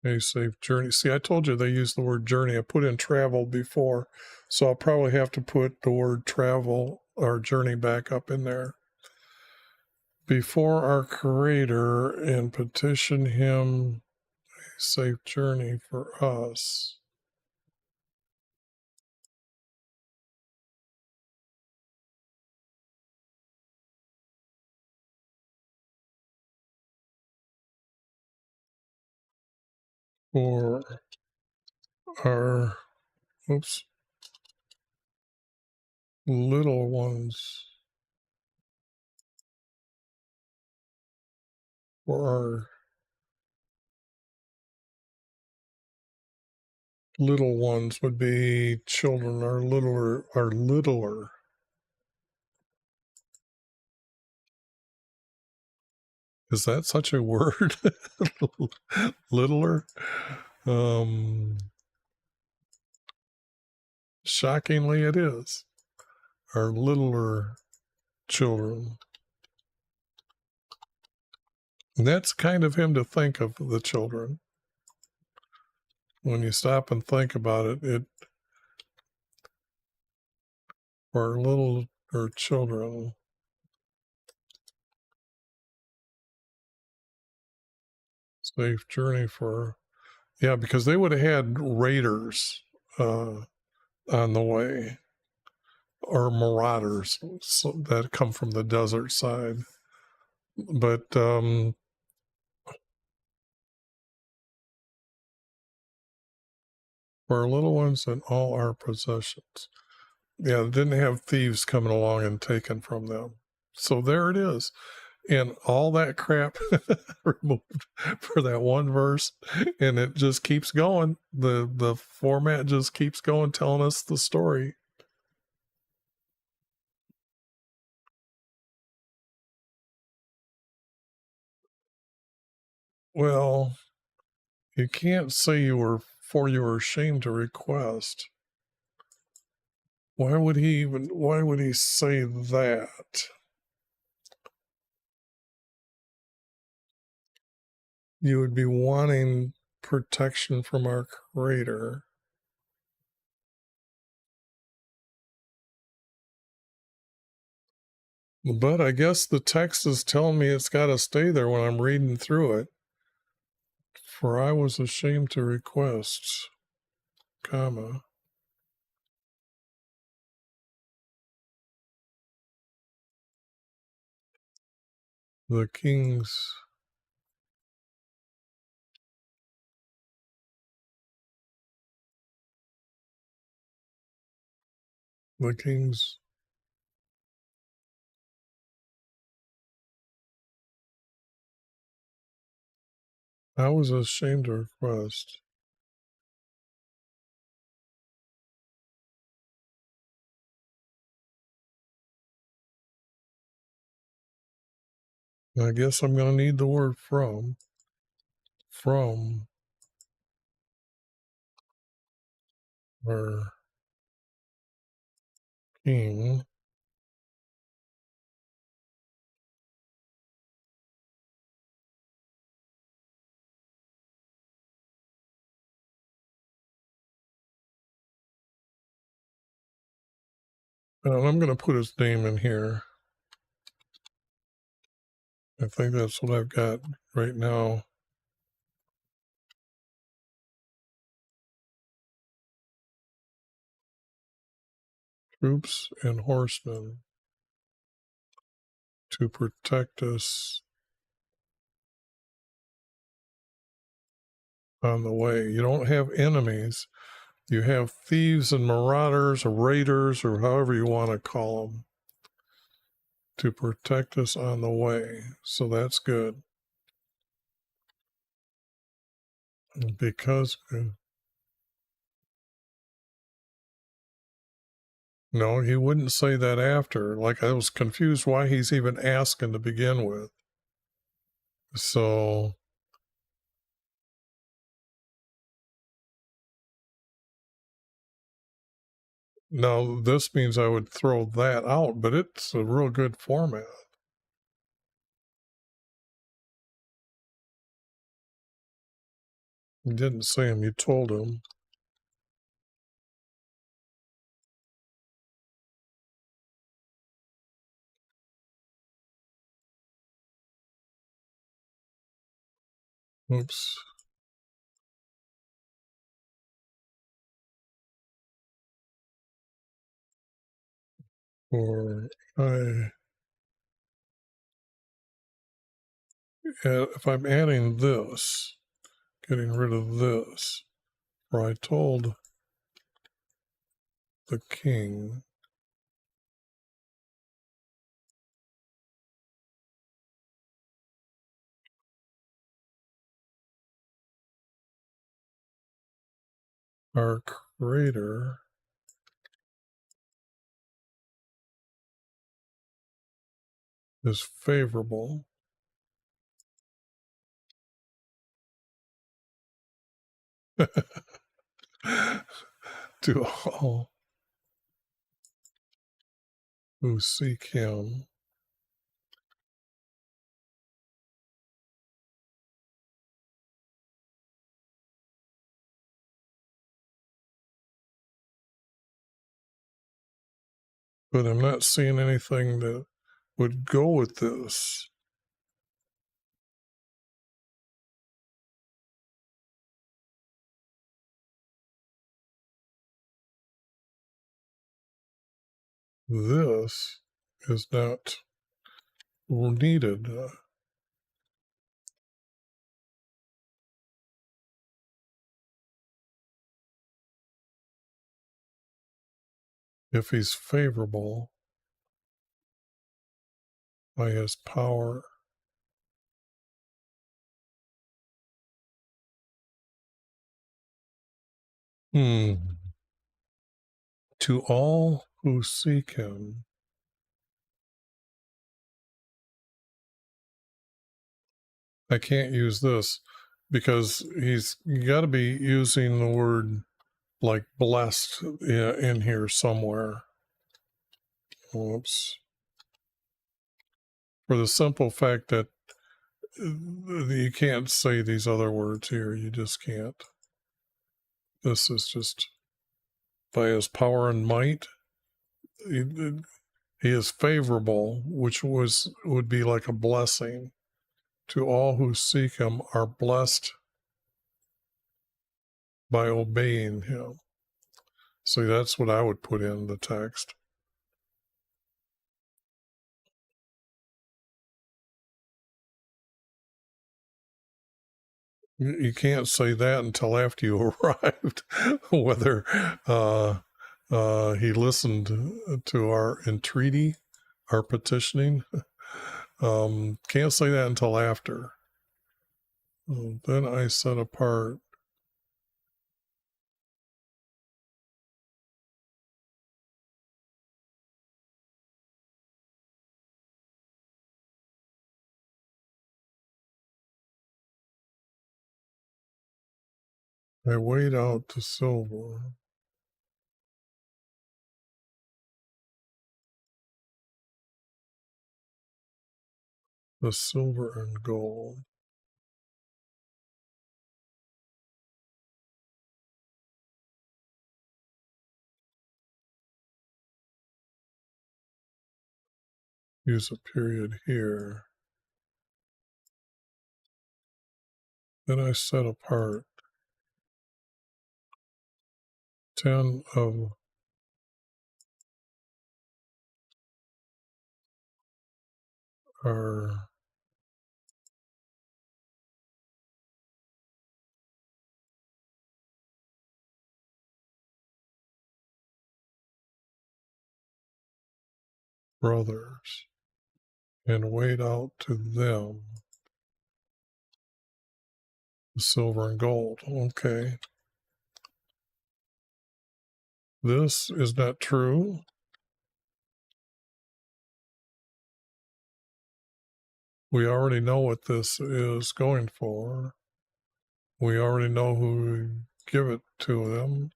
A safe journey. See, I told you they use the word journey. I put in travel before, so I'll probably have to put the word travel or journey back up in there. Before our Creator and petition Him a safe journey for us. For our, oops, little ones. For our little ones would be children, our littler. Is that such a word? Littler? Shockingly, it is. Our littler children. And that's kind of Him to think of the children. When you stop and think about it, for our little or children. Safe journey for, yeah, because they would have had raiders on the way, or marauders that come from the desert side. But for our little ones and all our possessions. Yeah, didn't have thieves coming along and taken from them. So there it is. And all that crap removed for that one verse, and it just keeps going. The format just keeps going, telling us the story. Well, you can't say you were ashamed to request. Why would he say that? You would be wanting protection from our Creator. But I guess the text is telling me it's got to stay there when I'm reading through it. For I was ashamed to request, comma. The king's I was ashamed to request. I guess I'm going to need the word from our king. And I'm going to put his name in here. I think that's what I've got right now. Troops and horsemen to protect us on the way. You don't have enemies. You have thieves and marauders or raiders or however you want to call them to protect us on the way. So that's good. Because, no, he wouldn't say that after. Like, I was confused why he's even asking to begin with. So, now this means I would throw that out, but it's a real good format. You didn't say him, you told him. Oops. Or if I'm adding this, getting rid of this, or I told the king, our creator is favorable to all who seek him. But I'm not seeing anything that would go with this. This is not needed. If he's favorable by his power. To all who seek him. I can't use this because he's got to be using the word like blessed in here somewhere. Whoops. For the simple fact that you can't say these other words here. You just can't. This is just by his power and might. He is favorable, which would be like a blessing. To all who seek him are blessed by obeying him. So that's what I would put in the text. You can't say that until after you arrived, whether he listened to our entreaty, our petitioning. Can't say that until after. Then I set apart. I weighed out the silver. The silver and gold. Use a period here. Then I set apart 10 of our brothers and weighed out to them silver and gold. Okay. This is not true. We already know what this is going for. We already know who we give it to them.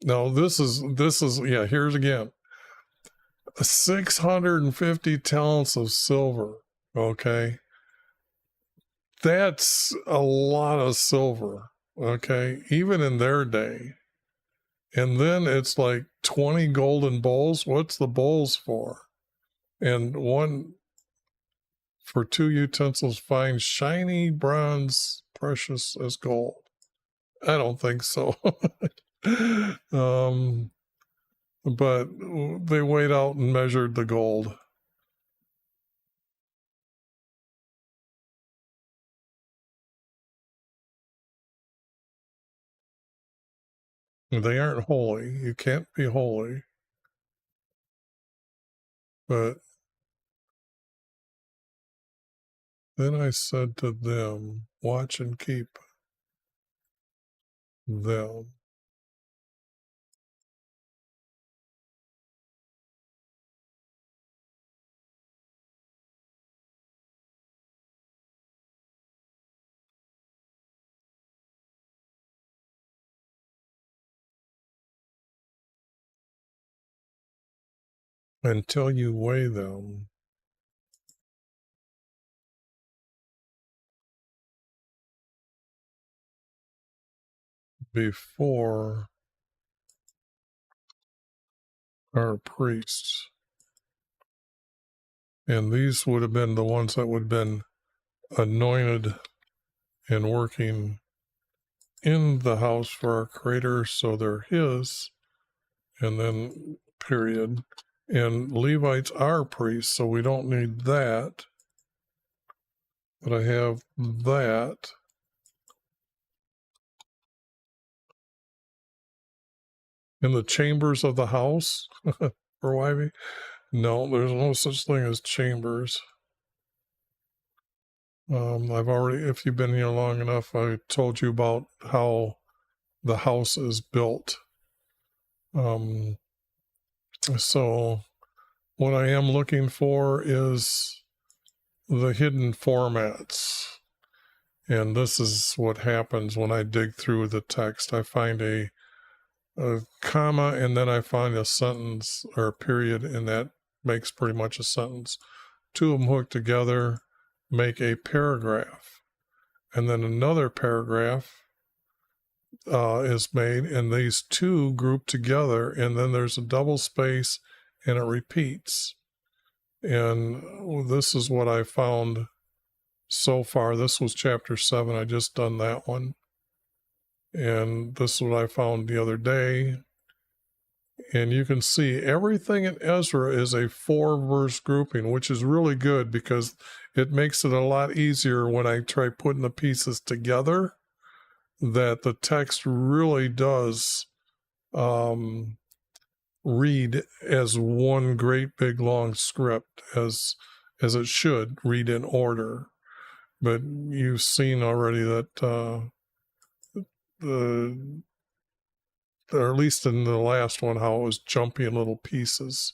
Now this is yeah, here's again. 650 talents of silver. Okay. That's a lot of silver. Okay. Even in their day. And then it's like 20 golden bowls. What's the bowls for? And one for 2 utensils, fine, shiny bronze, precious as gold. I don't think so. But they weighed out and measured the gold. They aren't holy. You can't be holy. But then I said to them, watch and keep them. Until you weigh them. Before our priests. And these would have been the ones that would have been anointed and working in the house for our Creator, so they're His, and then period. And Levites are priests, so we don't need that. But I have that. In the chambers of the house for Wivey? No, there's no such thing as chambers. I've already, if you've been here long enough, I told you about how the house is built. So what I am looking for is the hidden formats. And this is what happens when I dig through the text. I find a comma, and then I find a sentence or a period, and that makes pretty much a sentence. Two of them hooked together make a paragraph. And then another paragraph is made, and these two group together, and then there's a double space, and it repeats. And this is what I found so far. This was chapter 7. I just done that one. And this is what I found the other day. And you can see everything in Ezra is a 4-verse grouping, which is really good because it makes it a lot easier when I try putting the pieces together, that the text really does read as one great big long script, as it should read in order. But you've seen already that or at least in the last one, how it was jumpy in little pieces,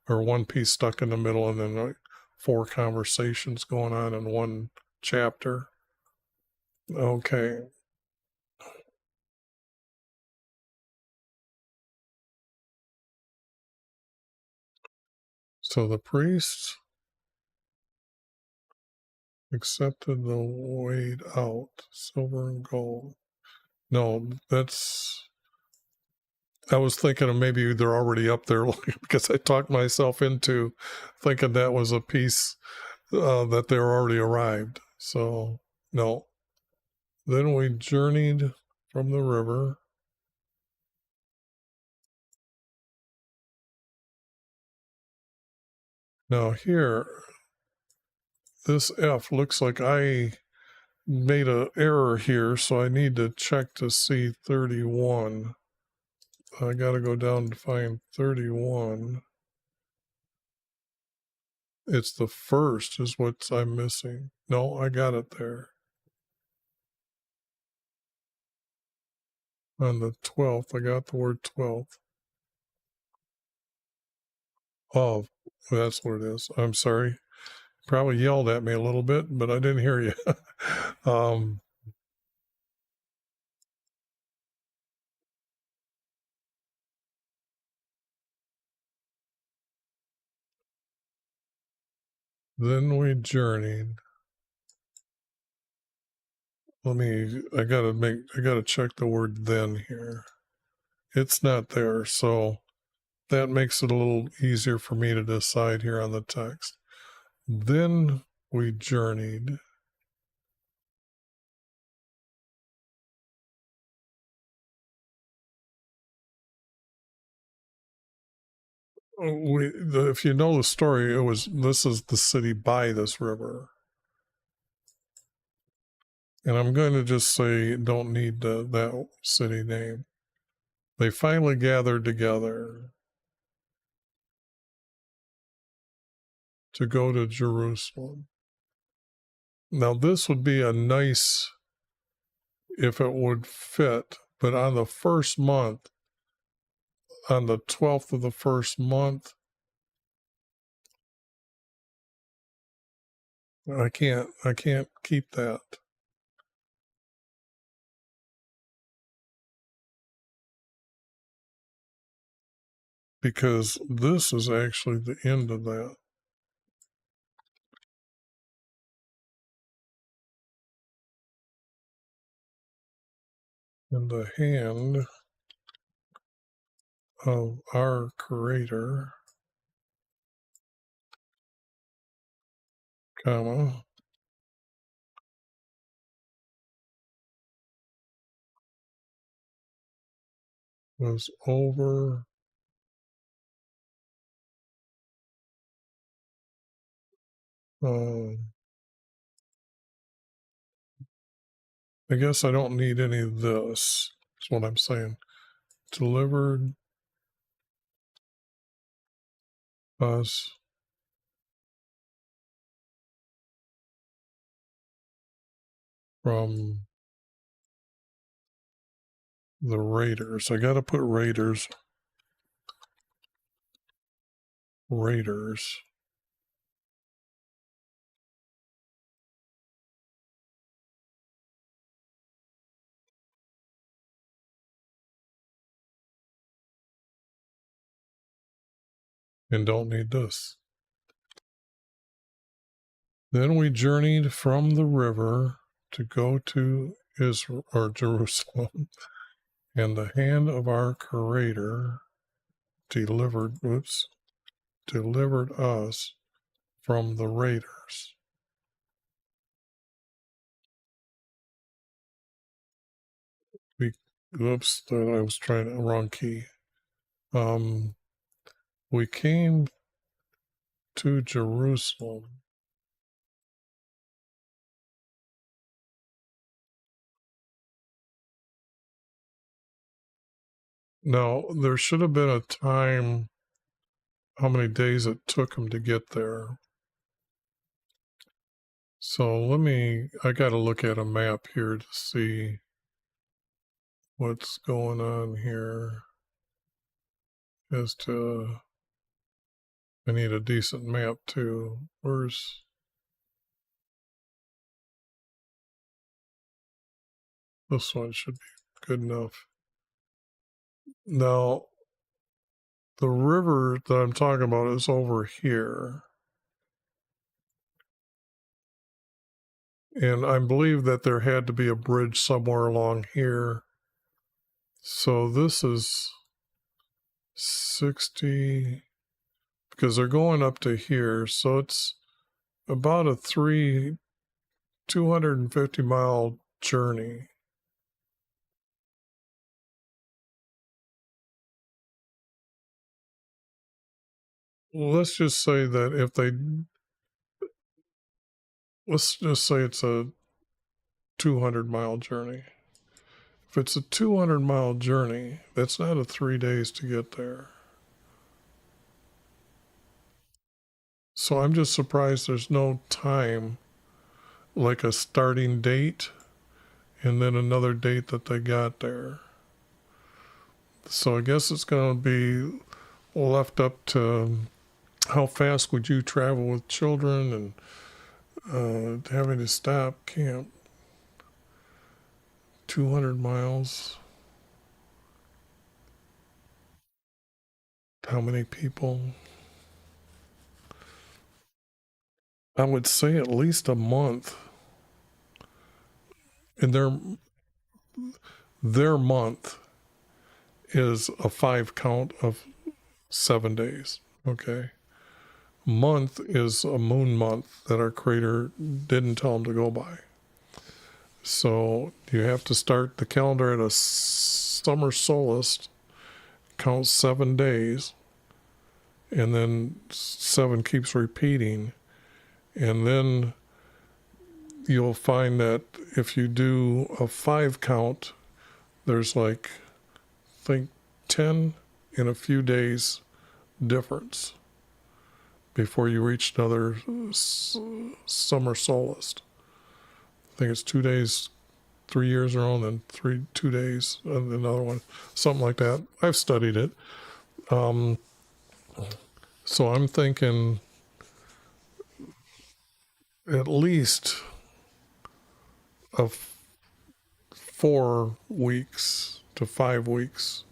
or one piece stuck in the middle, and then like 4 conversations going on in one chapter. Okay. So the priests accepted the weighed out silver and gold. No, I was thinking of maybe they're already up there because I talked myself into thinking that was a piece that they're already arrived. So, no. Then we journeyed from the river. Now here, this F looks like I made an error here, so I need to check to see 31. I got to go down to find 31. It's the first is what I'm missing. No, I got it there. on the 12th. I got the word 12th. Oh, that's what it is. I'm sorry. Probably yelled at me a little bit, but I didn't hear you. um, then we journeyed. I gotta check the word then here. It's not there, so that makes it a little easier for me to decide here on the text. Then we journeyed. If you know the story, this is the city by this river. And I'm going to just say, don't need that city name. They finally gathered together to go to Jerusalem. Now, this would be a nice, if it would fit, but on the first month, on the 12th of the first month, I can't keep that. Because this is actually the end of that. In the hand of our Creator, comma, was over I guess I don't need any of this, is what I'm saying. Delivered us from the raiders. I got to put raiders. And don't need this. Then we journeyed from the river to go to Israel or Jerusalem, and the hand of our Creator delivered us from the raiders. Oops, I was trying the wrong key. We came to Jerusalem. Now, there should have been a time, how many days it took him to get there. So I got to look at a map here to see what's going on here. I need a decent map too. This one should be good enough. Now, the river that I'm talking about is over here. And I believe that there had to be a bridge somewhere along here. So this is 60, because they're going up to here. So it's about a 250 mile journey. Let's just say that let's just say it's a 200-mile journey. If it's a 200-mile journey, that's not a 3 days to get there. So I'm just surprised there's no time, like a starting date and then another date that they got there. So I guess it's going to be left up to how fast would you travel with children, and having to stop camp 200 miles. How many people? I would say at least a month. And their month is a 5 count of 7 days. Okay. Month is a moon month that our creator didn't tell them to go by. So you have to start the calendar at a summer solstice, count 7 days, and then 7 keeps repeating. And then you'll find that if you do a 5 count, there's like, I think 10 in a few days difference before you reach another summer solstice. I think it's 2 days, 3 years in a row, and then 2 days, and another one, something like that. I've studied it. So I'm thinking at least of 4 weeks to 5 weeks.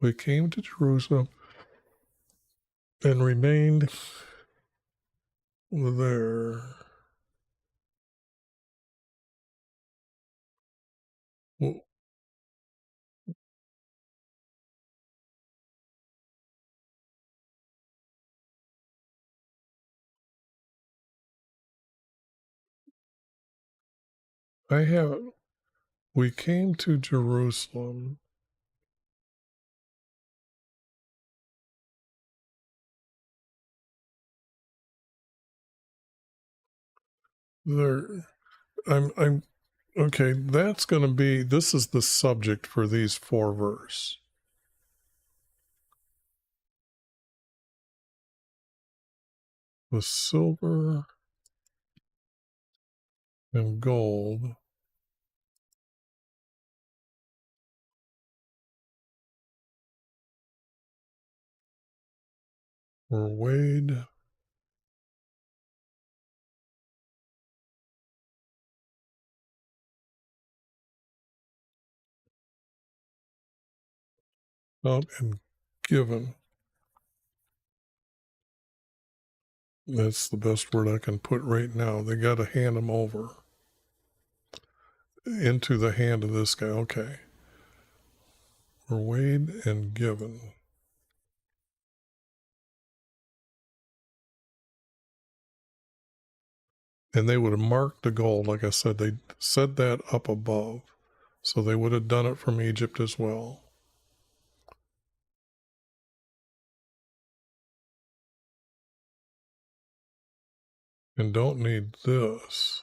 We came to Jerusalem and remained there. I have. We came to Jerusalem. There, I'm okay. That's going to be. This is the subject for these 4 verses. The silver and gold were weighed out and given. That's the best word I can put right now. They got to hand them over into the hand of this guy. Okay. Were weighed and given. And they would have marked the gold. Like I said, they said that up above. So they would have done it from Egypt as well. And don't need this.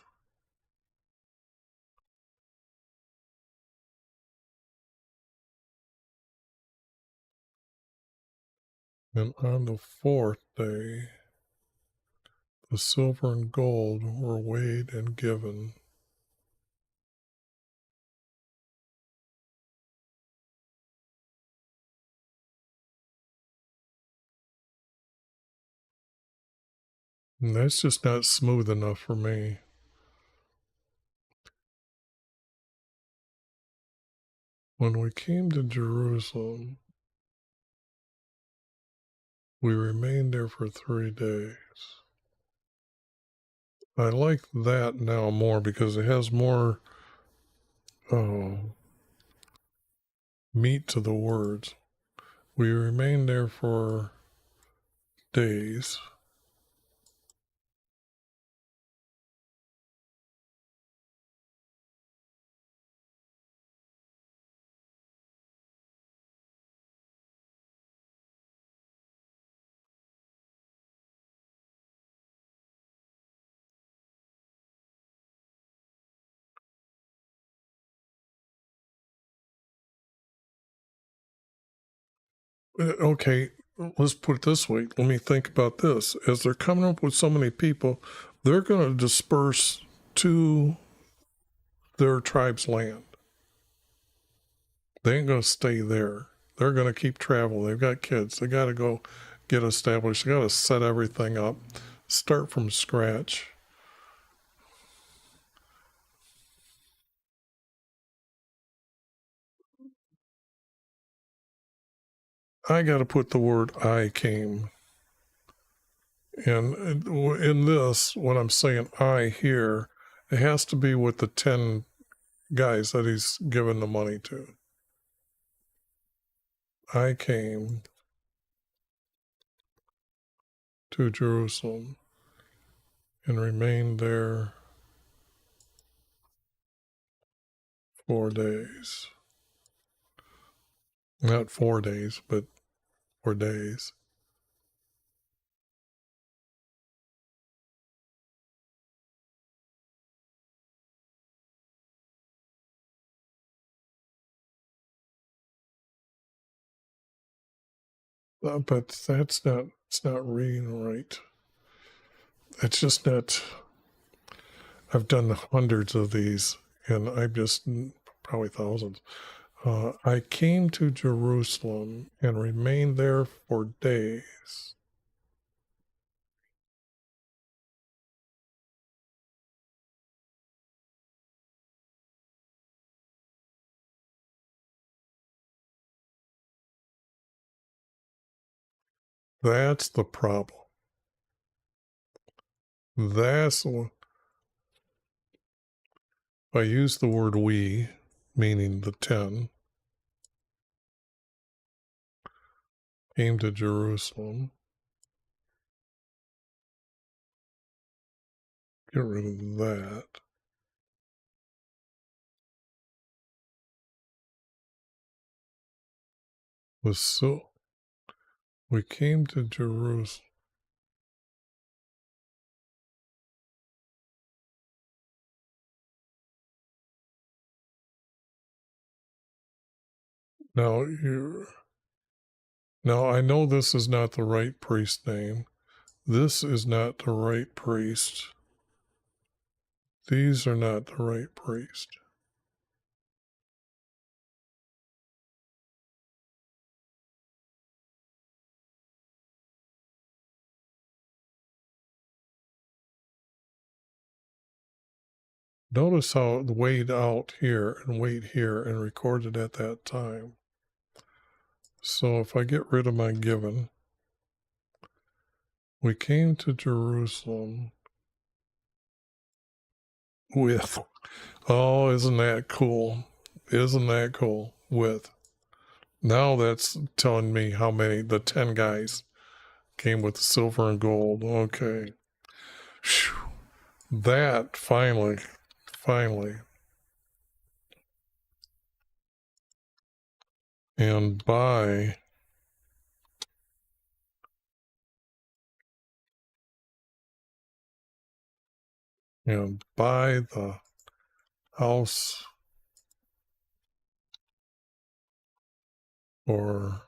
And on the 4th day, the silver and gold were weighed and given. And that's just not smooth enough for me. When we came to Jerusalem, we remained there for 3 days. I like that now more because it has more meat to the words. We remained there for days. Okay, let's put it this way. Let me think about this. As they're coming up with so many people, they're going to disperse to their tribe's land. They ain't going to stay there. They're going to keep traveling. They've got kids. They got to go get established. They got to set everything up, start from scratch. I got to put the word I came. And in this, when I'm saying I here, it has to be with the 10 guys that he's given the money to. I came to Jerusalem and remained there 4 days. Not 4 days, but 4 days. But that's not, it's not reading right. It's just not, I've done hundreds of these and I've just, probably thousands. I came to Jerusalem and remained there for days. That's the problem. That's what I use the word we, meaning the 10, came to Jerusalem. Get rid of that. Was so we came to Jerusalem. Now you now I know this is not the right priest name. This is not the right priest. These are not the right priest. Notice how it weighed out here and weighed here and recorded at that time. So if I get rid of my given, we came to Jerusalem with, oh, isn't that cool? Isn't that cool? With. Now that's telling me how many, the 10 guys came with silver and gold. Okay. Whew. That finally. And by the house or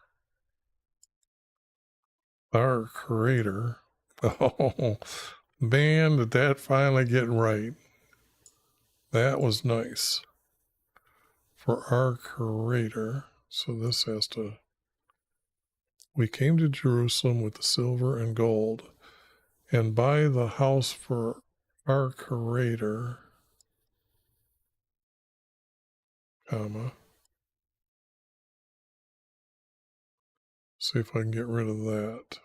our creator. Oh man, did that finally get right? That was nice. For our creator. So this has to, we came to Jerusalem with the silver and gold, and by the house for our creator, comma. See if I can get rid of that.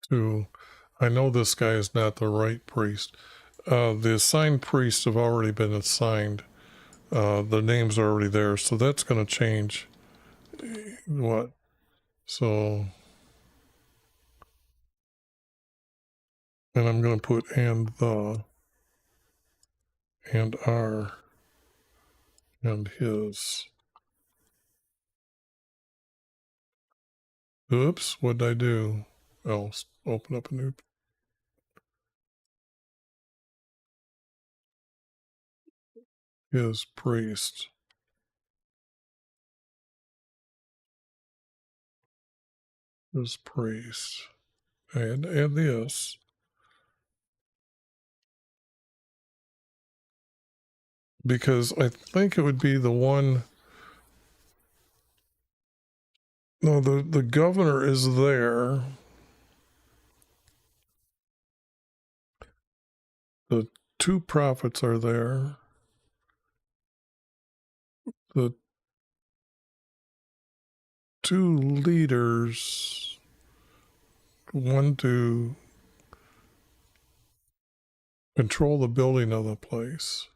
To, I know this guy is not the right priest. The assigned priests have already been assigned. The names are already there, so that's going to change. What? So, and I'm going to put and the, and our, and his. Oops, what did I do? Oh, open up a new. his priest. His priest. And this, because I think it would be the one. No, the governor is there. The two prophets are there. The two leaders, one to control the building of the place.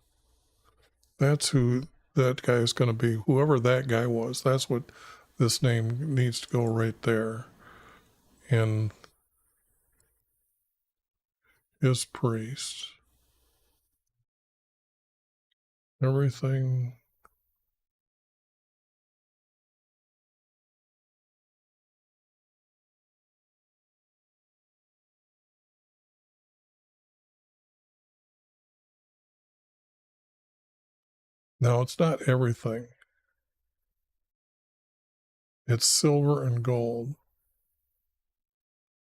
That's who that guy is going to be. Whoever that guy was, that's what this name needs to go right there. And his priest. Everything. Now, it's not everything. It's silver and gold.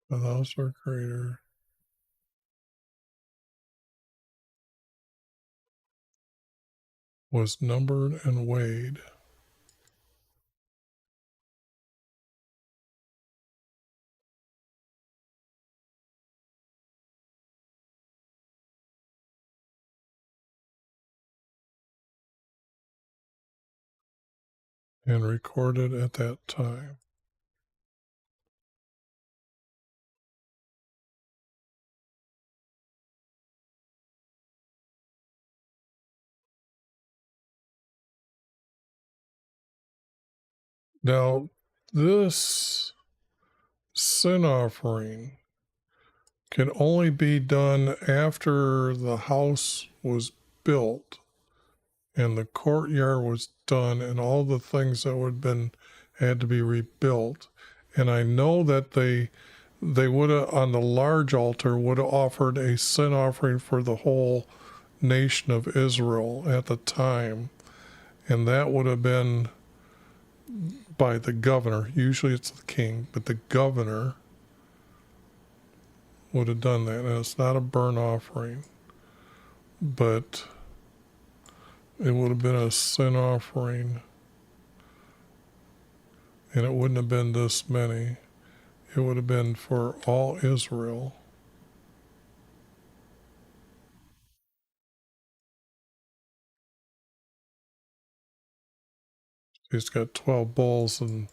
The house of our Creator was numbered and weighed. And recorded at that time. Now, this sin offering can only be done after the house was built and the courtyard was done and all the things that had to be rebuilt. And I know that they would have, on the large altar, would have offered a sin offering for the whole nation of Israel at the time, and that would have been by the governor. Usually it's the king, but the governor would have done that. And it's not a burnt offering, but it would have been a sin offering, and it wouldn't have been this many. It would have been for all Israel. He's got 12 bulls, and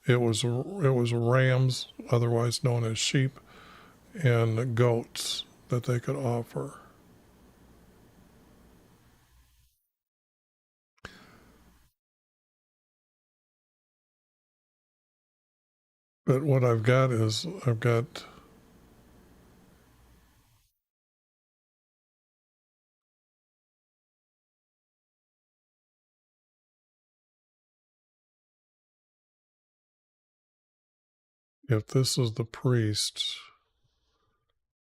it was rams, otherwise known as sheep, and goats that they could offer. But what I've got is if this is the priest,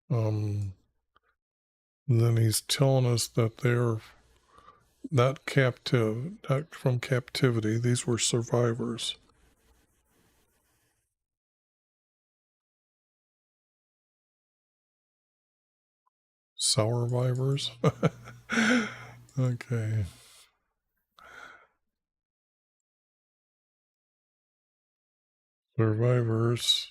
then he's telling us that they're not captive, not from captivity. These were survivors. Survivors. Okay. Survivors.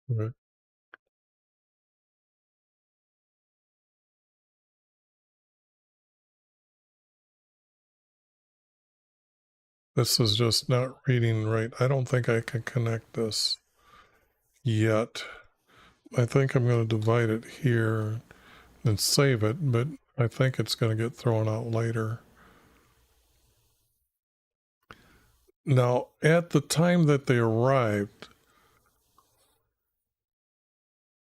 Right. This is just not reading right. I don't think I can connect this yet. I think I'm going to divide it here and save it, but I think it's going to get thrown out later. Now, at the time that they arrived,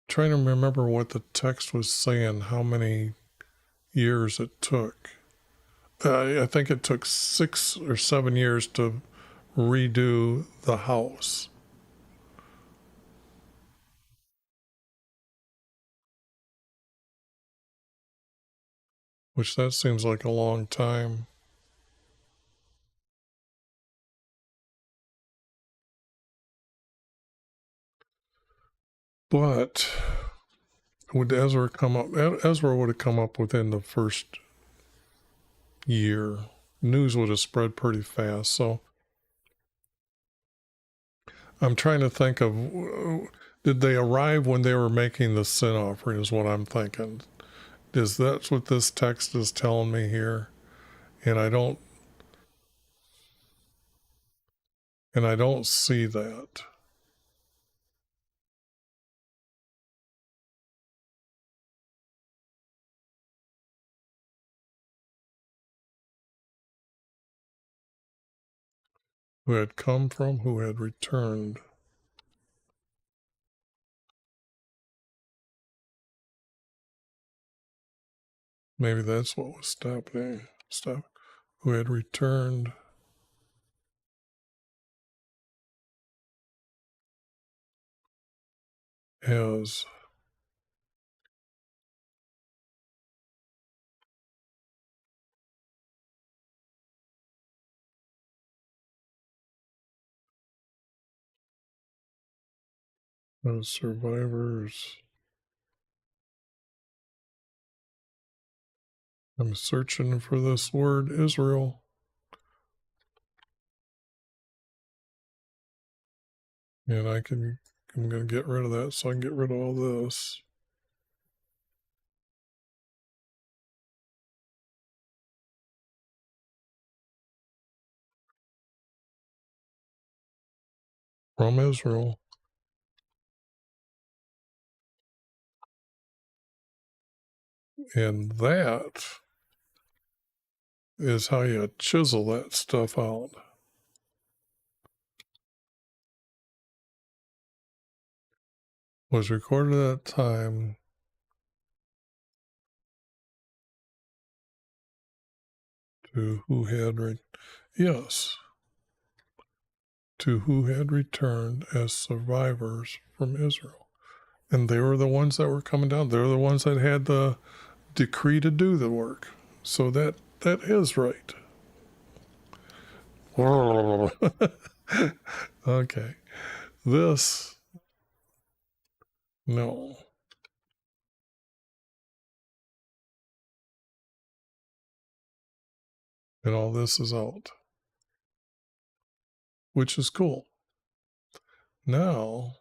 trying to remember what the text was saying, how many years it took. I think it took 6 or 7 years to redo the house. Which that seems like a long time. But would Ezra come up? Ezra would have come up within the first year. News would have spread pretty fast. So I'm trying to think of, did they arrive when they were making the sin offering is what I'm thinking. Is that what this text is telling me here? And I don't see that. Who had come from, who had returned. Maybe that's what was stopping. Who had returned as survivors. I'm searching for this word, Israel. And I'm going to get rid of that so I can get rid of all this. From Israel. And that is how you chisel that stuff out. Was recorded at that time. To who had yes, to who had returned as survivors from Israel. And they were the ones that were coming down. They were the ones that had the decree to do the work. So that is right. Okay. This, no. And all this is out, which is cool. Now,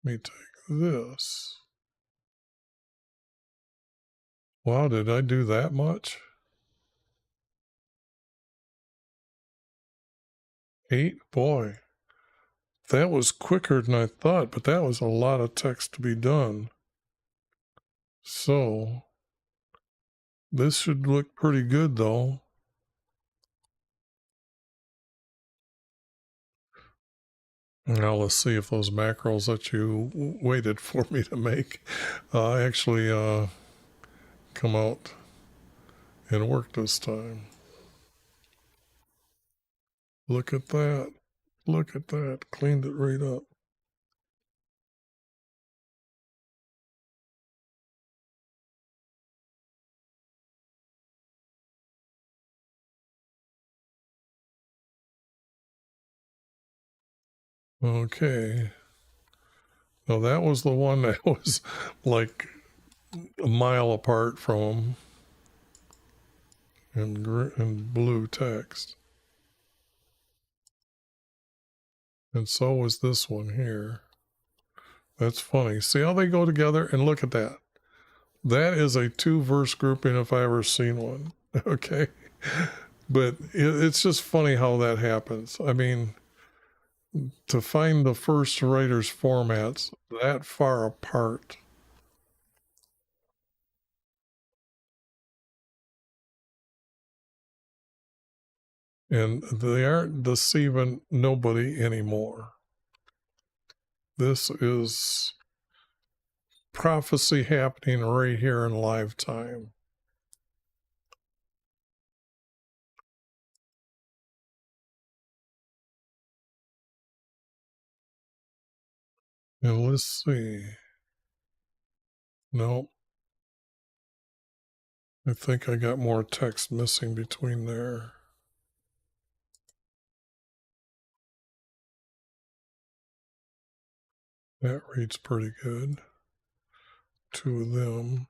let me take this. Wow, did I do that much? 8? Boy, that was quicker than I thought, but that was a lot of text to be done. So, this should look pretty good though. Now let's see if those macros that you waited for me to make actually come out and work this time. Look at that. Look at that. Cleaned it right up. Okay. Now that was the one that was like a mile apart from in blue text. And so was this one here. That's funny. See how they go together? And look at that. That is a 2-verse grouping if I ever seen one. Okay. But it's just funny how that happens. I mean, to find the first writer's formats that far apart. And they aren't deceiving nobody anymore. This is prophecy happening right here in live time. And let's see. No, I think I got more text missing between there. That reads pretty good. Two of them.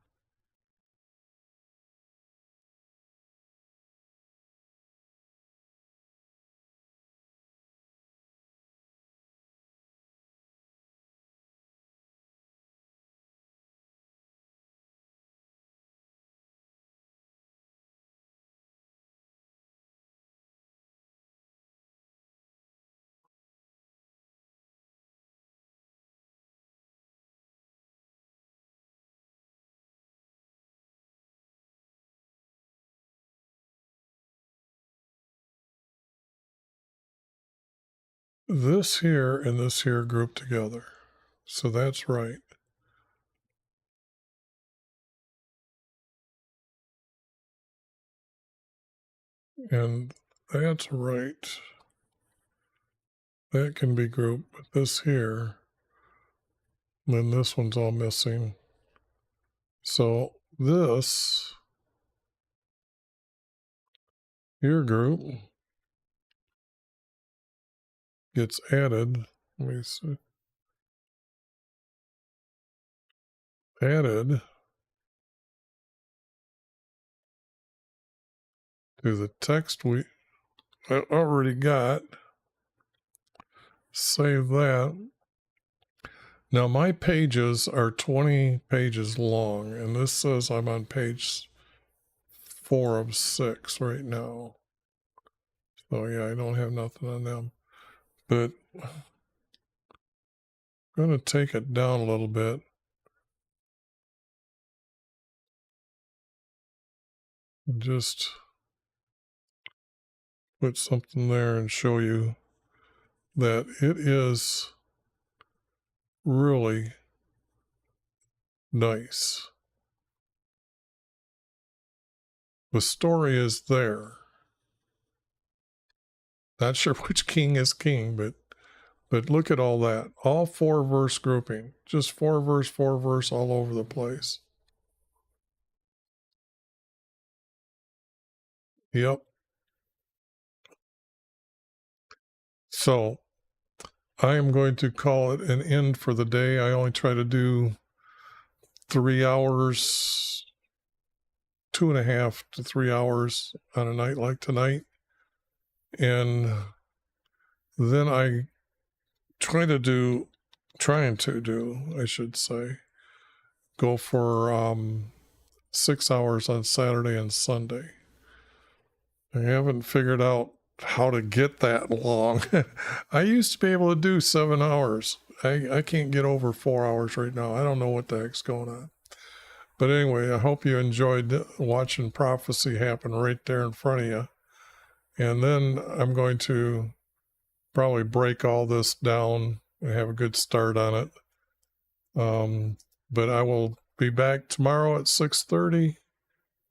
This here and this here grouped together. So that's right. And that's right. That can be grouped, but this here, then this one's all missing. So this here group gets added. Let me see. Added to the text we already got. Save that. Now my pages are 20 pages long, and this says I'm on page 4 of 6 right now. So yeah, I don't have nothing on them. But I'm going to take it down a little bit. And just put something there and show you that it is really nice. The story is there. Not sure which king is king, but look at all that. All 4 verse grouping. Just 4 verse all over the place. Yep. So I am going to call it an end for the day. I only try to do 3 hours, 2.5 to 3 hours on a night like tonight. And then I trying to do, I should say, go for 6 hours on Saturday and Sunday. I haven't figured out how to get that long. I used to be able to do 7 hours. I can't get over 4 hours right now. I don't know what the heck's going on. But anyway, I hope you enjoyed watching prophecy happen right there in front of you. And then I'm going to probably break all this down and have a good start on it. But I will be back tomorrow at 6:30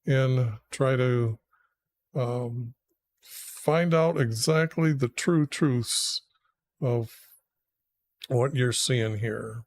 and try to find out exactly the true truths of what you're seeing here.